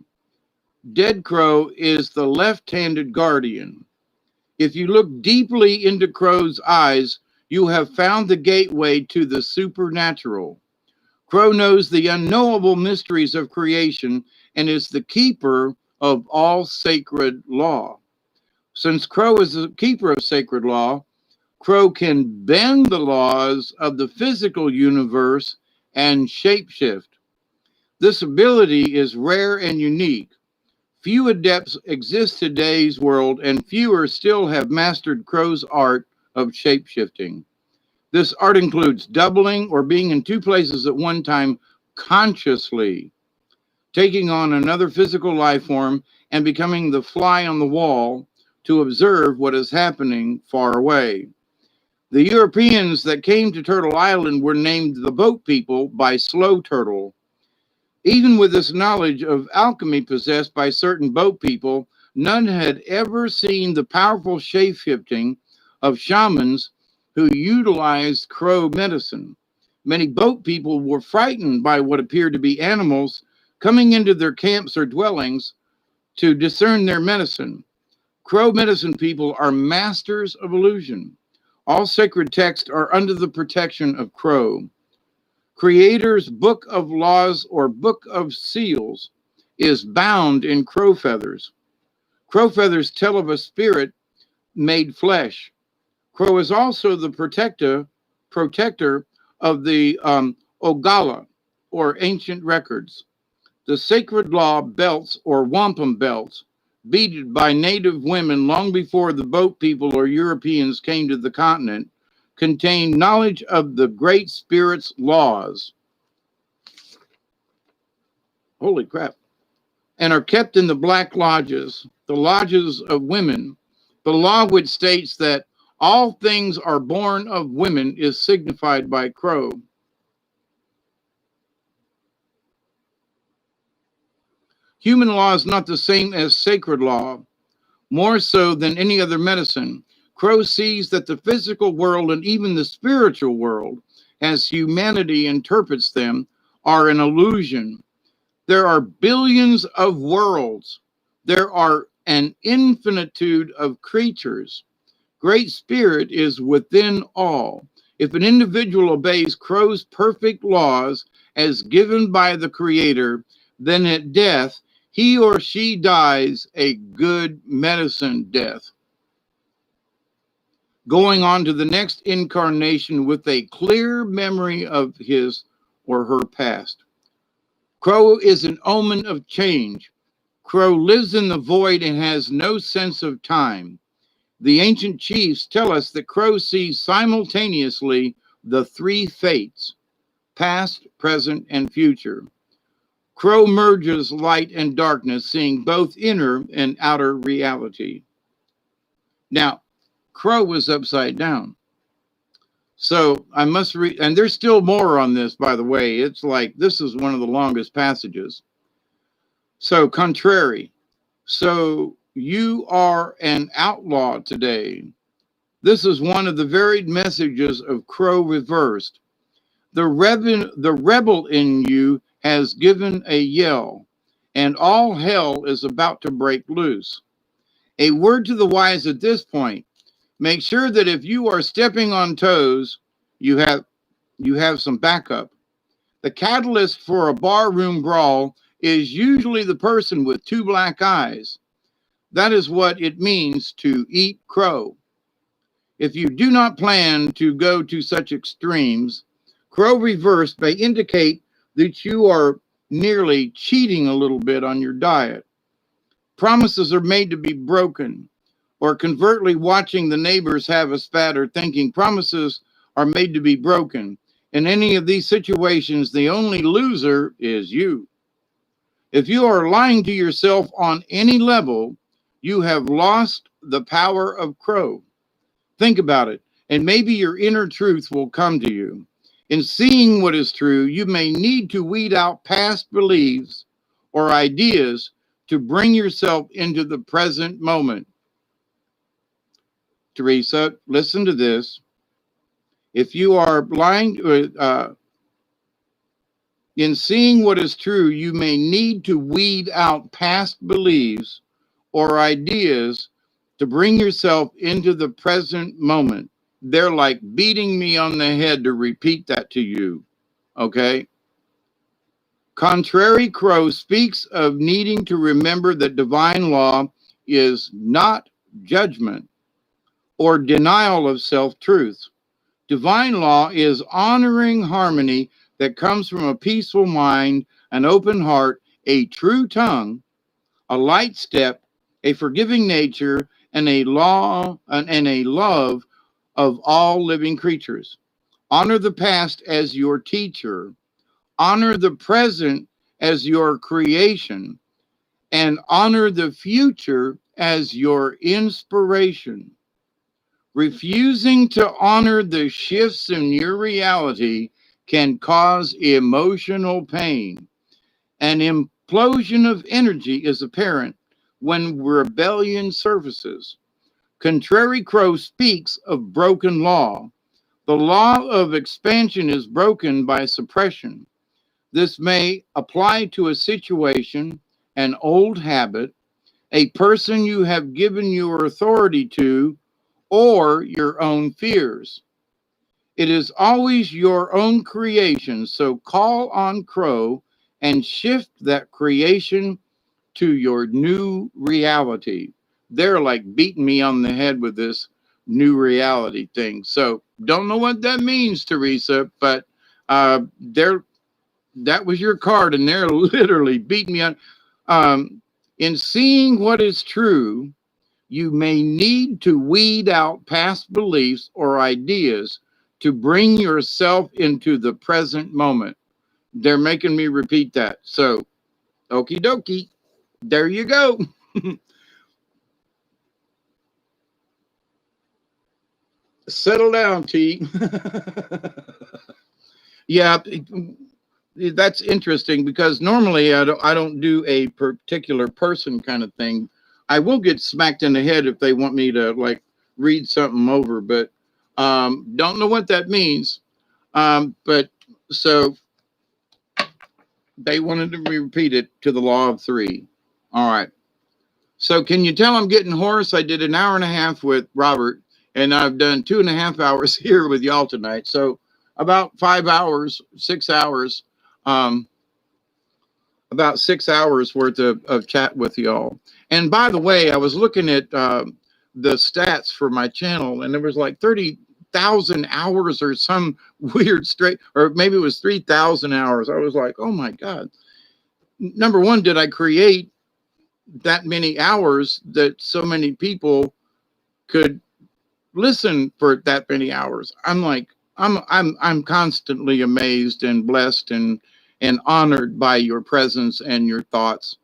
Dead Crow is the left handed guardian. If you look deeply into Crow's eyes, you have found the gateway to the supernatural. Crow knows the unknowable mysteries of creation and is the keeper of all sacred law. Since Crow is the keeper of sacred law, Crow can bend the laws of the physical universe and shapeshift. This ability is rare and unique. Few adepts exist in today's world, and fewer still have mastered Crow's art of shapeshifting. This art includes doubling or being in two places at one time consciously, taking on another physical life form and becoming the fly on the wall to observe what is happening far away. The Europeans that came to Turtle Island were named the Boat People by Slow Turtle. Even with this knowledge of alchemy possessed by certain boat people, none had ever seen the powerful shape-shifting of shamans who utilized crow medicine. Many boat people were frightened by what appeared to be animals coming into their camps or dwellings to discern their medicine. Crow medicine people are masters of illusion. All sacred texts are under the protection of Crow. Creator's Book of Laws or Book of Seals is bound in crow feathers. Crow feathers tell of a spirit made flesh. Crow is also the protector of the Ogala or ancient records. The sacred law belts or wampum belts, beaded by native women long before the boat people or Europeans came to the continent, contain knowledge of the Great Spirit's laws. Holy crap. And are kept in the black lodges, the lodges of women. The law which states that all things are born of women is signified by Crow. Human law is not the same as sacred law. More so than any other medicine, Crow sees that the physical world and even the spiritual world, as humanity interprets them, are an illusion. There are billions of worlds. There are an infinitude of creatures. Great Spirit is within all. If an individual obeys Crow's perfect laws as given by the Creator, then at death, he or she dies a good medicine death, going on to the next incarnation with a clear memory of his or her past. Crow is an omen of change. Crow lives in the void and has no sense of time. The ancient chiefs tell us that Crow sees simultaneously the three fates. past, present, and future. Crow merges light and darkness, seeing both inner and outer reality. Now, Crow was upside down. So I must read, and there's still more on this, by the way. It's like this is one of the longest passages. So, contrary. So, you are an outlaw today. This is one of the varied messages of Crow reversed. The rebel in you has given a yell, and all hell is about to break loose. A word to the wise at this point. Make sure that if you are stepping on toes, you have some backup. The catalyst for a barroom brawl is usually the person with two black eyes. That is what it means to eat crow. If you do not plan to go to such extremes, crow reversed may indicate that you are nearly cheating a little bit on your diet. Promises are made to be broken, or covertly watching the neighbors have a spat or thinking promises are made to be broken. In any of these situations, the only loser is you. If you are lying to yourself on any level, you have lost the power of crow. Think about it, and maybe your inner truth will come to you. In seeing what is true, you may need to weed out past beliefs or ideas to bring yourself into the present moment. Teresa, listen to this. If you are blind, in seeing what is true, you may need to weed out past beliefs or ideas to bring yourself into the present moment. They're like beating me on the head to repeat that to you. Okay? Contrary Crow speaks of needing to remember that divine law is not judgment or denial of self-truth. Divine law is honoring harmony that comes from a peaceful mind, an open heart, a true tongue, a light step, a forgiving nature, and a law and a love of all living creatures. Honor the past as your teacher, honor the present as your creation, and honor the future as your inspiration. Refusing to honor the shifts in your reality can cause emotional pain. An implosion of energy is apparent when rebellion surfaces. Contrary Crow speaks of broken law. The law of expansion is broken by suppression. This may apply to a situation, an old habit, a person you have given your authority to, or your own fears. It is always your own creation, so call on Crow and shift that creation to your new reality. They're like beating me on the head with this new reality thing. So don't know what that means, Teresa, but they're that was your card, and they're literally beating me on. In seeing what is true, you may need to weed out past beliefs or ideas to bring yourself into the present moment. They're making me repeat that. So, okie dokie, there you go. Settle down, T. Yeah, that's interesting because normally I don't do a particular person kind of thing. I will get smacked in the head if they want me to like read something over, but don't know what that means. But so they wanted to repeat it to the law of three. All right. So can you tell I'm getting hoarse? I did an hour and a half with Robert, and I've done 2.5 hours here with y'all tonight. So about 5 hours, 6 hours, um, about 6 hours worth of chat with y'all. And by the way, I was looking at the stats for my channel, and there was like 30,000 hours or some weird straight, or maybe it was 3,000 hours. I was like, oh my God. Number one, did I create that many hours that so many people could listen for that many hours? I'm like, I'm constantly amazed and blessed and honored by your presence and your thoughts.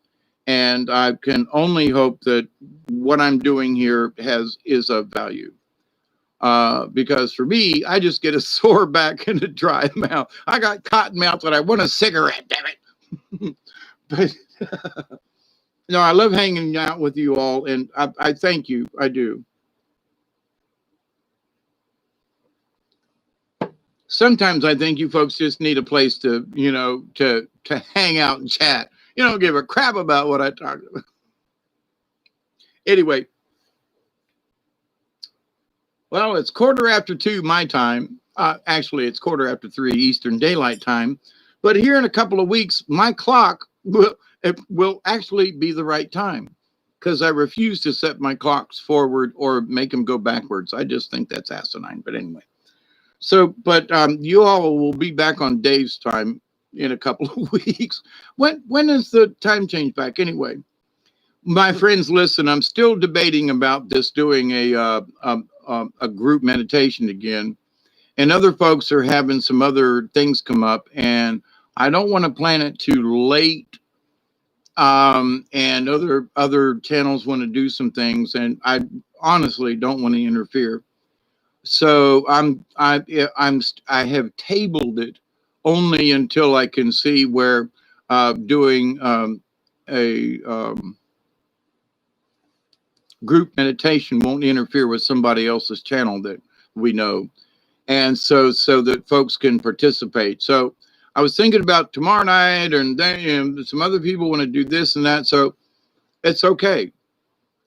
And I can only hope that what I'm doing here is of value. Because for me, I just get a sore back and a dry mouth. I got cotton mouth and I want a cigarette, damn it. But no, I love hanging out with you all, and I thank you. I do. Sometimes I think you folks just need a place to, to hang out and chat. You don't give a crap about what I talk about. Anyway, well, it's 2:15 my time. Actually, it's 3:15 Eastern Daylight Time. But here in a couple of weeks, my clock will actually be the right time because I refuse to set my clocks forward or make them go backwards. I just think that's asinine. But anyway. So, but you all will be back on Dave's time in a couple of weeks. When is the time change back anyway? My friends, listen. I'm still debating about this doing a group meditation again, and other folks are having some other things come up, and I don't want to plan it too late. And other channels want to do some things, and I honestly don't want to interfere. So I have tabled it only until I can see where doing a group meditation won't interfere with somebody else's channel that we know, and so that folks can participate. So I was thinking about tomorrow night, and then some other people want to do this and that. So it's okay.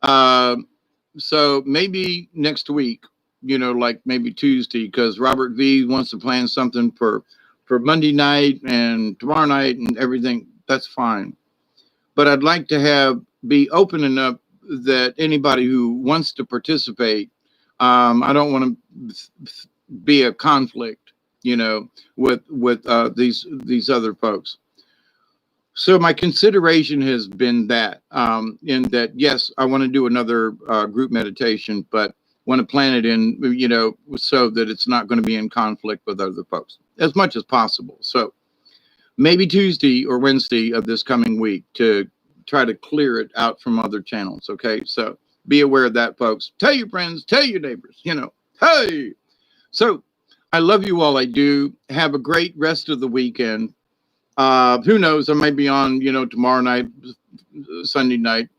Uh, so maybe next week, like maybe Tuesday, because Robert V wants to plan something for Monday night and tomorrow night and everything. That's fine. But I'd like to be open enough that anybody who wants to participate, I don't want to be a conflict, with these other folks. So my consideration has been that, in that, yes, I want to do another group meditation, but want to plan it in, so that it's not going to be in conflict with other folks as much as possible. So maybe Tuesday or Wednesday of this coming week to try to clear it out from other channels. Okay. So be aware of that, folks. Tell your friends, tell your neighbors, hey. So I love you all. I do. Have a great rest of the weekend. Who knows? I might be on, tomorrow night, Sunday night,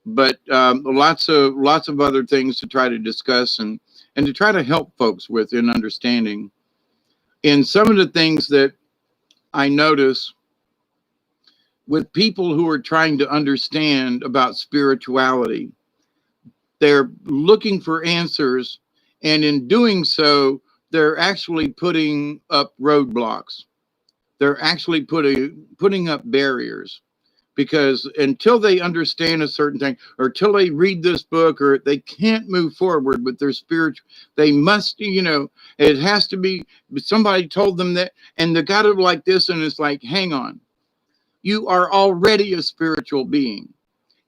but lots of other things to try to discuss and to try to help folks with in understanding. And some of the things that I notice with people who are trying to understand about spirituality, they're looking for answers, and in doing so, they're actually putting up roadblocks. They're actually putting up barriers, because until they understand a certain thing, or until they read this book, or they can't move forward with their spiritual, they must, it has to be, somebody told them that, and they got it like this, and it's like, hang on, you are already a spiritual being.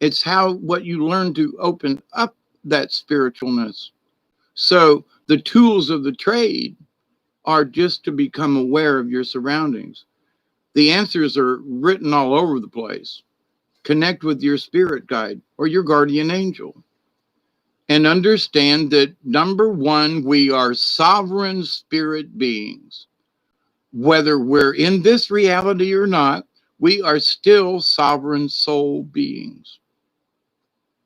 It's what you learn to open up that spiritualness. So the tools of the trade are just to become aware of your surroundings. The answers are written all over the place. Connect with your spirit guide or your guardian angel. And understand that, number one, we are sovereign spirit beings. Whether we're in this reality or not, we are still sovereign soul beings.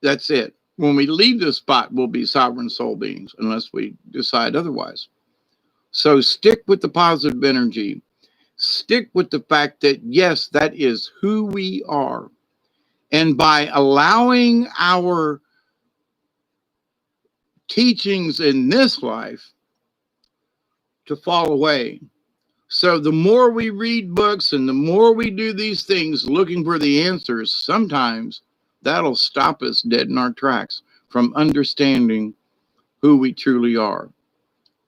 That's it. When we leave this spot, we'll be sovereign soul beings, unless we decide otherwise. So stick with the positive energy. Stick with the fact that, yes, that is who we are. And by allowing our teachings in this life to fall away. So the more we read books and the more we do these things looking for the answers, sometimes that'll stop us dead in our tracks from understanding who we truly are.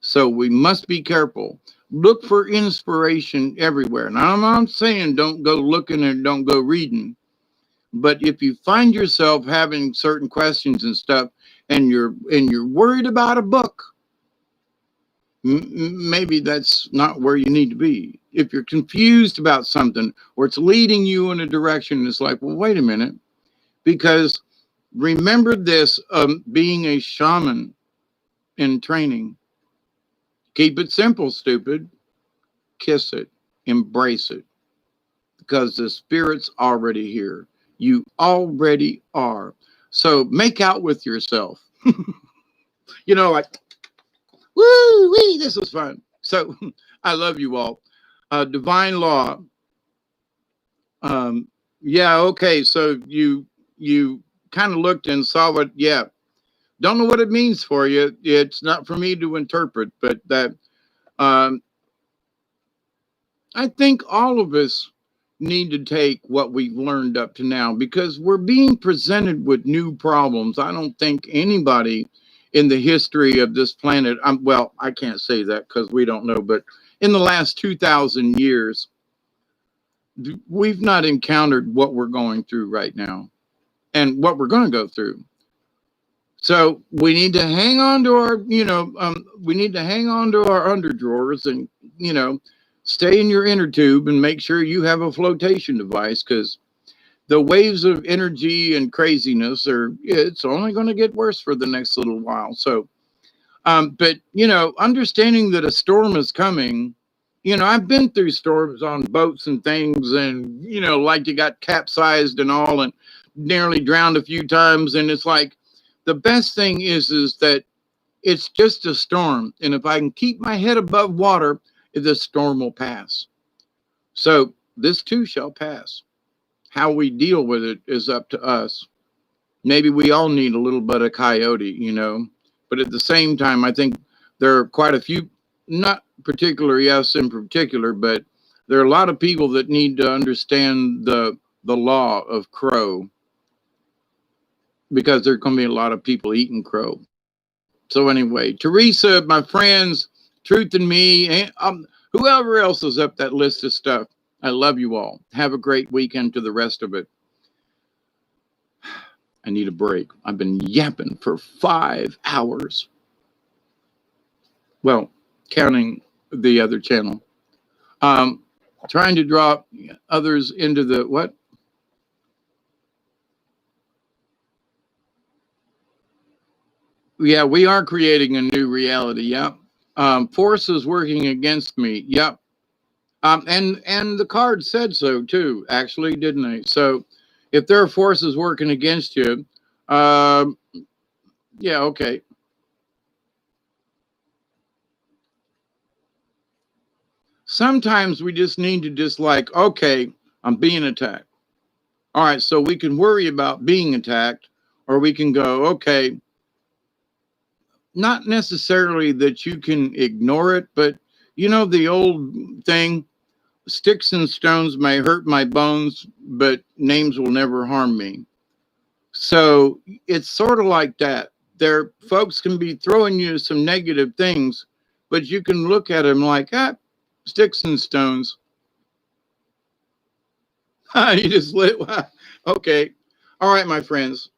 So we must be careful. Look for inspiration everywhere. Now, I'm not saying don't go looking and don't go reading. But if you find yourself having certain questions and stuff, and you're worried about a book, Maybe that's not where you need to be. If you're confused about something or it's leading you in a direction, it's like, well, wait a minute, because remember this, being a shaman in training, keep it simple, stupid, kiss it, embrace it, because the spirit's already here. You already are. So make out with yourself. Like, woo wee, this was fun. So I love you all. Divine law. Um, yeah, okay. So you kind of looked and saw what, yeah. Don't know what it means for you. It's not for me to interpret, but that um, I think all of us need to take what we've learned up to now, because we're being presented with new problems. I don't think anybody in the history of this planet, well, I can't say that because we don't know, but in the last 2,000 years, we've not encountered what we're going through right now and what we're going to go through. So we need to hang on to our, we need to hang on to our underdrawers and, stay in your inner tube and make sure you have a flotation device, because the waves of energy and craziness it's only going to get worse for the next little while. So, but, understanding that a storm is coming, I've been through storms on boats and things, and, like you got capsized and all and nearly drowned a few times. And it's like, the best thing is that it's just a storm. And if I can keep my head above water, the storm will pass. So this too shall pass. How we deal with it is up to us. Maybe we all need a little bit of coyote, but at the same time, I think there are quite a few, not particular, yes, in particular, but there are a lot of people that need to understand the law of crow, because there's going to be a lot of people eating crow. So anyway, Teresa, my friends, Truth and me, and whoever else is up that list of stuff, I love you all. Have a great weekend to the rest of it. I need a break. I've been yapping for 5 hours. Well, counting the other channel. Trying to draw others into the what? Yeah, we are creating a new reality. Yep. Forces working against me. Yep. And the card said so too, actually, didn't they? So if there are forces working against you, yeah, okay. Sometimes we just need to just like, okay, I'm being attacked. All right, so we can worry about being attacked, or we can go, okay, not necessarily that you can ignore it, but the old thing, sticks and stones may hurt my bones, but names will never harm me. So it's sort of like that. There, folks can be throwing you some negative things, but you can look at them like, sticks and stones. You just lit. Okay. All right, my friends.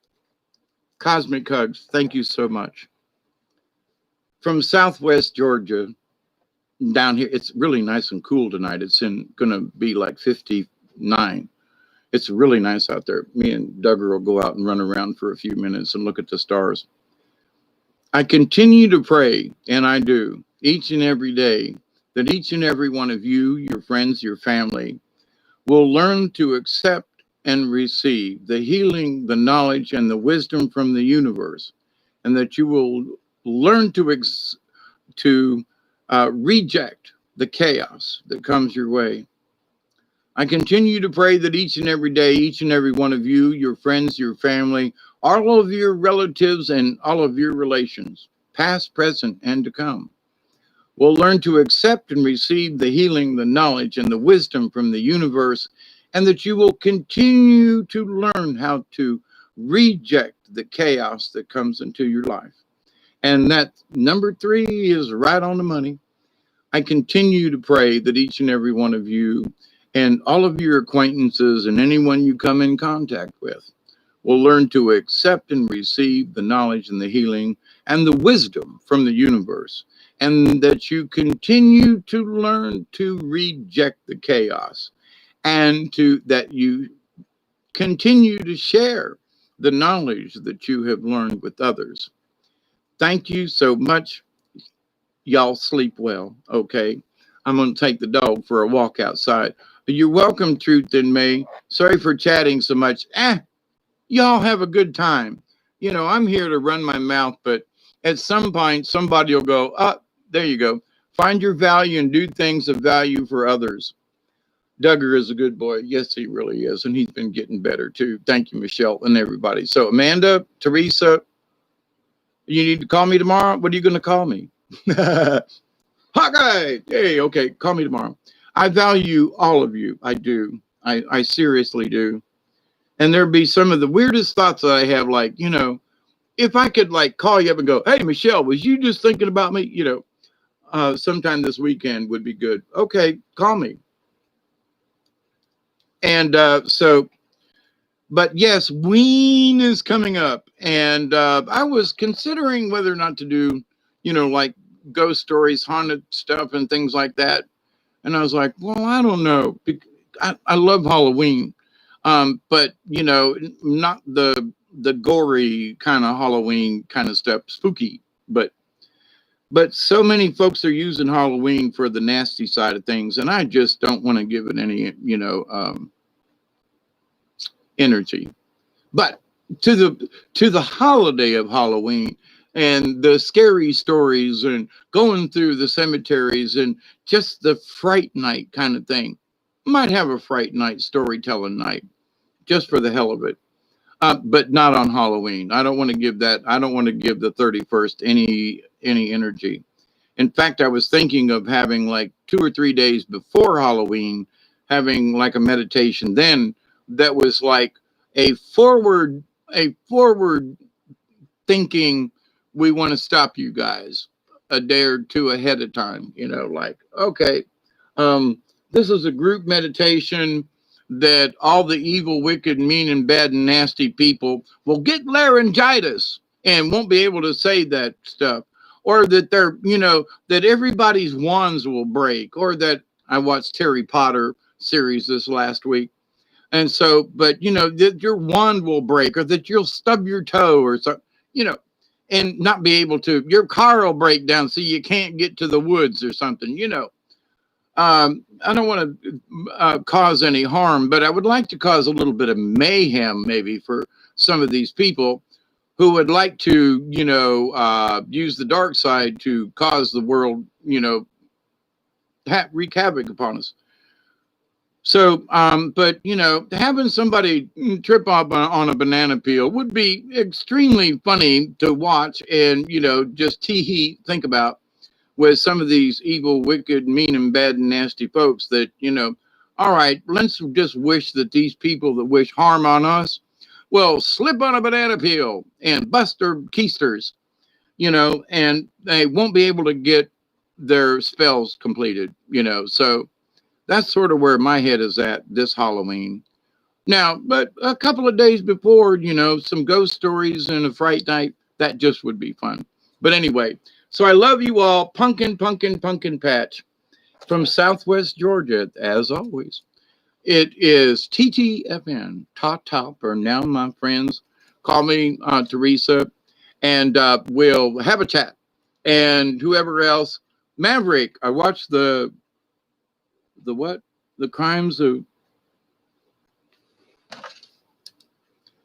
Cosmic hugs. Thank you so much. From Southwest Georgia down here, it's really nice and cool tonight. It's going to be like 59. It's really nice out there. Me and Duggar will go out and run around for a few minutes and look at the stars. I continue to pray, and I do, each and every day, that each and every one of you, your friends, your family, will learn to accept and receive the healing, the knowledge, and the wisdom from the universe, and that you will learn to reject the chaos that comes your way. I continue to pray that each and every day, each and every one of you, your friends, your family, all of your relatives, and all of your relations, past, present, and to come, will learn to accept and receive the healing, the knowledge, and the wisdom from the universe, and that you will continue to learn how to reject the chaos that comes into your life. And that number 3 is right on the money. I continue to pray that each and every one of you and all of your acquaintances and anyone you come in contact with will learn to accept and receive the knowledge and the healing and the wisdom from the universe, and that you continue to learn to reject the chaos, and to that you continue to share the knowledge that you have learned with others. Thank you so much. Y'all sleep well, okay? I'm going to take the dog for a walk outside. You're welcome, Truth in May. Sorry for chatting so much. Y'all have a good time. I'm here to run my mouth, but at some point, somebody will go, there you go. Find your value and do things of value for others. Duggar is a good boy. Yes, he really is. And he's been getting better too. Thank you, Michelle and everybody. So, Amanda, Teresa, you need to call me tomorrow. What are you going to call me? Hawkeye. Hey, okay. Call me tomorrow. I value all of you. I do. I seriously do. And there'd be some of the weirdest thoughts that I have, like, if I could like call you up and go, hey, Michelle, was you just thinking about me? Sometime this weekend would be good. Okay, call me. And but yes, Ween is coming up. And I was considering whether or not to do, like ghost stories, haunted stuff and things like that. And I was like, well, I don't know. I love Halloween. But not the gory kind of Halloween kind of stuff, spooky. But so many folks are using Halloween for the nasty side of things, and I just don't want to give it any energy. But to the holiday of Halloween and the scary stories and going through the cemeteries and just the fright night kind of thing, might have a fright night storytelling night just for the hell of it. But not on Halloween. I don't want to give that. I don't want to give the 31st any energy. In fact, I was thinking of having like 2 or 3 days before Halloween, having like a meditation then that was like a forward thinking, we want to stop you guys a day or two ahead of time, like, okay, this is a group meditation that all the evil, wicked, mean, and bad and nasty people will get laryngitis and won't be able to say that stuff. Or that they're, that everybody's wands will break. Or that I watched Harry Potter series this last week. And so, but, that your wand will break, or that you'll stub your toe or something, and not be able to, your car will break down so you can't get to the woods or something, I don't want to cause any harm, but I would like to cause a little bit of mayhem maybe for some of these people who would like to, use the dark side to cause the world, wreak havoc upon us. So, but, having somebody trip up on a banana peel would be extremely funny to watch and, just tee-hee think about. With some of these evil, wicked, mean, and bad and nasty folks that, all right, let's just wish that these people that wish harm on us will slip on a banana peel and bust their keisters, and they won't be able to get their spells completed, So that's sort of where my head is at this Halloween. Now, but a couple of days before, some ghost stories and a fright night, that just would be fun. But anyway, so I love you all. Pumpkin Patch from Southwest Georgia, as always. It is TTFN, Ta for now, my friends. Call me Teresa, and we'll have a chat. And whoever else, Maverick, I watched the what? The Crimes of...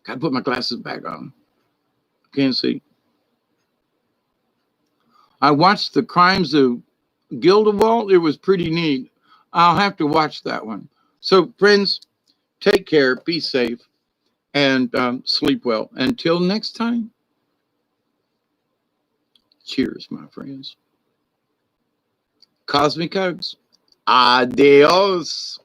Gotta put my glasses back on. Can't see. I watched The Crimes of Gildewald. It was pretty neat. I'll have to watch that one. So, friends, take care, be safe, and sleep well. Until next time, cheers, my friends. Cosmic hugs. Adios.